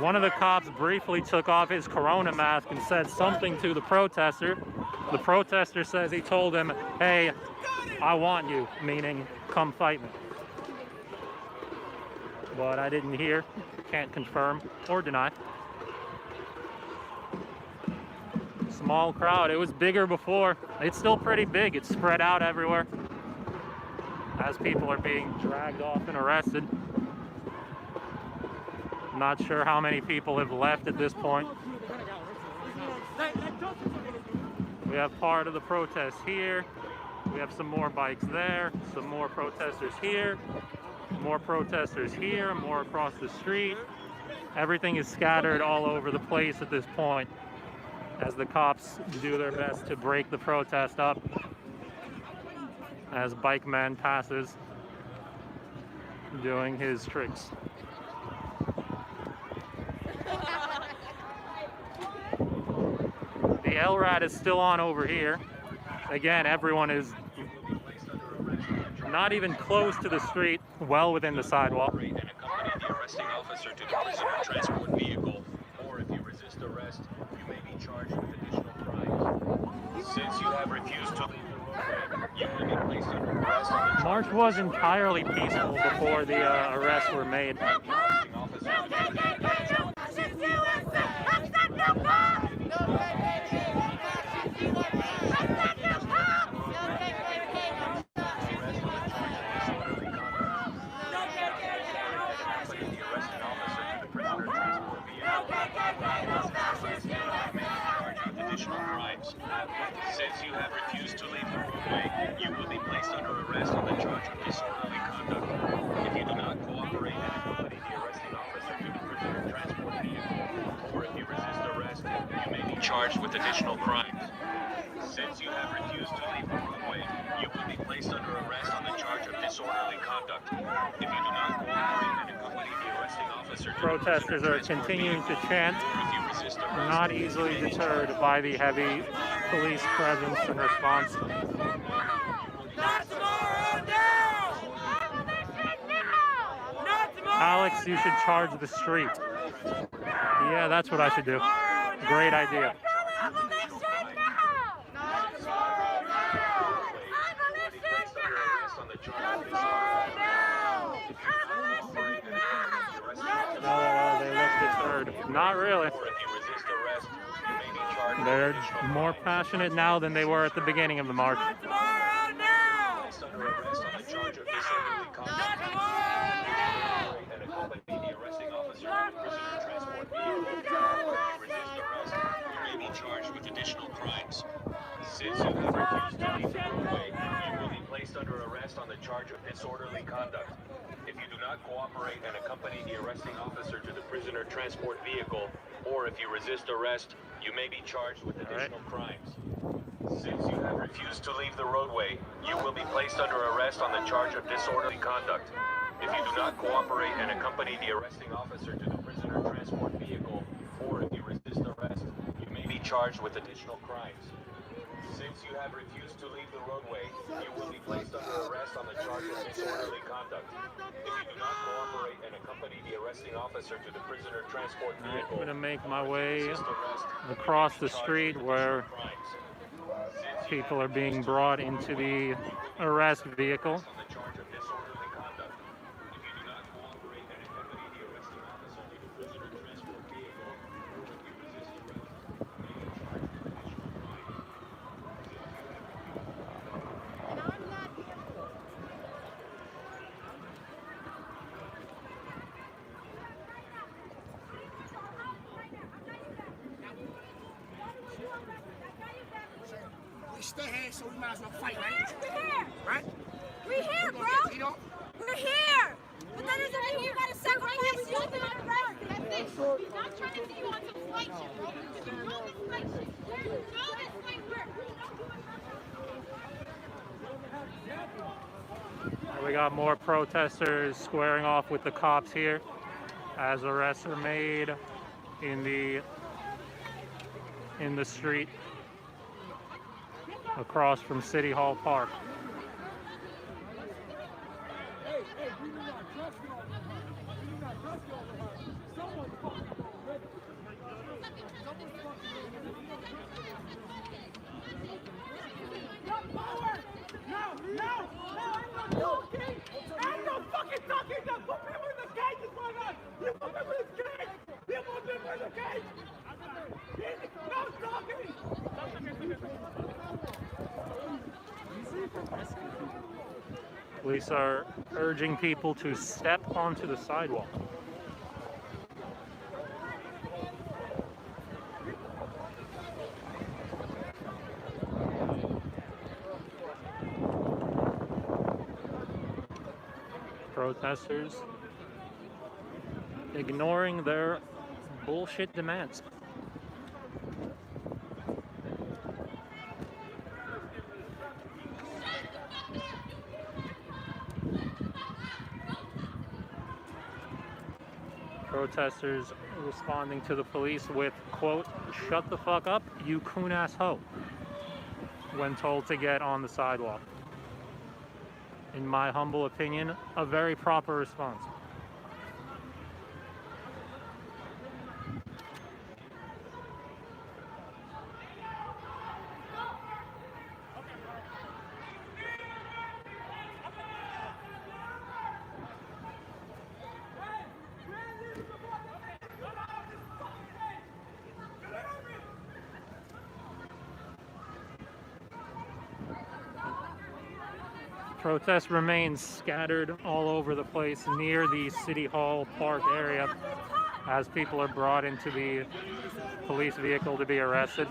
S8: One of the cops briefly took off his corona mask and said something to the protester. The protester says he told him, "Hey, I want you," meaning come fight me. But I didn't hear, can't confirm or deny. Small crowd. It was bigger before. It's still pretty big. It's spread out everywhere as people are being dragged off and arrested. Not sure how many people have left at this point. We have part of the protest here. We have some more bikes there, some more protesters here, more protesters here, more across the street. Everything is scattered all over the place at this point as the cops do their best to break the protest up as Bike Man passes doing his tricks. The LRAD is still on over here. Again, everyone is not even close to the street, well within the sidewalk.
S11: And accompany the arresting officer to the prisoner transport vehicle, or if you resist arrest, you may be charged with additional crimes. Since you have refused to leave the roadway, you will be placed under arrest on the
S8: March was entirely peaceful before the arrests were made.
S11: Since you have refused to leave the roadway, you will be placed under arrest on the charge of disorderly conduct. If you do not cooperate and accompany the arresting officer to the prisoner transport vehicle, or if you resist arrest, you may be charged with additional crimes. Since you have refused to leave the roadway, you will be placed under arrest on the charge of disorderly conduct. If you do not cooperate and accompany the arresting officer to
S8: Protesters are continuing to chant, not easily deterred by the heavy police presence and response. Alex, you should charge the street. Yeah, that's what I should do. Great idea. No, they look deterred. Not really. They're more passionate now than they were at the beginning of the march.
S11: Since you have refused to leave the roadway, you will be placed under arrest on the charge of disorderly conduct. If you do not cooperate and accompany the arresting officer to the prisoner transport vehicle, or if you resist arrest, you may be charged with additional crimes. Since you have refused to leave the roadway, you will be placed under arrest on the charge of disorderly conduct. If you do not cooperate and accompany the arresting officer to the prisoner transport vehicle, or if you resist arrest, you may be charged with additional crimes. Since you have refused to leave the roadway, you will be placed under arrest on the charge of disorderly conduct. If you do not cooperate and accompany the arresting officer to the prisoner transport vehicle,
S8: I'm going to make my way across the street where people are being brought into the arrest vehicle.
S12: Stay here, so we might as well fight, right?
S7: We're here.
S12: Right?
S7: We're here, bro. We're here. But that doesn't mean you gotta sacrifice something on the road. That's it. He's not trying to see you on some flight shit, bro. You know this flight shit. You know this flight work.
S8: We got more protesters squaring off with the cops here as arrests are made in the street across from City Hall Park.
S10: Hey, we do not trust y'all. We do not trust y'all. Someone fucking
S8: Police are urging people to step onto the sidewalk. Protesters ignoring their bullshit demands. Protesters responding to the police with, quote, "Shut the fuck up, you coon-ass hoe," when told to get on the sidewalk. In my humble opinion, a very proper response. Protests remain scattered all over the place near the City Hall Park area as people are brought into the police vehicle to be arrested.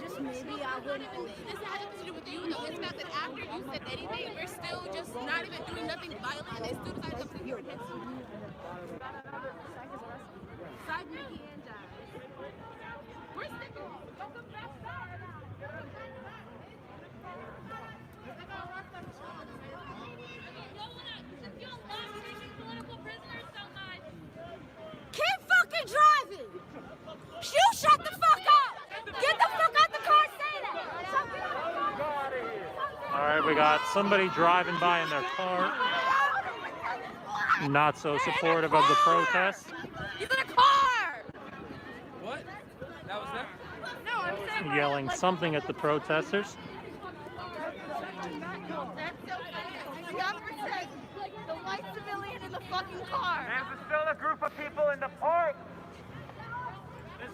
S7: Just maybe I wouldn't. This has nothing to do with you, though. It's the fact that after you said anything, we're still just not even doing nothing violent, and they still decide to come to your head. Side Mickey and Josh. We're sticking. Don't come back side. Keep fucking driving! You shut the fuck up! Get the fuck out the car, say that!
S8: Alright, we got somebody driving by in their car. Not so supportive of the protest.
S7: He's in a car!
S10: What? That was them?
S7: No, I'm saying
S8: Yelling something at the protesters.
S7: the officer said the white civilian in the fucking car.
S1: There's still a group of people in the park.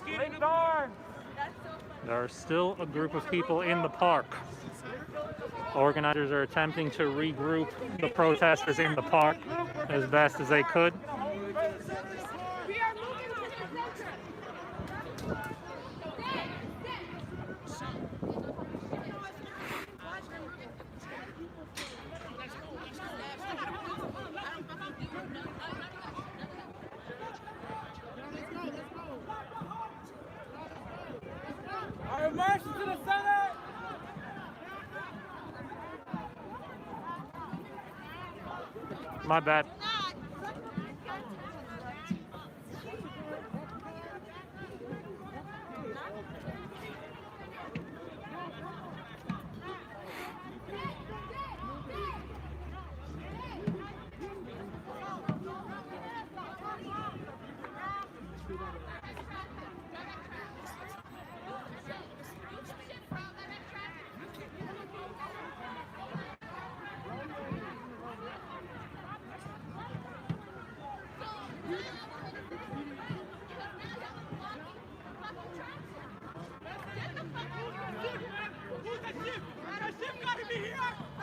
S1: Linked arms.
S8: There are still a group of people in the park. Organizers are attempting to regroup the protesters in the park as best as they could.
S7: We are moving to the center.
S9: All right, march to the center.
S8: My bad.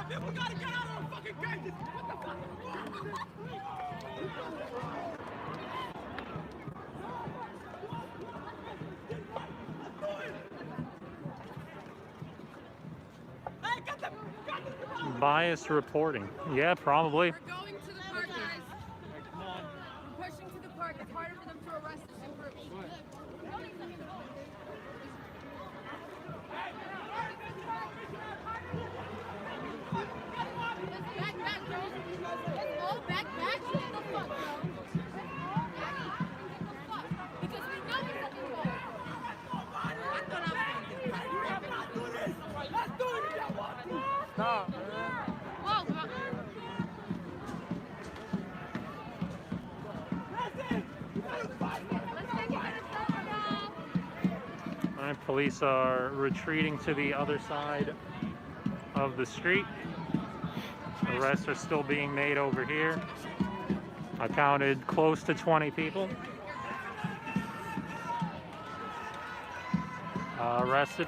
S9: People gotta get out of our fucking cages! What the fuck?
S8: Biased reporting. Yeah, probably.
S7: We're going to the park, guys. We're pushing to the park. It's harder for them to arrest us in groups. Back, back, bro. Let's all back, back. Get the fuck, bro. Let's all back, back and get the fuck. Because we know it's a new law. I thought I was going to do this.
S3: Let's do it if y'all want to.
S10: Stop.
S7: Whoa, bro. Let's take it to the center now.
S8: All right, police are retreating to the other side of the street. Arrests are still being made over here. I counted close to 20 people arrested.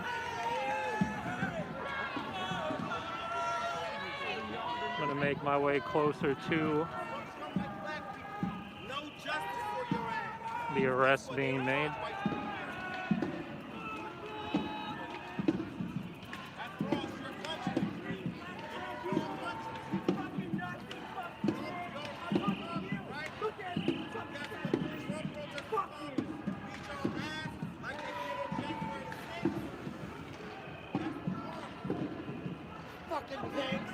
S8: I'm gonna make my way closer to the arrests being made.
S3: Fucking pigs.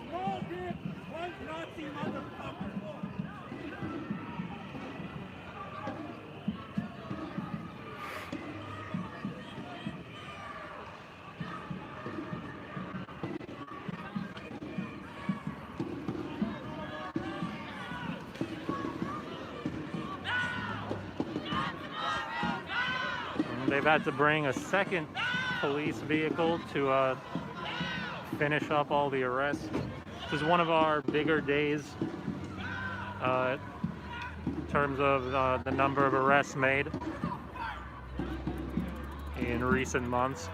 S3: Small dick, one Nazi motherfucker.
S8: They've had to bring a second police vehicle to finish up all the arrests. This is one of our bigger days in terms of the number of arrests made in recent months.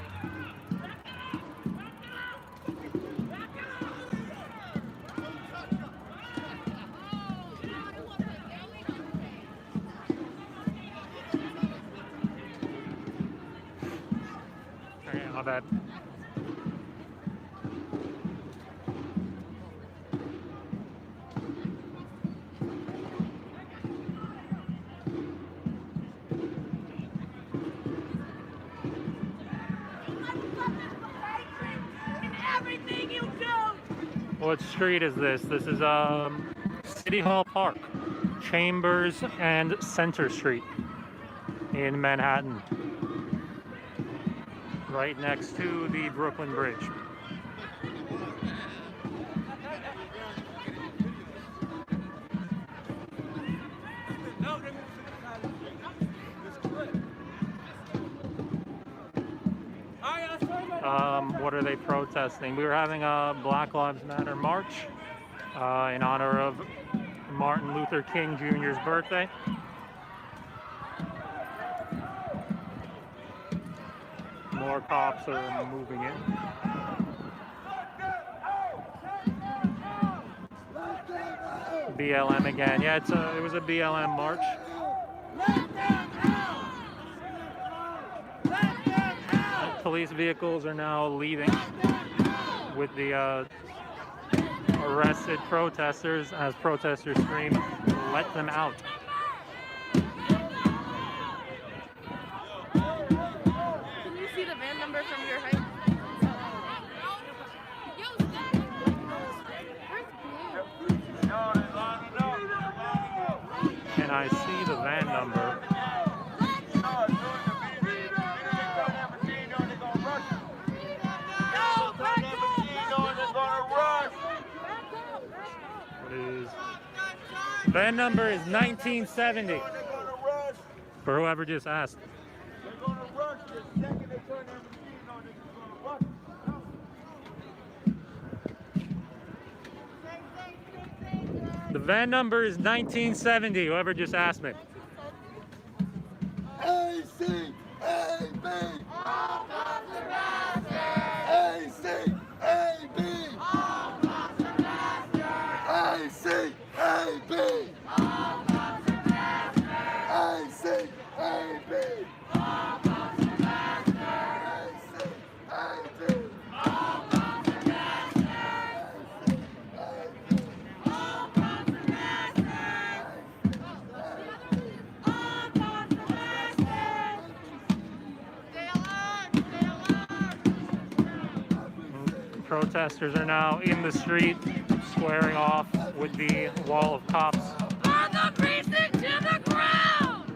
S8: Okay, my bad.
S7: Everything you do.
S8: What street is this? This is City Hall Park, Chambers and Center Street in Manhattan, right next to the Brooklyn Bridge. What are they protesting? We were having a Black Lives Matter march in honor of Martin Luther King Jr.'s birthday. More cops are moving in. BLM again. Yeah, it was a BLM march. Police vehicles are now leaving with the arrested protesters as protesters scream, "Let them out."
S7: Can you see the van number from your height?
S8: Can I see the van number? Van number is 1970. For whoever just asked.
S3: They're gonna rush the second they turn their machine on, they're gonna rush.
S8: The van number is 1970. Whoever just asked me.
S4: A-C-A-B!
S7: All cops are bastards!
S4: A-C-A-B!
S7: All cops are bastards!
S4: A-C-A-B!
S7: All cops are bastards!
S4: A-C-A-B!
S7: All cops are bastards!
S8: Protesters are now in the street, squaring off with the wall of cops.
S7: Burn the precinct to the ground!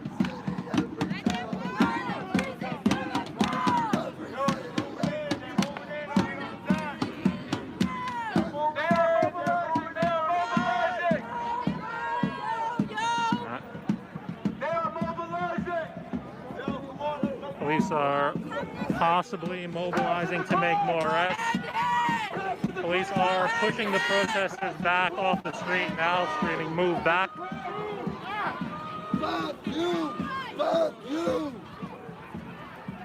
S8: Police are possibly mobilizing to make more arrests. Police are pushing the protesters back off the street now, screaming, "Move back."
S4: Fuck you! Fuck you!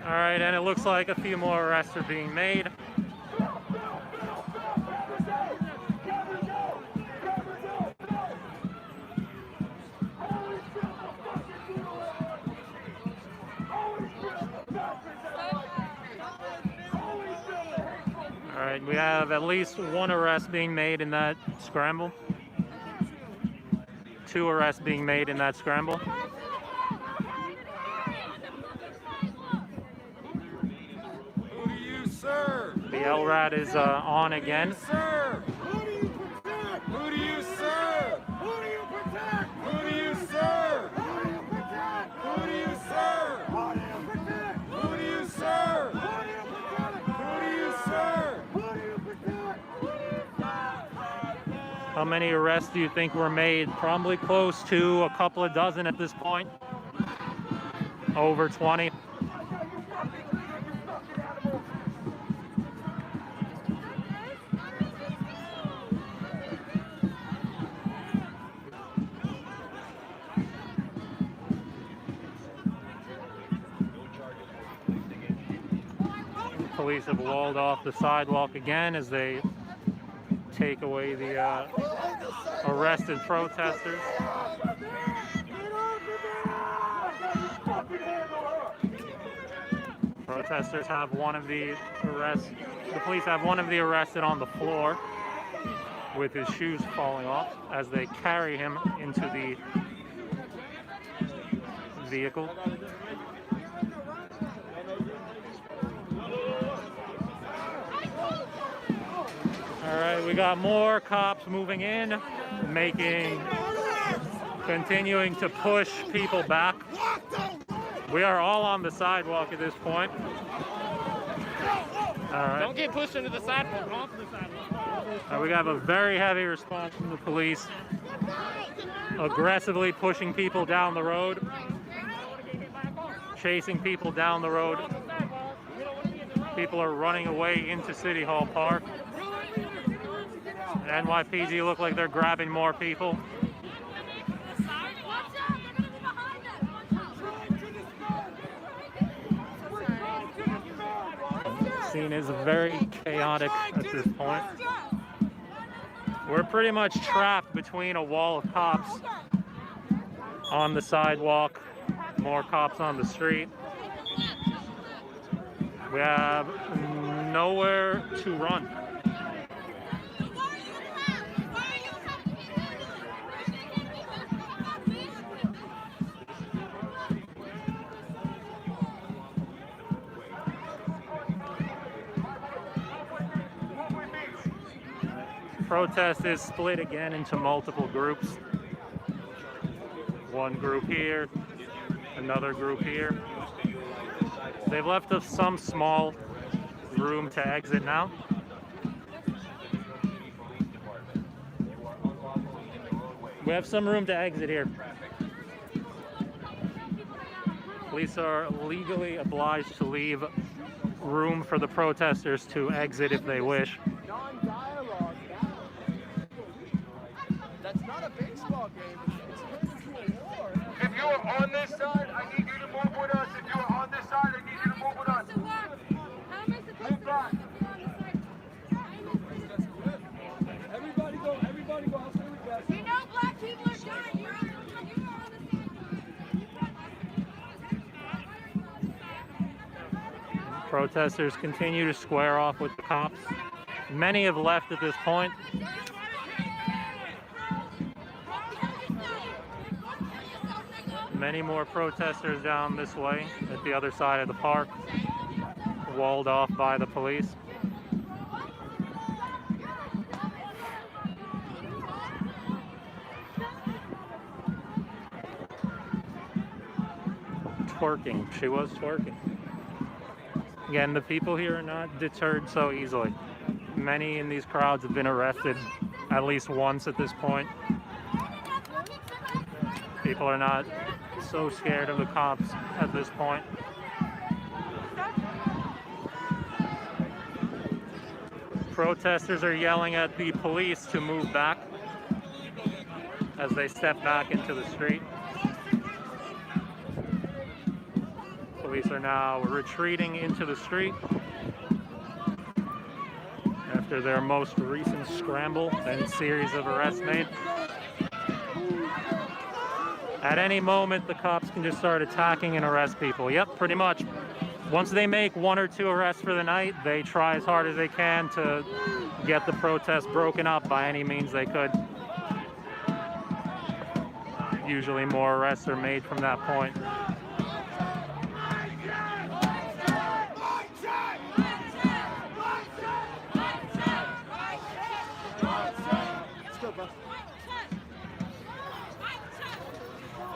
S8: All right, and it looks like a few more arrests are being made. All right, we have at least one arrest being made in that scramble. 2 arrests being made in that scramble.
S10: Who do you serve?
S8: The LRAD is on again.
S10: Serve. Who do you protect? Who do you serve? Who do you protect? Who do you serve? Who do you protect? Who do you serve? Who do you protect? Who do you serve? Who do you protect? Who do you serve? Who do you protect?
S8: How many arrests do you think were made? Probably close to a couple of dozen at this point. Over 20. Police have walled off the sidewalk again as they take away the arrested protesters. Protesters have one of the the police have one of the arrested on the floor with his shoes falling off as they carry him into the vehicle. All right, we got more cops moving in, continuing to push people back. We are all on the sidewalk at this point. All right.
S9: Don't get pushed into the sidewalk, off the sidewalk.
S8: We have a very heavy response from the police, aggressively pushing people down the road, chasing people down the road. People are running away into City Hall Park. NYPD look like they're grabbing more people. The scene is very chaotic at this point. We're pretty much trapped between a wall of cops on the sidewalk, more cops on the street. We have nowhere to run. Protest is split again into multiple groups. One group here, another group here. They've left us some small room to exit now. We have some room to exit here. Police are legally obliged to leave room for the protesters to exit if they wish.
S3: That's not a baseball game. It's turned into a war. If you're on this side, I need you to move with us. If you're on this side, I need you to move with us. Move back.
S10: Everybody go, everybody go. I'll stay with that.
S7: You know black people are dying. You're on the same.
S8: Protesters continue to square off with the cops. Many have left at this point. Many more protesters down this way at the other side of the park, walled off by the police. twerking. She was twerking. Again, the people here are not deterred so easily. Many in these crowds have been arrested at least once at this point. People are not so scared of the cops at this point. Protesters are yelling at the police to move back as they step back into the street. Police are now retreating into the street after their most recent scramble and series of arrests made. At any moment, the cops can just start attacking and arrest people. Yep, pretty much. Once they make 1 or 2 arrests for the night, they try as hard as they can to get the protest broken up by any means they could. Usually more arrests are made from that point.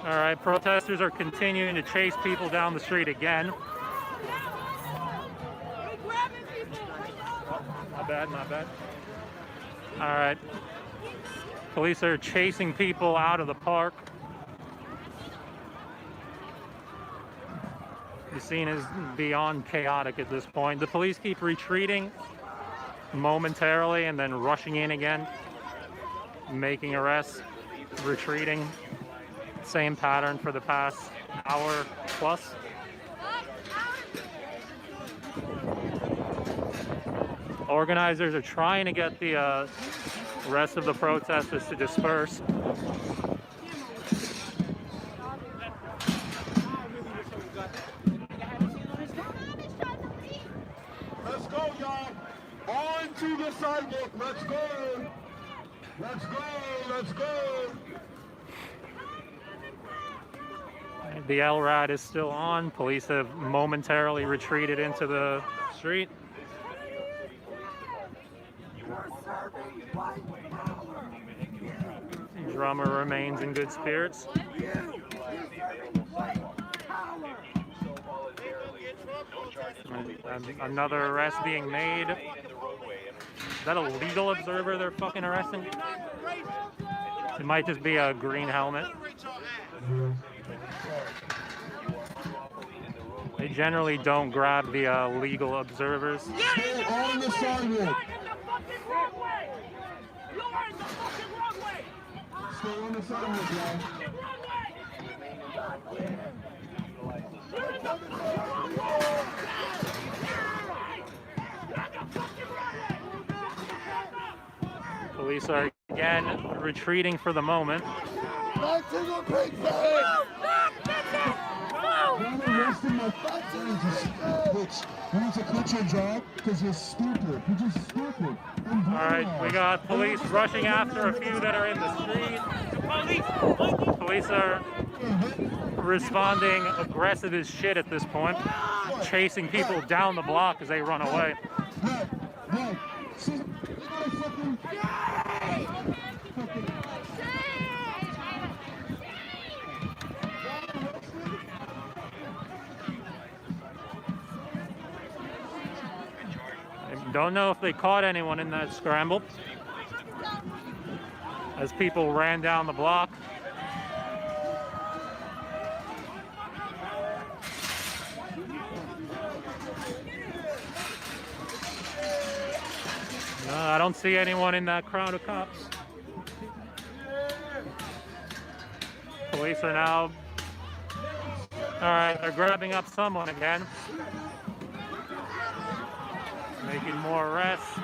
S8: All right, protesters are continuing to chase people down the street again. My bad. All right. Police are chasing people out of the park. The scene is beyond chaotic at this point. The police keep retreating momentarily and then rushing in again, making arrests, retreating. Same pattern for the past hour plus. Organizers are trying to get the rest of the protesters to disperse.
S6: Let's go, y'all. On to the sidewalk. Let's go. Let's go. Let's go.
S8: The LRAD is still on. Police have momentarily retreated into the street. The drummer remains in good spirits. Another arrest being made. Is that a legal observer they're fucking arresting? It might just be a green helmet. They generally don't grab the legal observers.
S6: Stay on the sidewalk. Stay on the sidewalk, y'all.
S8: Police are again retreating for the moment.
S6: Back to the big thing. You're arresting my bitch. You need to quit your job because you're stupid. You're just stupid.
S8: All right, we got police rushing after a few that are in the street. Police are responding aggressive as shit at this point, chasing people down the block as they run away. Don't know if they caught anyone in that scramble as people ran down the block. No, I don't see anyone in that crowd of cops. Police are now, all right, they're grabbing up someone again. Making more arrests.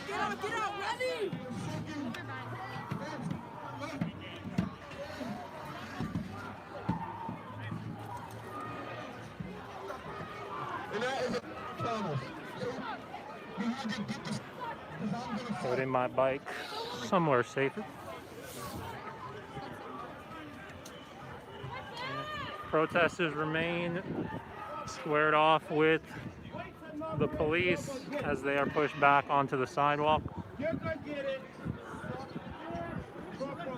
S7: Get out, ready!
S8: Putting my bike somewhere safer. Protesters remain squared off with the police as they are pushed back onto the sidewalk.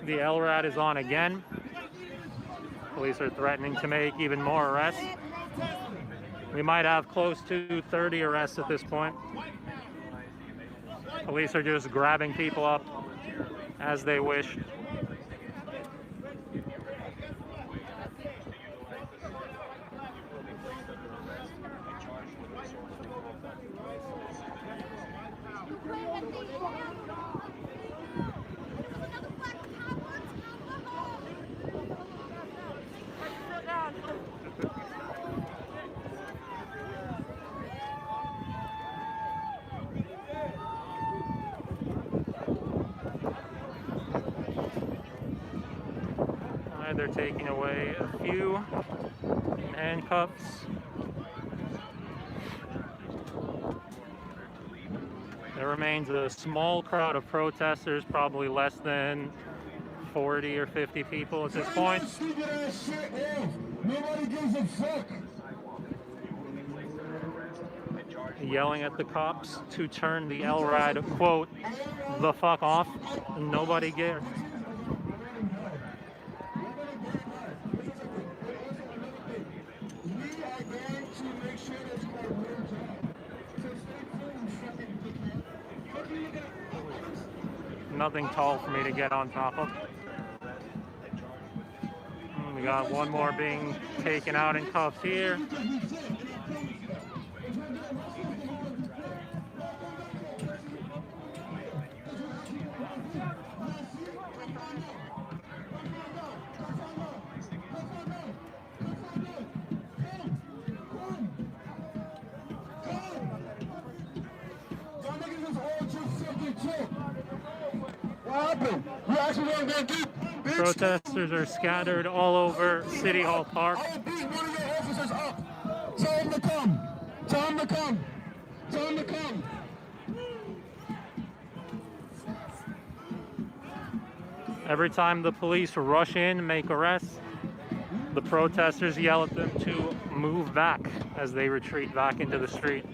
S8: The LRAD is on again. Police are threatening to make even more arrests. We might have close to 30 arrests at this point. Police are just grabbing people up as they wish. They're taking away a few handcuffs. There remains a small crowd of protesters, probably less than 40 or 50 people at this point.
S6: Nobody gives a fuck.
S8: Yelling at the cops to turn the LRAD, quote, the fuck off. Nobody cares. Nothing tall for me to get on top of. We got one more being taken out in cuffs here. Protesters are scattered all over City Hall Park.
S6: I will beat one of your officers up. Tell him to come. Tell him to come. Tell him to come.
S8: Every time the police rush in and make arrests, the protesters yell at them to move back as they retreat back into the street.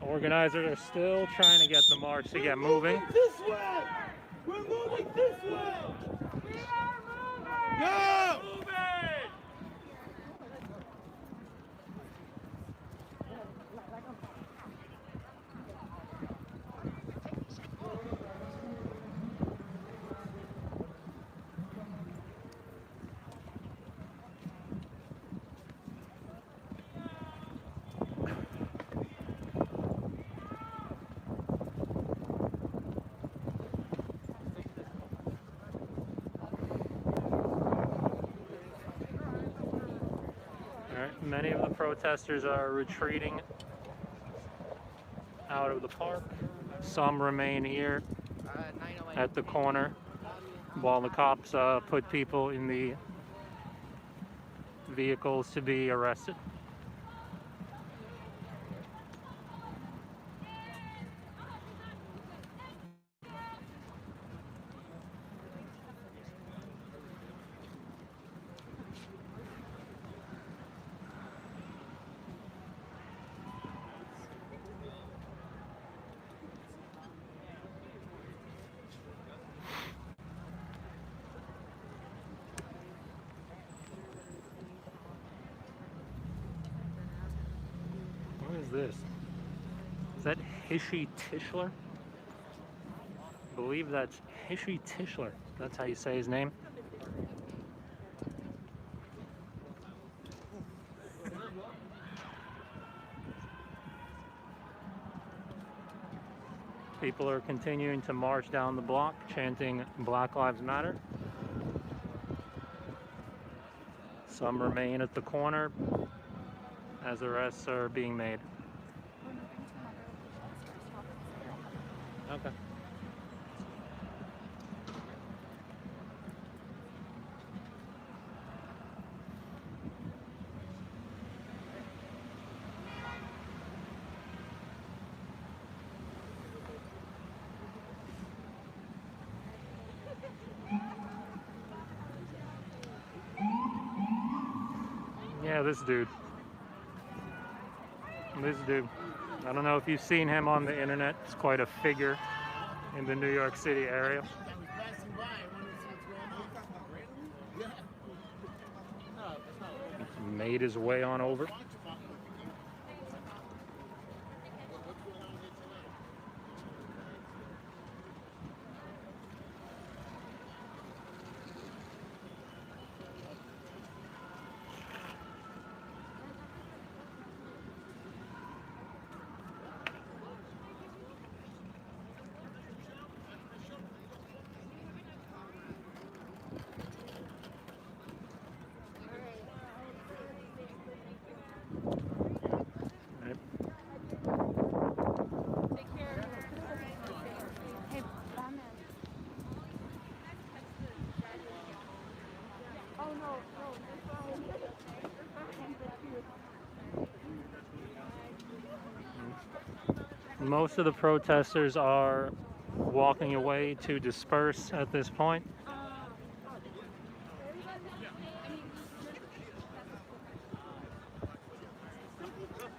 S8: Organizers are still trying to get the march to get moving.
S3: This way! We're moving this way! We are moving! Go! Moving!
S8: Many of the protesters are retreating out of the park. Some remain here at the corner while the cops put people in the vehicles to be arrested. What is this? Is that Hishy Tischler? I believe that's Hishi Tischler. That's how you say his name. People are continuing to march down the block, chanting Black Lives Matter. Some remain at the corner as arrests are being made. Okay. Yeah, this dude. I don't know if you've seen him on the internet. It's quite a figure in the New York City area. He's made his way on over. Most of the protesters are walking away to disperse at this point.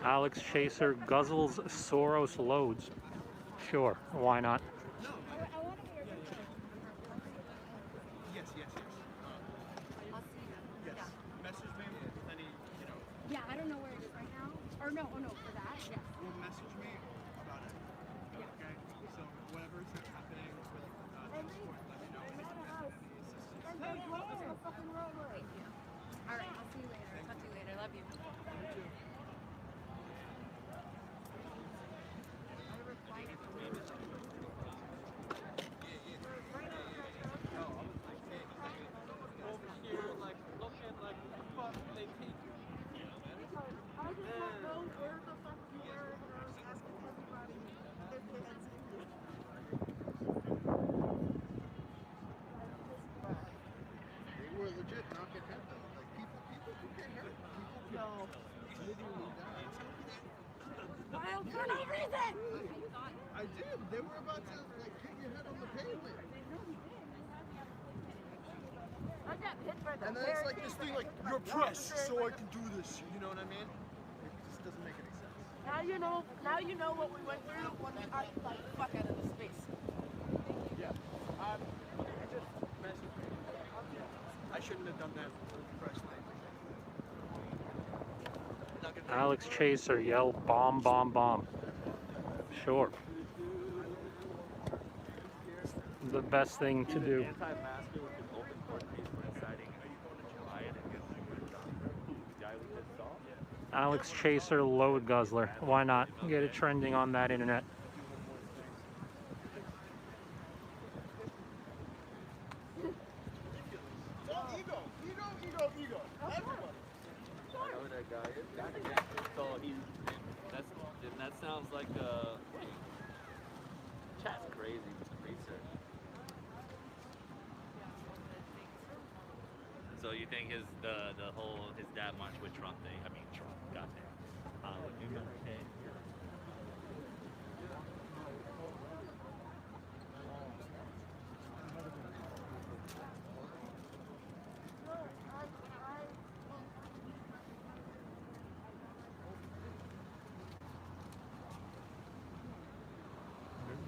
S8: Alex Chaser guzzles Soros loads. Sure, why not?
S7: Yeah, I don't know where it is right now. Or no, oh no, for that, yes.
S3: Well, message me about it. Yeah. Okay? So whatever is happening with Discord, let me know if you need assistance.
S7: Thank you. All right, I'll see you later. Talk to you later. Love you.
S3: They were legit knocking heads out. Like people who get hurt. People literally die.
S7: Wild for no reason!
S3: I did. They were about to like hit your head on the pavement.
S7: I got hit by the
S3: And then it's like this thing like, you're pressed, so I can do this. You know what I mean? It just doesn't make any sense.
S7: Now you know what we went through when we got like fuck out of the space.
S3: Yeah. Just message me. I shouldn't have done that personally.
S8: Alex Chaser yelled bomb, bomb, bomb. Sure. The best thing to do. Alex Chaser load guzzler. Why not? Get it trending on that internet.
S3: Ego. Everybody.
S13: I know who that guy is. So that sounds like chat's crazy with the research. So you think his dad march with Trump thing? I mean Trump got there.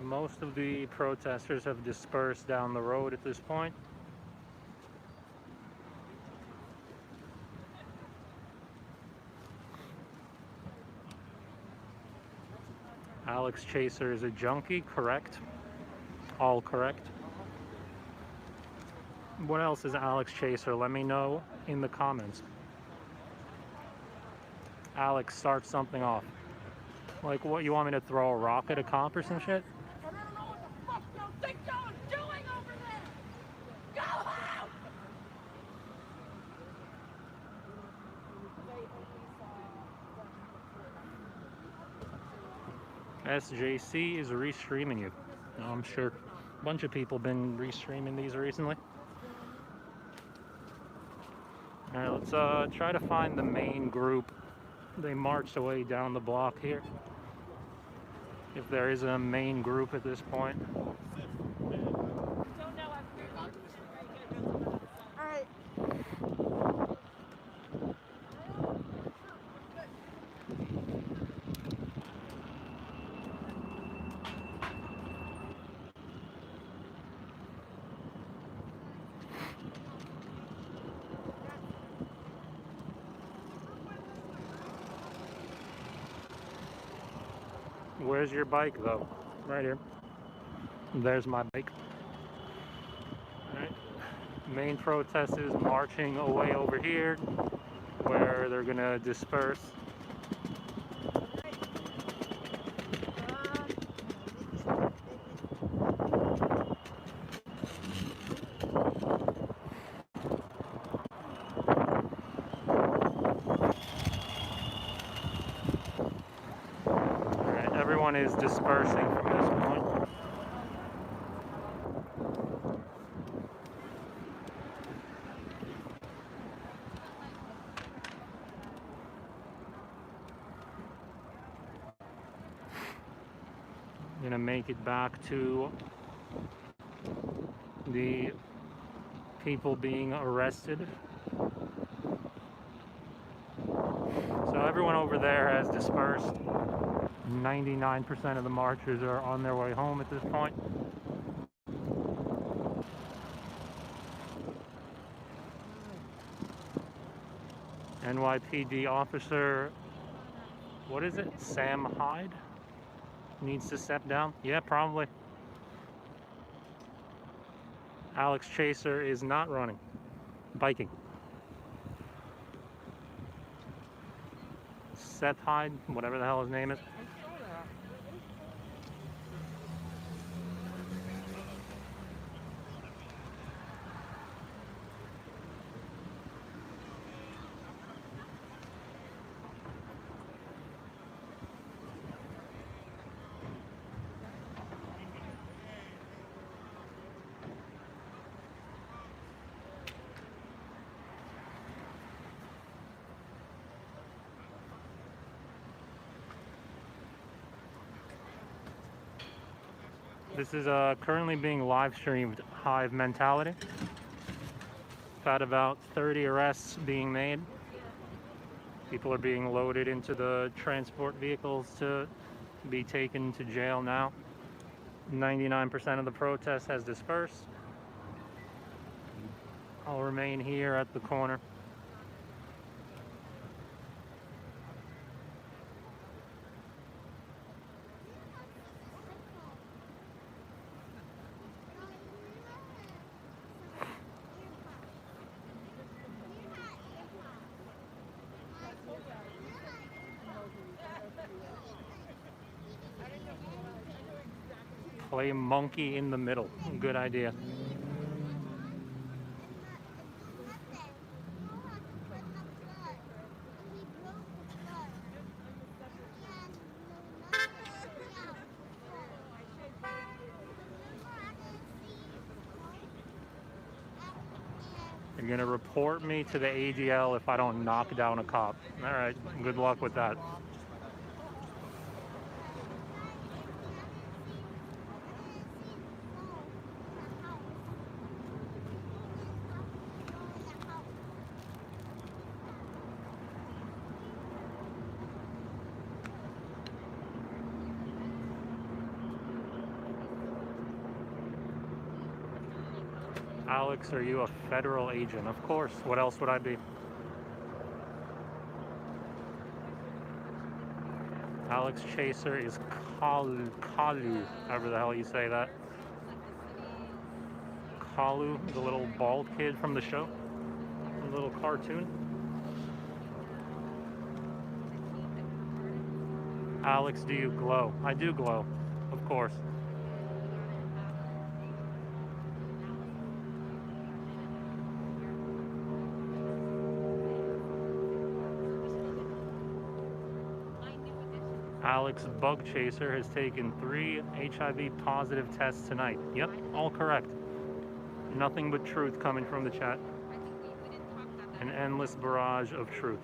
S8: Most of the protesters have dispersed down the road at this point. Alex Chaser is a junkie, correct? all correct. What else is Alex Chaser? Let me know in the comments. Alex, start something off. Like, what, you want me to throw a rock at a cop or some shit?
S7: I don't know what the fuck y'all think y'all doing over there! Go out!
S8: SJC is restreaming you. I'm sure a bunch of people been restreaming these recently. Alright, let's try to find the main group. They marched away down the block here. If there is a main group at this point.
S7: Alright.
S8: Where's your bike though? Right here. There's my bike. Alright. Main protest is marching away over here where they're gonna disperse. Alright, everyone is dispersing from this point. Gonna make it back to the people being arrested. So everyone over there has dispersed. 99% of the marchers are on their way home at this point. NYPD officer, what is it? Sam Hyde? Needs to step down? Yeah, probably. Alex Chaser is not running. Biking. Seth Hyde, whatever the hell his name is. This is currently being live streamed, Hive Mentality. Had about 30 arrests being made. People are being loaded into the transport vehicles to be taken to jail now. 99% of the protest has dispersed. I'll remain here at the corner. Play monkey in the middle. Good idea. You're gonna report me to the ADL if I don't knock down a cop. All right, good luck with that. Alex, are you a federal agent? Of course. What else would I be? Alex Chaser is Kalu, however the hell you say that. Kalu, the little bald kid from the show, the little cartoon. Alex, do you glow? I do glow, of course. Alex Bug Chaser has taken 3 HIV positive tests tonight. Yep, all correct. Nothing but truth coming from the chat. An endless barrage of truth.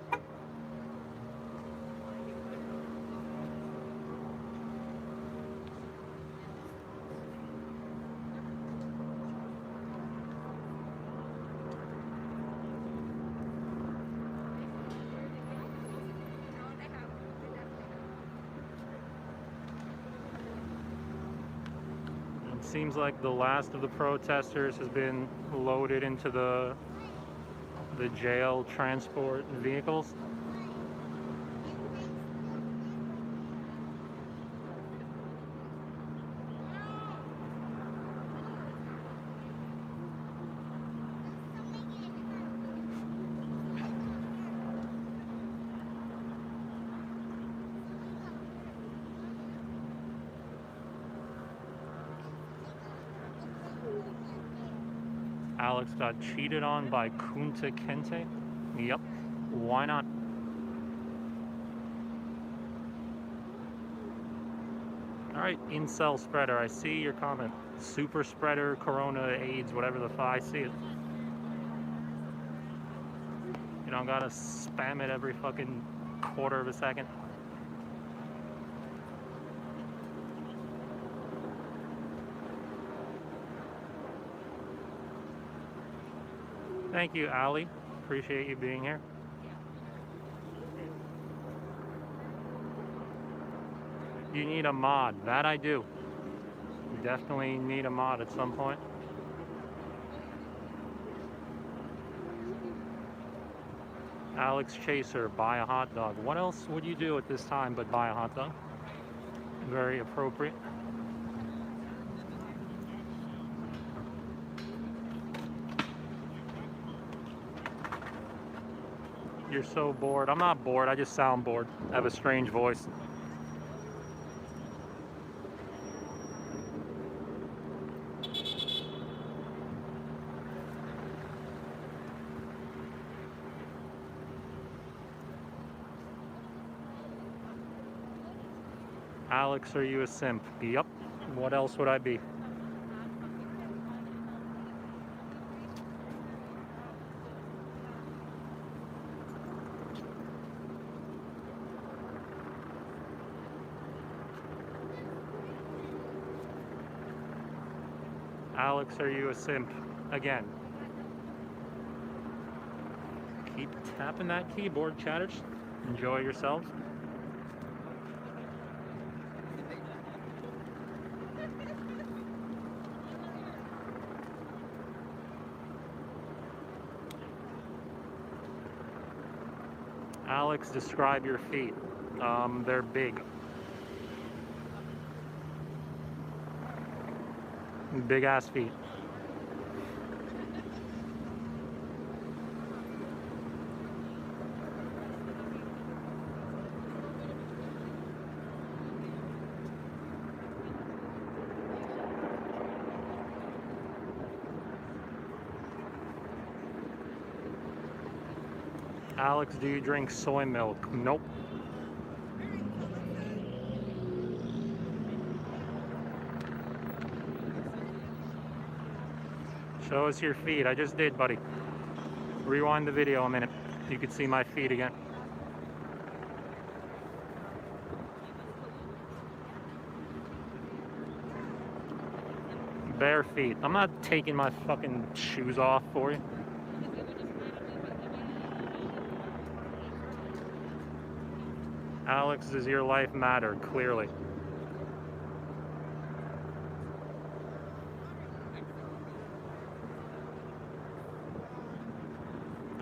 S8: Seems like the last of the protesters has been loaded into the jail transport vehicles. Alex got cheated on by Kunta Kinte. Yep, why not? Alright, incel spreader, I see your comment. Super spreader, corona, AIDS, whatever the fuck, I see it. You don't gotta spam it every fucking quarter of a second. Thank you, Ali. Appreciate you being here. You need a mod. That I do. You definitely need a mod at some point. Alex Chaser, buy a hot dog. What else would you do at this time but buy a hot dog? Very appropriate. You're so bored. I'm not bored, I just sound bored. I have a strange voice. Alex, are you a simp? Yep. What else would I be? Alex, are you a simp? Again. Keep tapping that keyboard, chatters. Enjoy yourselves. Alex, describe your feet. They're big. Big ass feet. Alex, do you drink soy milk? Nope. Show us your feet. I just did, buddy. Rewind the video a minute. You can see my feet again. Bare feet. I'm not taking my fucking shoes off for you. Alex, does your life matter? Clearly.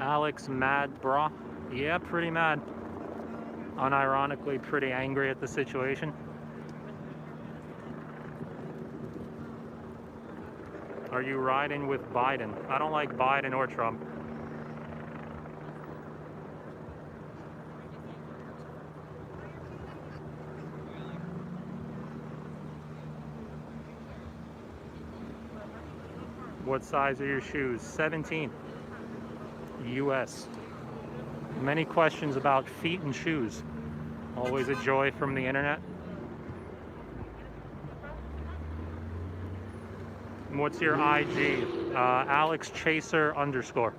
S8: Alex, mad, brah? Yeah, pretty mad. Unironically, pretty angry at the situation. Are you riding with Biden? I don't like Biden or Trump. What size are your shoes? 17. US. Many questions about feet and shoes. Always a joy from the internet. What's your IG? Alex Chaser _.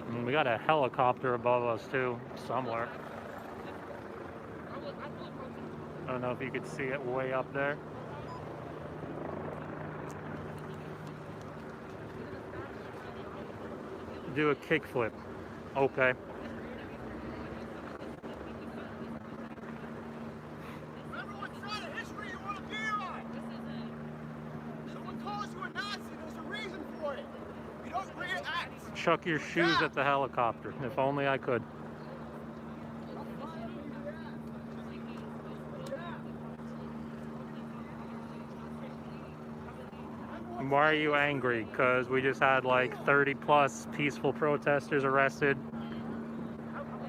S8: And we got a helicopter above us too, somewhere. I don't know if you could see it way up there. Do a kickflip. Okay.
S3: Remember what side of history you want to be on. Someone calls you a Nazi, there's a reason for it. You don't react.
S8: Chuck your shoes at the helicopter. If only I could. Why are you angry? Because we just had like 30 plus peaceful protesters arrested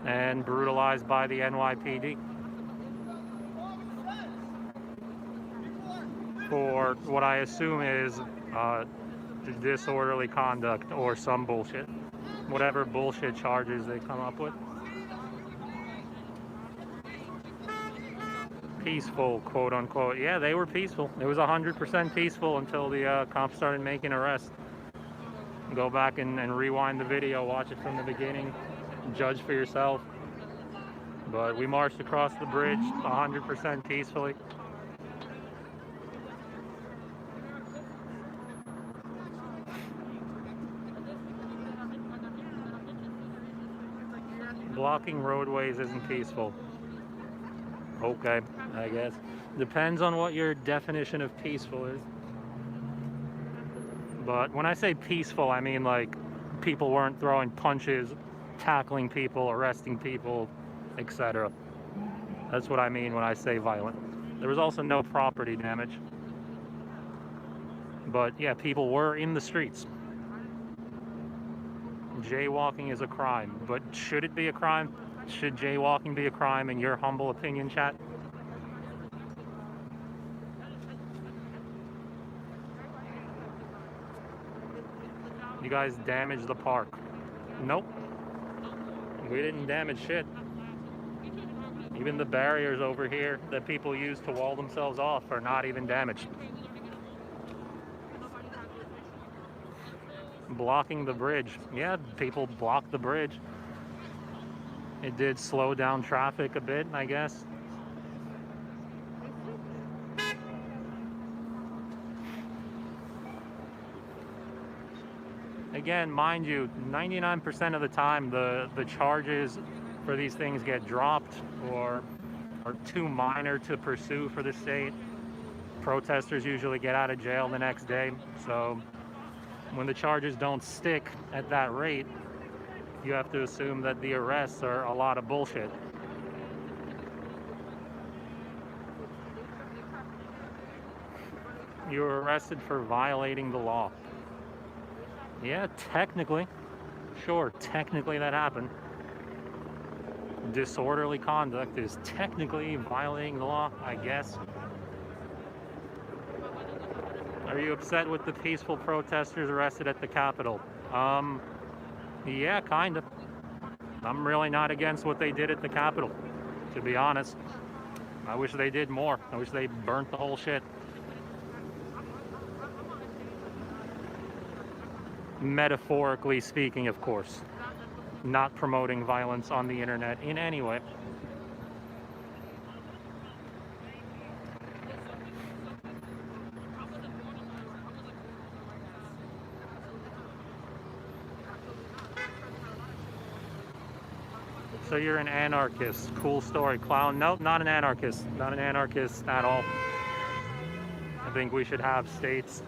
S8: and brutalized by the NYPD for what I assume is disorderly conduct or some bullshit. Whatever bullshit charges they come up with. Peaceful, quote unquote. Yeah, they were peaceful. It was 100% peaceful until the cops started making arrests. Go back and rewind the video, watch it from the beginning, judge for yourself. But we marched across the bridge 100% peacefully. Blocking roadways isn't peaceful. Okay, I guess. Depends on what your definition of peaceful is. But when I say peaceful, I mean like people weren't throwing punches, tackling people, arresting people, etc. That's what I mean when I say violent. There was also no property damage. But yeah, people were in the streets. Jaywalking is a crime, but should it be a crime? Should jaywalking be a crime in your humble opinion, chat? You guys damaged the park. Nope. We didn't damage shit. Even the barriers over here that people use to wall themselves off are not even damaged. Blocking the bridge. Yeah, people blocked the bridge. It did slow down traffic a bit, I guess. Again, mind you, 99% of the time the charges for these things get dropped or are too minor to pursue for the state. Protesters usually get out of jail the next day, so when the charges don't stick at that rate, you have to assume that the arrests are a lot of bullshit. You were arrested for violating the law. Yeah, technically. Sure, technically that happened. Disorderly conduct is technically violating the law, I guess. Are you upset with the peaceful protesters arrested at the Capitol? Yeah, kind of. I'm really not against what they did at the Capitol, to be honest. I wish they did more. I wish they burnt the whole shit. Metaphorically speaking, of course. Not promoting violence on the internet in any way. So you're an anarchist. Cool story, clown. Nope, not an anarchist. Not an anarchist at all. I think we should have states.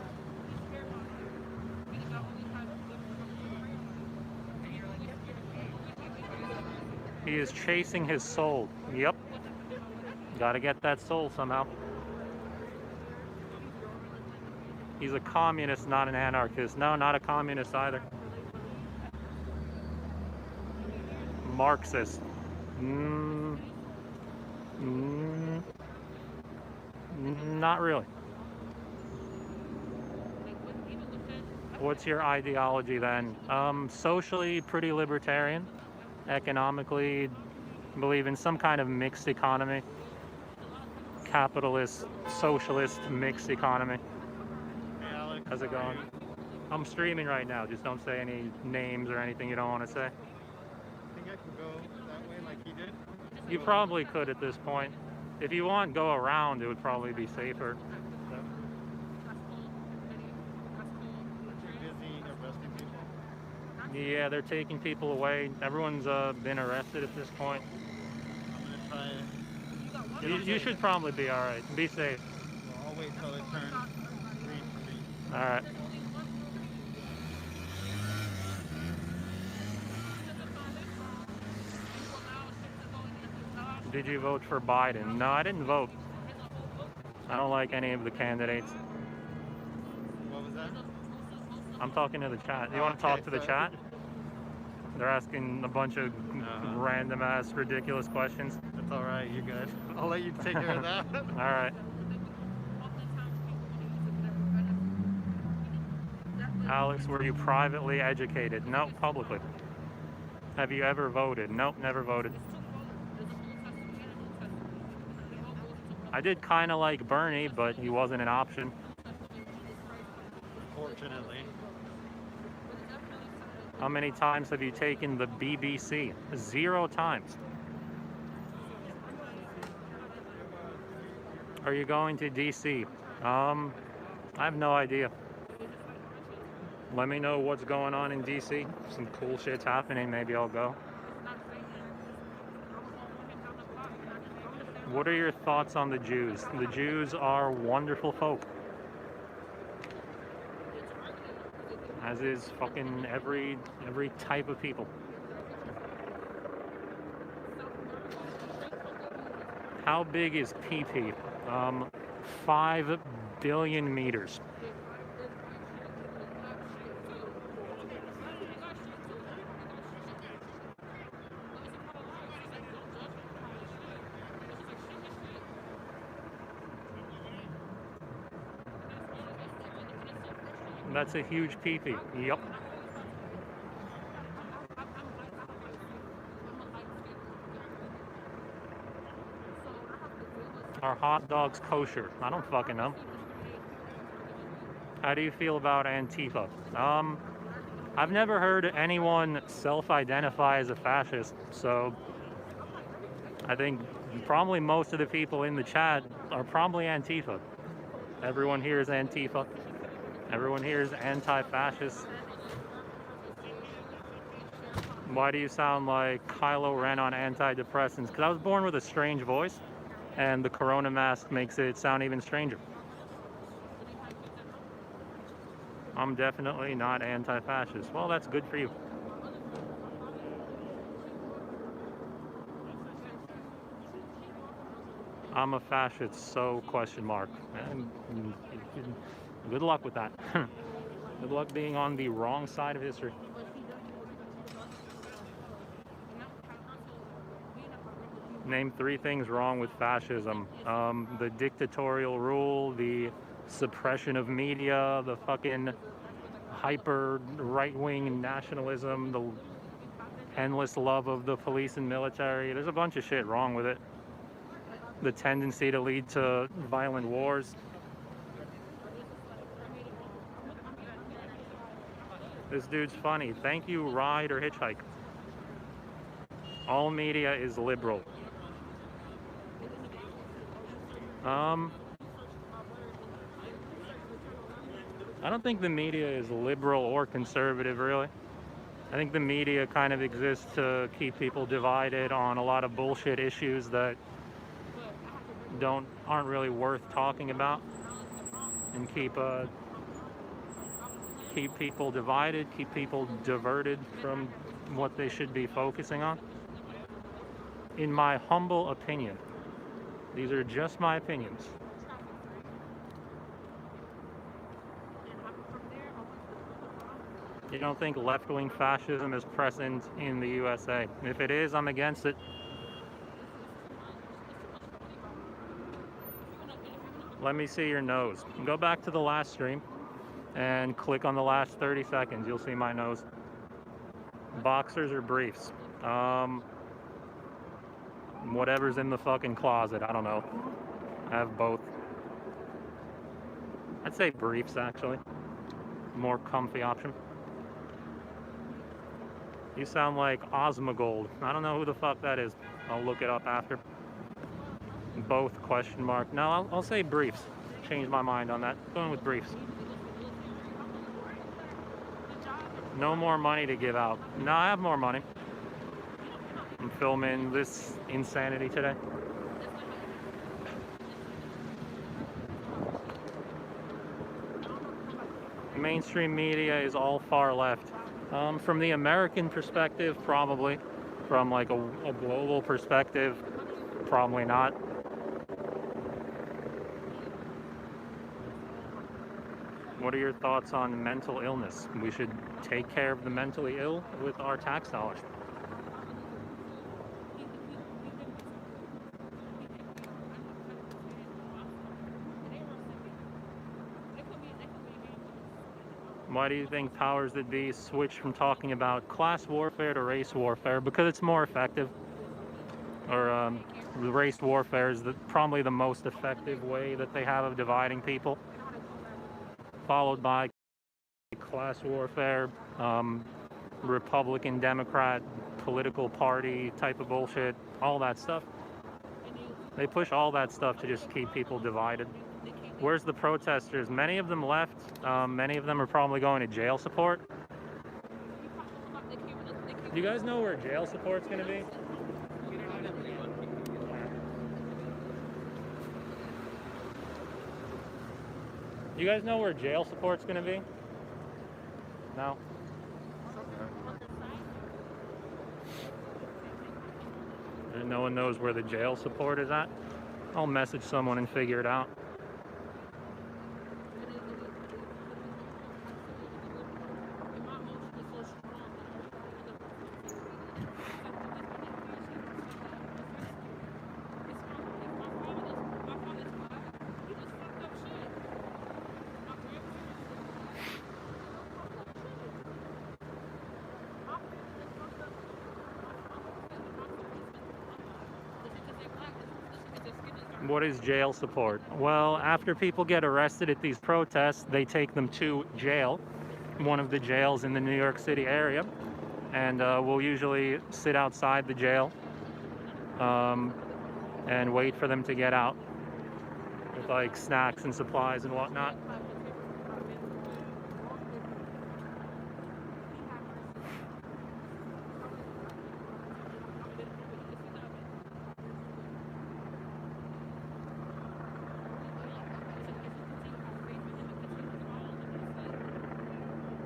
S8: He is chasing his soul. Yep. Gotta get that soul somehow. He's a communist, not an anarchist. No, not a communist either. Marxist. Not really. What's your ideology then? Socially, pretty libertarian. Economically, believe in some kind of mixed economy. Capitalist, socialist, mixed economy.
S9: Hey Alex,
S8: how's it going? I'm streaming right now. Just don't say any names or anything you don't want to say.
S9: I think I can go that way like he did.
S8: You probably could at this point. If you want, go around. It would probably be safer.
S9: Busy arresting people.
S8: Yeah, they're taking people away. Everyone's been arrested at this point.
S9: I'm gonna try.
S8: You should probably be all right. Be safe.
S9: Well, I'll wait till it turns green for me.
S8: All right. Did you vote for Biden? No, I didn't vote. I don't like any of the candidates.
S9: What was that?
S8: I'm talking to the chat. You want to talk to the chat? They're asking a bunch of random ass ridiculous questions.
S9: That's all right, you guys. I'll let you take care of that.
S8: All right. Alex, were you privately educated? No, publicly. Have you ever voted? Nope, never voted. I did kind of like Bernie, but he wasn't an option.
S9: Fortunately.
S8: How many times have you taken the BBC? 0 times. Are you going to DC? I have no idea. Let me know what's going on in DC. Some cool shit's happening, maybe I'll go. What are your thoughts on the Jews? The Jews are wonderful folk. As is fucking every type of people. How big is PP? 5 billion meters. That's a huge PP. Yep. Are hot dogs kosher? I don't fucking know. How do you feel about Antifa? I've never heard anyone self-identify as a fascist, so I think probably most of the people in the chat are probably Antifa. Everyone here is Antifa. Everyone here is anti-fascist. Why do you sound like Kylo Ren on antidepressants? Because I was born with a strange voice, and the corona mask makes it sound even stranger. I'm definitely not anti-fascist. Well, that's good for you. I'm a fascist, so question mark. And good luck with that. Good luck being on the wrong side of history. Name 3 things wrong with fascism. The dictatorial rule, the suppression of media, the fucking hyper right-wing nationalism, the endless love of the police and military. There's a bunch of shit wrong with it. The tendency to lead to violent wars. This dude's funny. Thank you, Ride or Hitchhike. All media is liberal. I don't think the media is liberal or conservative, really. I think the media kind of exists to keep people divided on a lot of bullshit issues that aren't really worth talking about, and keep people divided, keep people diverted from what they should be focusing on. In my humble opinion, These are just my opinions. You don't think left-wing fascism is present in the USA? If it is, I'm against it. Let me see your nose. Go back to the last stream and click on the last 30 seconds. You'll see my nose. Boxers or briefs? Whatever's in the fucking closet. I don't know. I have both. I'd say briefs, actually. More comfy option. You sound like Osmogold. I don't know who the fuck that is. I'll look it up after. Both, question mark. No, I'll say briefs. Change my mind on that. Going with briefs. No more money to give out. No, I have more money. I'm filming this insanity today. Mainstream media is all far left. From the American perspective, probably. From like a global perspective, probably not. What are your thoughts on mental illness? We should take care of the mentally ill with our tax dollars. Why do you think powers that be switch from talking about class warfare to race warfare? Because it's more effective. Or the race warfare is probably the most effective way that they have of dividing people. Followed by class warfare, Republican, Democrat, political party type of bullshit, all that stuff. They push all that stuff to just keep people divided. Where's the protesters? Many of them left. Many of them are probably going to jail support. Do you guys know where jail support's going to be? You guys know where jail support's going to be? No? No one knows where the jail support is at? I'll message someone and figure it out. What is jail support? Well, after people get arrested at these protests, they take them to jail, one of the jails in the New York City area, and we'll usually sit outside the jail and wait for them to get out with like snacks and supplies and whatnot.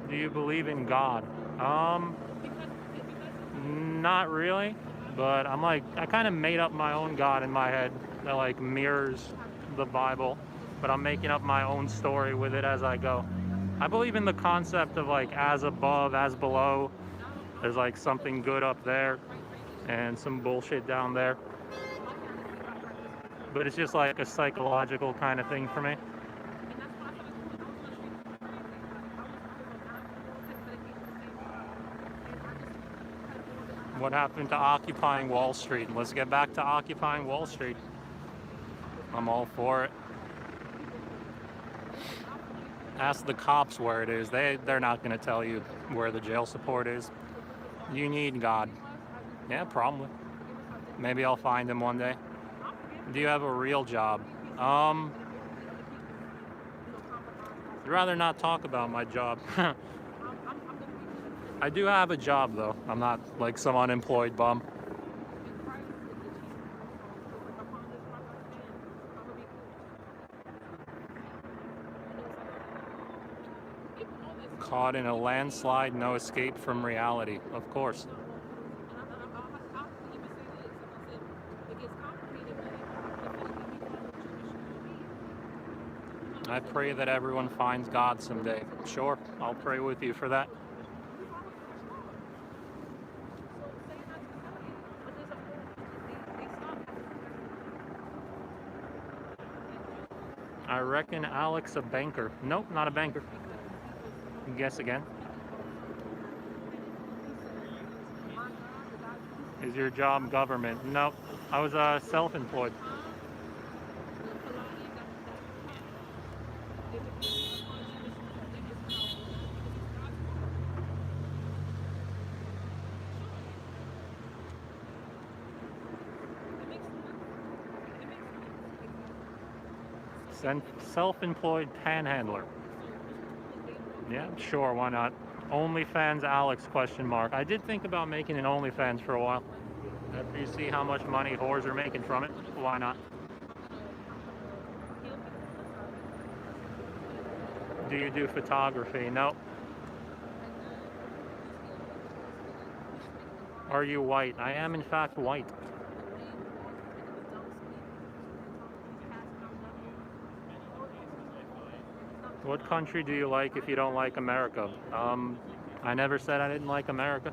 S8: Do you believe in God? Not really, but I kind of made up my own God in my head that like mirrors the Bible, but I'm making up my own story with it as I go. I believe in the concept of like as above, as below. There's like something good up there and some bullshit down there. But it's just like a psychological kind of thing for me. What happened to occupying Wall Street? Let's get back to occupying Wall Street. I'm all for it. Ask the cops where it is. They're not going to tell you where the jail support is. You need God. Yeah, probably. Maybe I'll find him one day. Do you have a real job? I'd rather not talk about my job. I do have a job though. I'm not like some unemployed bum. Caught in a landslide, no escape from reality. Of course. I pray that everyone finds God someday. Sure, I'll pray with you for that. I reckon Alex a banker. Nope, not a banker. Guess again. Is your job government? Nope, I was self-employed. Self-employed panhandler. Yeah, sure, why not? OnlyFans Alex, question mark. I did think about making an OnlyFans for a while. After you see how much money whores are making from it, why not? Do you do photography? No. Are you white? I am in fact white. What country do you like if you don't like America? I never said I didn't like America.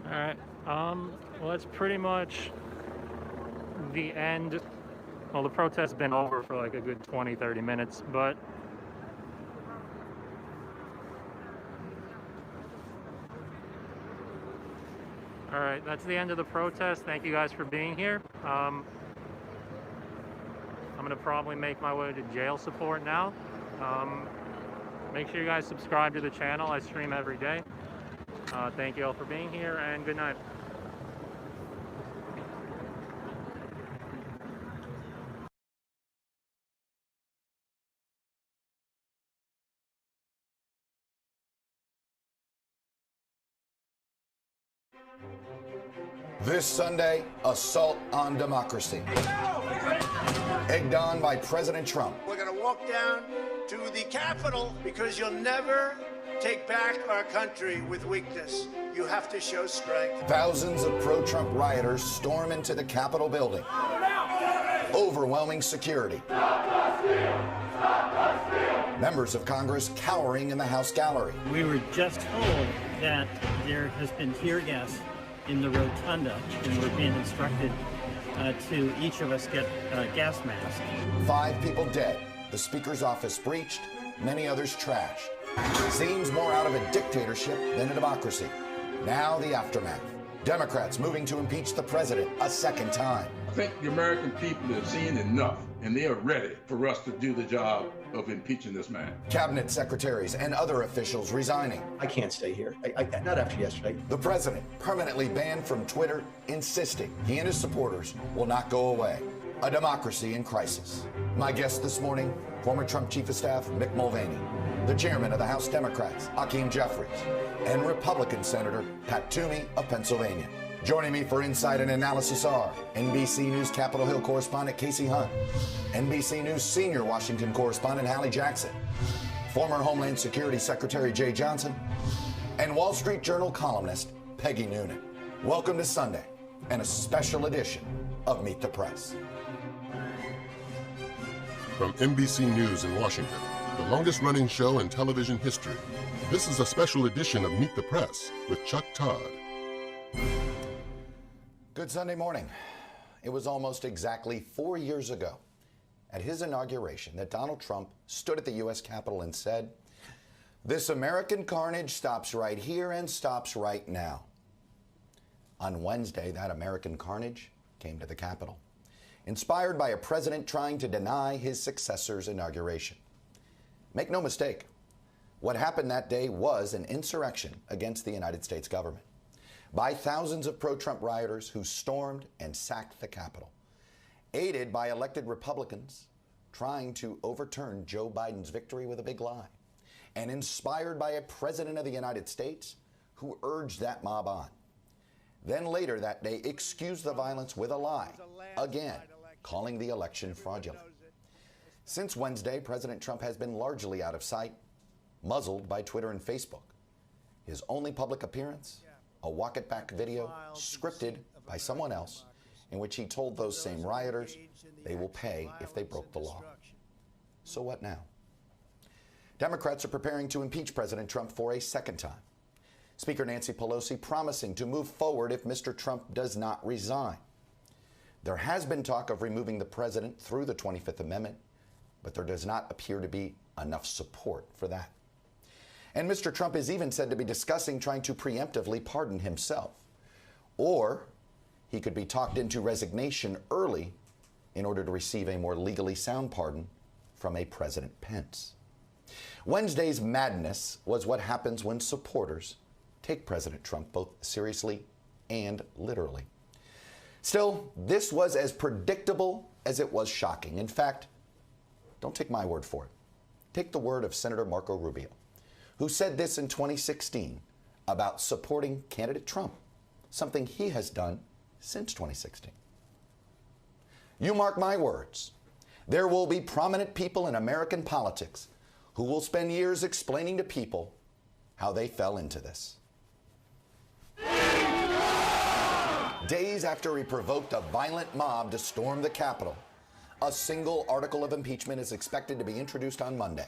S8: Alright, well, that's pretty much the end. Well, the protest's been over for like a good 20-30 minutes, but alright, that's the end of the protest. Thank you guys for being here. I'm gonna probably make my way to jail support now. Make sure you guys subscribe to the channel. I stream every day. Thank you all for being here, and good night.
S14: This Sunday, assault on democracy. Egged on by President Trump.
S15: We're going to walk down to the Capitol because you'll never take back our country with weakness. You have to show strength.
S14: Thousands of pro-Trump rioters storm into the Capitol building. Overwhelming security. Members of Congress cowering in the House gallery.
S16: We were just told that there has been tear gas in the rotunda, and we're being instructed to each of us get a gas mask.
S14: 5 people dead. The Speaker's office breached, many others trashed. Seems more out of a dictatorship than a democracy. Now the aftermath. Democrats moving to impeach the president a second time.
S17: I think the American people have seen enough, and they are ready for us to do the job of impeaching this man.
S14: Cabinet secretaries and other officials resigning.
S18: I can't stay here. Not after yesterday.
S14: The president permanently banned from Twitter, insisting he and his supporters will not go away. A democracy in crisis. My guest this morning, former Trump Chief of Staff Mick Mulvaney, the chairman of the House Democrats, Hakeem Jeffries, and Republican Senator Pat Toomey of Pennsylvania. Joining me for insight and analysis are NBC News Capitol Hill correspondent Casey Hunt, NBC News senior Washington correspondent Hallie Jackson, former Homeland Security Secretary Jay Johnson, and Wall Street Journal columnist Peggy Noonan. Welcome to Sunday and a special edition of Meet the Press.
S19: From NBC News in Washington, the longest-running show in television history, this is a special edition of Meet the Press with Chuck Todd.
S14: Good Sunday morning. It was almost exactly 4 years ago at his inauguration that Donald Trump stood at the U.S. Capitol and said, "This American carnage stops right here and stops right now." On Wednesday, that American carnage came to the Capitol, inspired by a president trying to deny his successor's inauguration. Make no mistake, what happened that day was an insurrection against the United States government by thousands of pro-Trump rioters who stormed and sacked the Capitol, aided by elected Republicans trying to overturn Joe Biden's victory with a big lie, and inspired by a president of the United States who urged that mob on. Then later that day excused the violence with a lie, again calling the election fraudulent. Since Wednesday, President Trump has been largely out of sight muzzled by Twitter and Facebook. His only public appearance, a walk it back video scripted by someone else in which he told those same rioters they will pay if they broke the law. So what now? Democrats are preparing to impeach President Trump for a second time. Speaker Nancy Pelosi promising to move forward if Mr. Trump does not resign. There has been talk of removing the president through the 25th Amendment, but there does not appear to be enough support for that. And Mr. Trump is even said to be discussing trying to preemptively pardon himself. Or he could be talked into resignation early in order to receive a more legally sound pardon from a President Pence. Wednesday's madness was what happens when supporters take President Trump both seriously and literally. Still, this was as predictable as it was shocking. In fact, don't take my word for it. Take the word of Senator Marco Rubio, who said this in 2016 about supporting candidate Trump, something he has done since 2016. You mark my words, there will be prominent people in American politics who will spend years explaining to people how they fell into this. Days after he provoked a violent mob to storm the Capitol, a single article of impeachment is expected to be introduced on Monday,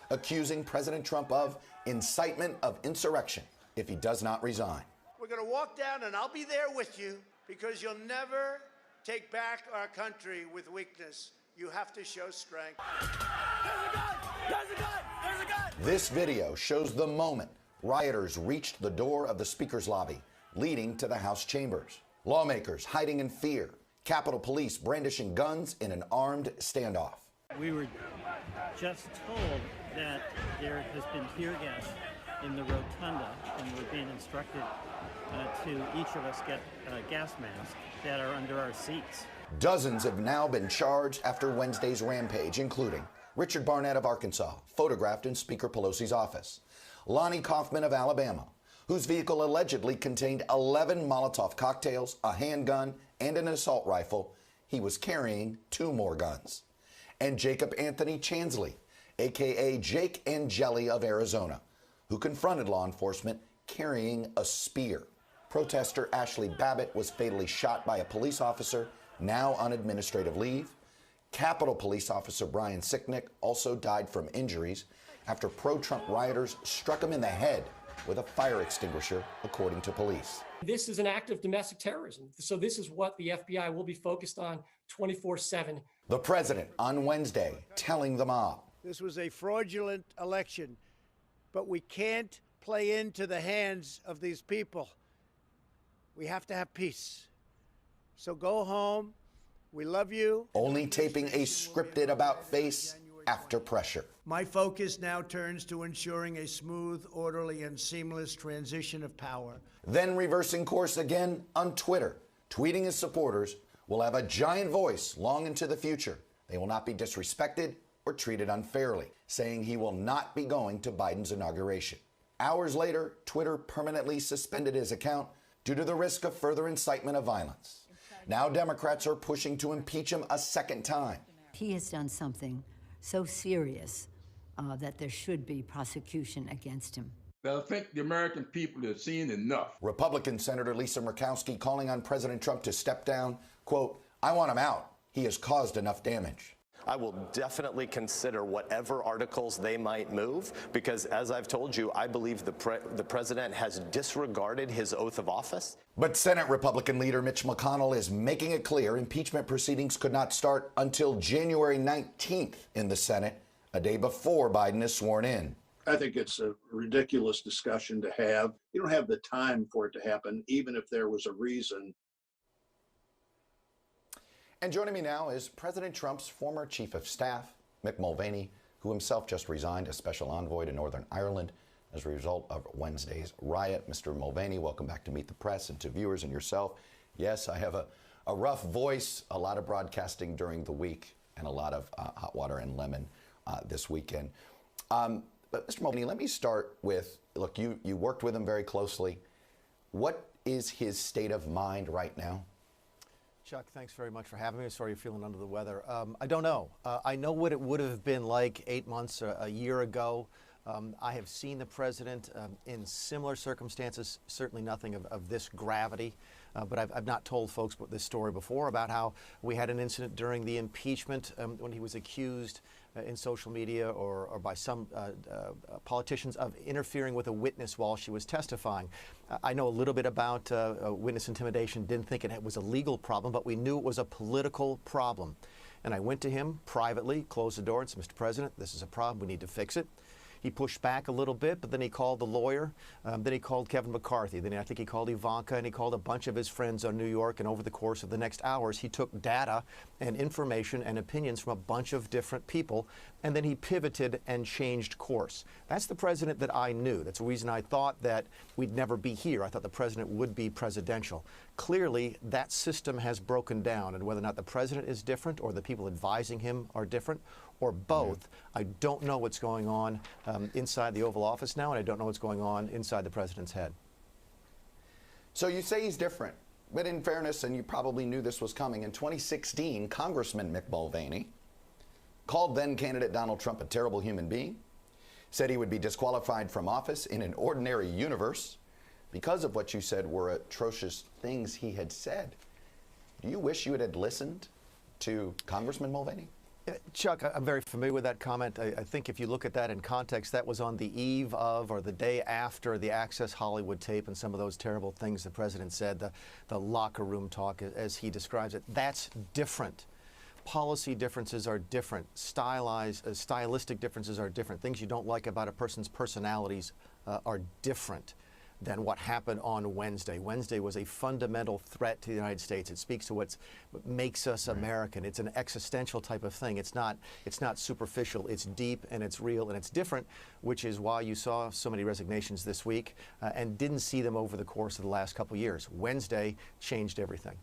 S14: accusing President Trump of incitement of insurrection if he does not resign.
S15: We're going to walk down, and I'll be there with you, because you'll never take back our country with weakness. You have to show strength. There's a gun! There's a gun! There's a gun!
S14: This video shows the moment rioters reached the door of the Speaker's lobby, leading to the House chambers. Lawmakers hiding in fear, Capitol Police brandishing guns in an armed standoff.
S16: We were just told that there has been tear gas in the rotunda, and we're being instructed to each of us get gas masks that are under our seats.
S14: Dozens have now been charged after Wednesday's rampage, including Richard Barnett of Arkansas, photographed in Speaker Pelosi's office, Lonnie Kaufman of Alabama, whose vehicle allegedly contained 11 Molotov cocktails, a handgun, and an assault rifle. He was carrying 2 more guns. And Jacob Anthony Chansley, a.k.a. Jake and Jelly of Arizona, who confronted law enforcement carrying a spear. Protester Ashley Babbitt was fatally shot by a police officer, now on administrative leave. Capitol Police Officer Brian Sicknick also died from injuries after pro-Trump rioters struck him in the head with a fire extinguisher, according to police.
S20: This is an act of domestic terrorism. So this is what the FBI will be focused on 24/7.
S14: The president on Wednesday telling the mob,
S15: This was a fraudulent election, but we can't play into the hands of these people. We have to have peace. So go home. We love you.
S14: Only taping a scripted about face after pressure.
S15: My focus now turns to ensuring a smooth, orderly, and seamless transition of power.
S14: Then reversing course again on Twitter, tweeting his supporters will have a giant voice long into the future. They will not be disrespected or treated unfairly, saying he will not be going to Biden's inauguration. Hours later, Twitter permanently suspended his account due to the risk of further incitement of violence. Now Democrats are pushing to impeach him a second time.
S21: He has done something so serious that there should be prosecution against him.
S17: But I think the American people have seen enough.
S14: Republican Senator Lisa Murkowski calling on President Trump to step down. Quote, "I want him out. He has caused enough damage."
S22: I will definitely consider whatever articles they might move, because as I've told you, I believe the president has disregarded his oath of office.
S14: But Senate Republican leader Mitch McConnell is making it clear impeachment proceedings could not start until January 19th in the Senate, a day before Biden is sworn in.
S23: I think it's a ridiculous discussion to have. You don't have the time for it to happen, even if there was a reason.
S14: And joining me now is President Trump's former chief of staff, Mick Mulvaney, who himself just resigned as special envoy to Northern Ireland as a result of Wednesday's riot. Mr. Mulvaney, welcome back to Meet the Press and to viewers and yourself. Yes, I have a rough voice, a lot of broadcasting during the week, and a lot of hot water and lemon this weekend. But Mr. Mulvaney, let me start with, look, you worked with him very closely. What is his state of mind right now?
S24: Chuck, thanks very much for having me. Sorry you're feeling under the weather. I don't know. I know what it would have been like 8 months or a year ago. I have seen the president in similar circumstances, certainly nothing of this gravity, but I've not told folks this story before about how we had an incident during the impeachment when he was accused in social media or by some politicians of interfering with a witness while she was testifying. I know a little bit about witness intimidation, didn't think it was a legal problem, but we knew it was a political problem. And I went to him privately, closed the door and said, Mr. President, this is a problem, we need to fix it. He pushed back a little bit, but then he called the lawyer. Then he called Kevin McCarthy. Then I think he called Ivanka, and he called a bunch of his friends on New York. And over the course of the next hours, he took data and information and opinions from a bunch of different people, and then he pivoted and changed course. That's the president that I knew. That's the reason I thought that we'd never be here. I thought the president would be presidential. Clearly, that system has broken down, and whether or not the president is different or the people advising him are different, or both, I don't know what's going on inside the Oval Office now, and I don't know what's going on inside the president's head.
S14: So you say he's different, but in fairness, and you probably knew this was coming, in 2016, Congressman Mick Mulvaney called then-candidate Donald Trump a terrible human being, said he would be disqualified from office in an ordinary universe because of what you said were atrocious things he had said. Do you wish you had listened to Congressman Mulvaney?
S24: Chuck, I'm very familiar with that comment. I think if you look at that in context, that was on the eve of or the day after the Access Hollywood tape and some of those terrible things the president said, the locker room talk, as he describes it. That's different. Policy differences are different. Stylistic differences are different. Things you don't like about a person's personalities are different than what happened on Wednesday. Wednesday was a fundamental threat to the United States. It speaks to what makes us American. It's an existential type of thing. It's not superficial. It's deep and it's real and it's different, which is why you saw so many resignations this week and didn't see them over the course of the last couple of years. Wednesday changed everything.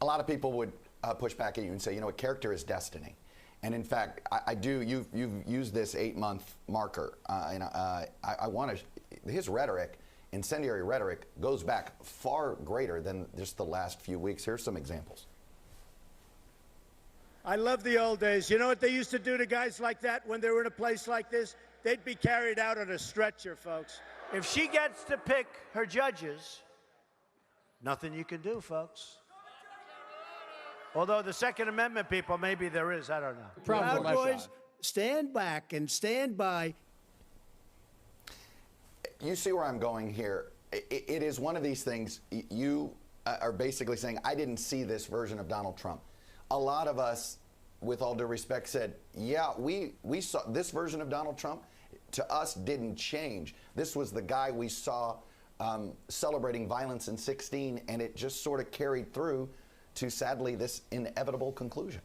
S14: A lot of people would push back at you and say, you know, a character is destiny. And in fact, you've used this 8-month marker, and I want to. His rhetoric, incendiary rhetoric, goes back far greater than just the last few weeks. Here's some examples.
S15: I love the old days. You know what they used to do to guys like that when they were in a place like this? They'd be carried out on a stretcher, folks. If she gets to pick her judges, nothing you can do, folks. Although the Second Amendment people, maybe there is, I don't know. Proud Boys, stand back and stand by.
S14: You see where I'm going here. It is one of these things. You are basically saying, I didn't see this version of Donald Trump. A lot of us, with all due respect, said, yeah, we saw this version of Donald Trump. To us, didn't change. This was the guy we saw celebrating violence in 2016, and it just sort of carried through to, sadly, this inevitable conclusion.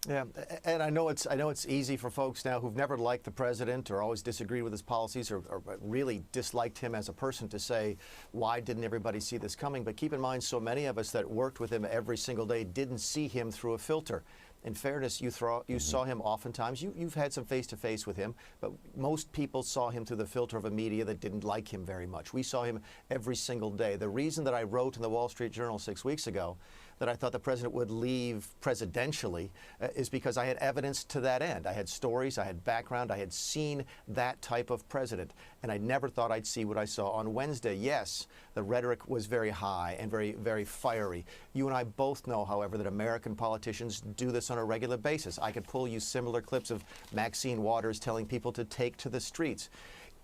S24: Yeah, and I know it's easy for folks now who've never liked the president or always disagreed with his policies or really disliked him as a person to say, why didn't everybody see this coming? But keep in mind, so many of us that worked with him every single day didn't see him through a filter. In fairness, you saw him oftentimes. You've had some face-to-face with him, but most people saw him through the filter of a media that didn't like him very much. We saw him every single day. The reason that I wrote in the Wall Street Journal 6 weeks ago that I thought the president would leave presidentially is because I had evidence to that end. I had stories, I had background, I had seen that type of president, and I never thought I'd see what I saw on Wednesday. Yes, the rhetoric was very high and very, very fiery. You and I both know, however, that American politicians do this on a regular basis. I could pull you similar clips of Maxine Waters telling people to take to the streets.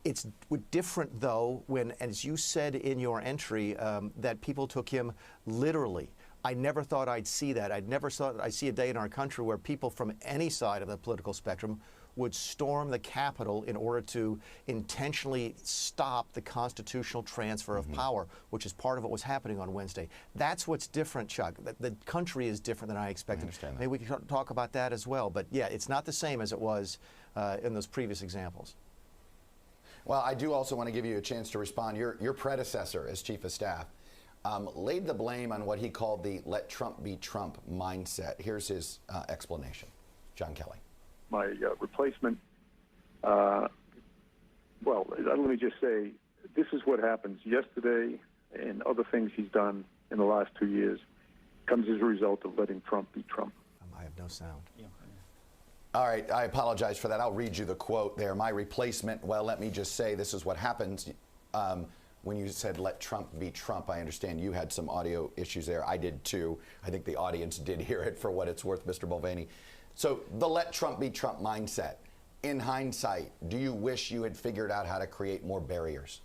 S24: It's different, though, when, as you said in your entry, that people took him literally. I never thought I'd see that. I'd never thought I'd see a day in our country where people from any side of the political spectrum would storm the Capitol in order to intentionally stop the constitutional transfer of power, which is part of what was happening on Wednesday. That's what's different, Chuck. The country is different than I expected. Maybe we can talk about that as well. But yeah, it's not the same as it was in those previous examples.
S14: Well, I do also want to give you a chance to respond. Your predecessor as chief of staff laid the blame on what he called the let Trump be Trump mindset. Here's his explanation. John Kelly.
S2: My replacement, well, let me just say, this is what happens. Yesterday and other things he's done in the last 2 years comes as a result of letting Trump be Trump.
S24: I have no sound.
S14: All right, I apologize for that. I'll read you the quote there. My replacement, well, let me just say this is what happens. When you said let Trump be Trump, I understand you had some audio issues there. I did too. I think the audience did hear it for what it's worth, Mr. Mulvaney. So the let Trump be Trump mindset. In hindsight, do you wish you had figured out how to create more barriers?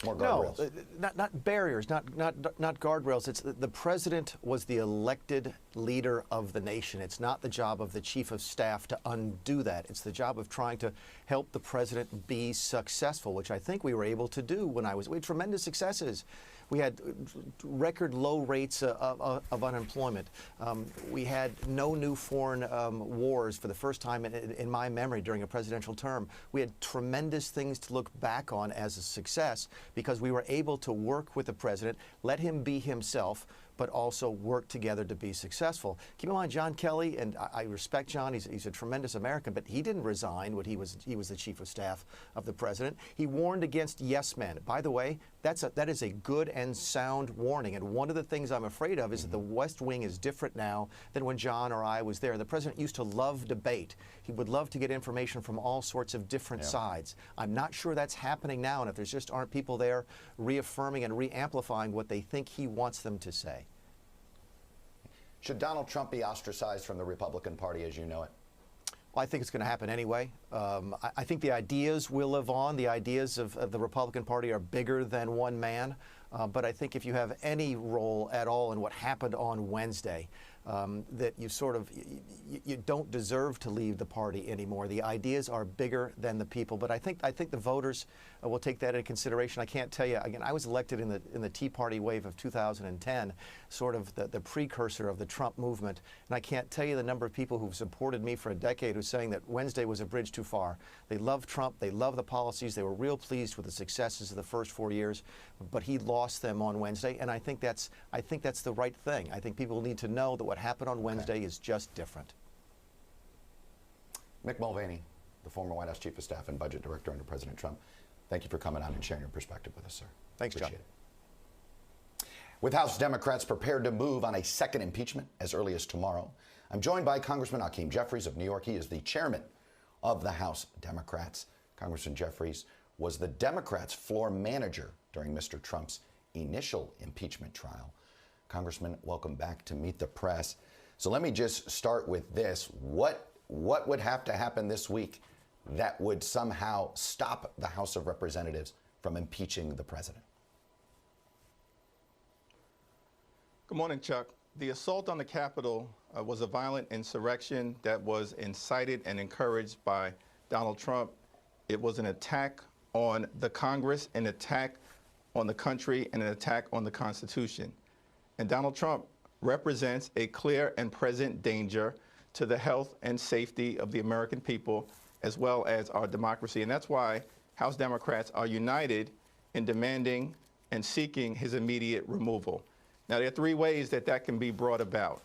S14: More guardrails?
S24: No, not barriers, not guardrails. It's the president was the elected leader of the nation. It's not the job of the chief of staff to undo that. It's the job of trying to help the president be successful, which I think we were able to do we had tremendous successes. We had record low rates of unemployment. We had no new foreign wars for the first time in my memory during a presidential term. We had tremendous things to look back on as a success because we were able to work with the president, let him be himself, but also work together to be successful. Keep in mind, John Kelly, and I respect John, he's a tremendous American, but he didn't resign when he was the chief of staff of the president. He warned against yes men. By the way, that is a good and sound warning. And one of the things I'm afraid of is that the West Wing is different now than when John or I was there. The president used to love debate. He would love to get information from all sorts of different sides. I'm not sure that's happening now, and if there's just aren't people there reaffirming and re-amplifying what they think he wants them to say.
S14: Should Donald Trump be ostracized from the Republican Party as you know it?
S24: Well, I think it's going to happen anyway. I think the ideas will live on. The ideas of the Republican Party are bigger than one man. But I think if you have any role at all in what happened on Wednesday, that you don't deserve to leave the party anymore. The ideas are bigger than the people. But I think the voters will take that into consideration. I can't tell you, again, I was elected in the Tea Party wave of 2010, sort of the precursor of the Trump movement. And I can't tell you the number of people who've supported me for a decade who's saying that Wednesday was a bridge too far. They love Trump. They love the policies. They were real pleased with the successes of the first 4 years. But he lost them on Wednesday. And I think that's the right thing. I think people need to know that what happened on Wednesday is just different.
S14: Mick Mulvaney, the former White House Chief of Staff and Budget Director under President Trump, thank you for coming on and sharing your perspective with us, sir.
S24: Thanks, John.
S14: Appreciate it. With House Democrats prepared to move on a second impeachment as early as tomorrow, I'm joined by Congressman Hakeem Jeffries of New York. He is the chairman of the House Democrats. Congressman Jeffries was the Democrats' floor manager during Mr. Trump's initial impeachment trial. Congressman, welcome back to Meet the Press. So let me just start with this. What would have to happen this week that would somehow stop the House of Representatives from impeaching the president?
S1: Good morning, Chuck. The assault on the Capitol was a violent insurrection that was incited and encouraged by Donald Trump. It was an attack on the Congress, an attack on the country, and an attack on the Constitution. And Donald Trump represents a clear and present danger to the health and safety of the American people, as well as our democracy. And that's why House Democrats are united in demanding and seeking his immediate removal. Now, there are three ways that can be brought about.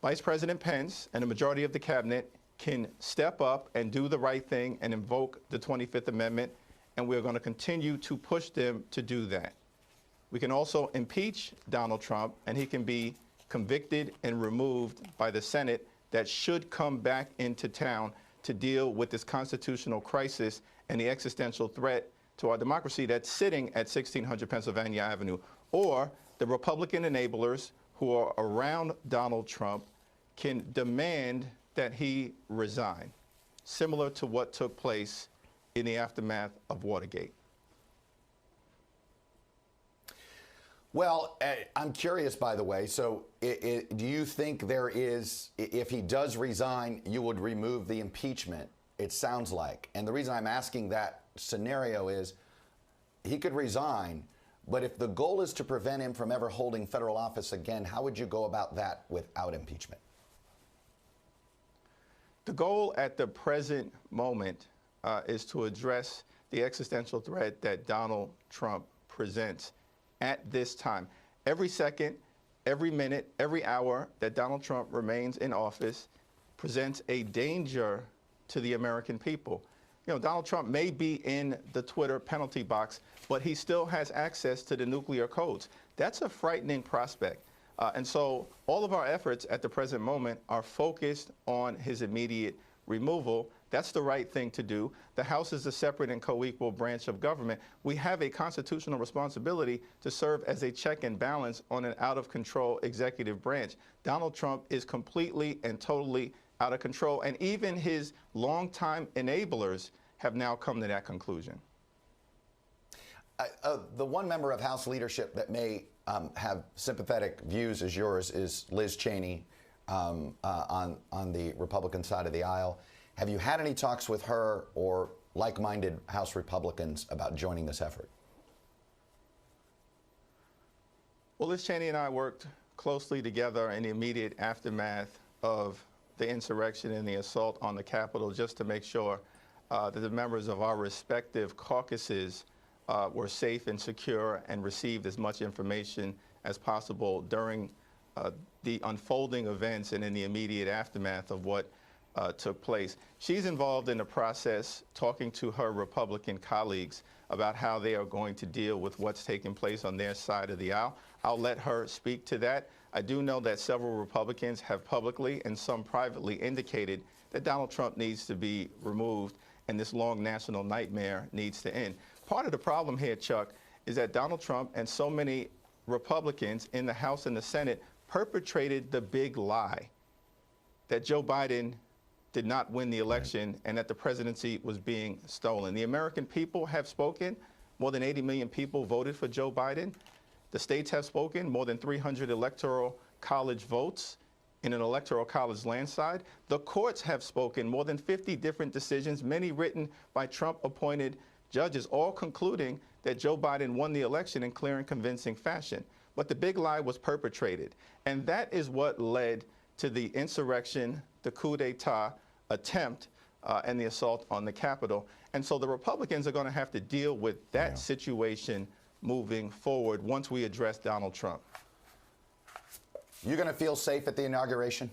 S1: Vice President Pence and the majority of the cabinet can step up and do the right thing and invoke the 25th Amendment, and we're going to continue to push them to do that. We can also impeach Donald Trump, and he can be convicted and removed by the Senate that should come back into town to deal with this constitutional crisis and the existential threat to our democracy that's sitting at 1600 Pennsylvania Avenue. Or the Republican enablers who are around Donald Trump can demand that he resign, similar to what took place in the aftermath of Watergate.
S14: Well, I'm curious, by the way, so do you think there is, if he does resign, you would remove the impeachment, it sounds like. And the reason I'm asking that scenario is he could resign, but if the goal is to prevent him from ever holding federal office again, how would you go about that without impeachment?
S1: The goal at the present moment is to address the existential threat that Donald Trump presents at this time. Every second, every minute, every hour that Donald Trump remains in office presents a danger to the American people. You know, Donald Trump may be in the Twitter penalty box, but he still has access to the nuclear codes. That's a frightening prospect. And so all of our efforts at the present moment are focused on his immediate removal. That's the right thing to do. The House is a separate and co-equal branch of government. We have a constitutional responsibility to serve as a check and balance on an out-of-control executive branch. Donald Trump is completely and totally out of control, and even his longtime enablers have now come to that conclusion.
S14: The one member of House leadership that may have sympathetic views as yours is Liz Cheney on the Republican side of the aisle. Have you had any talks with her or like-minded House Republicans about joining this effort?
S1: Well, Liz Cheney and I worked closely together in the immediate aftermath of the insurrection and the assault on the Capitol, just to make sure that the members of our respective caucuses were safe and secure and received as much information as possible during the unfolding events and in the immediate aftermath of what took place. She's involved in the process, talking to her Republican colleagues about how they are going to deal with what's taking place on their side of the aisle. I'll let her speak to that. I do know that several Republicans have publicly and some privately indicated that Donald Trump needs to be removed and this long national nightmare needs to end. Part of the problem here, Chuck, is that Donald Trump and so many Republicans in the House and the Senate perpetrated the big lie that Joe Biden did not win the election and that the presidency was being stolen. The American people have spoken. More than 80 million people voted for Joe Biden. The states have spoken. More than 300 electoral college votes in an electoral college landslide. The courts have spoken. More than 50 different decisions, many written by Trump-appointed judges, all concluding that Joe Biden won the election in clear and convincing fashion. But the big lie was perpetrated. And that is what led to the insurrection, the coup d'etat attempt, and the assault on the Capitol. And so the Republicans are going to have to deal with that situation moving forward once we address Donald Trump.
S14: You going to feel safe at the inauguration?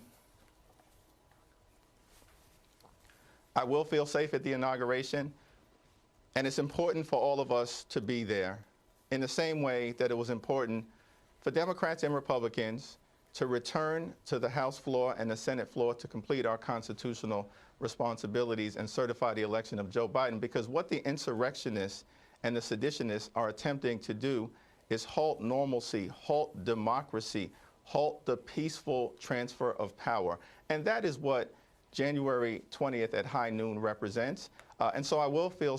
S1: I will feel safe at the inauguration. And it's important for all of us to be there in the same way that it was important for Democrats and Republicans to return to the House floor and the Senate floor to complete our constitutional responsibilities and certify the election of Joe Biden, because what the insurrectionists and the seditionists are attempting to do is halt normalcy, halt democracy, halt the peaceful transfer of power. And that is what January 20th at high noon represents. And so I will feel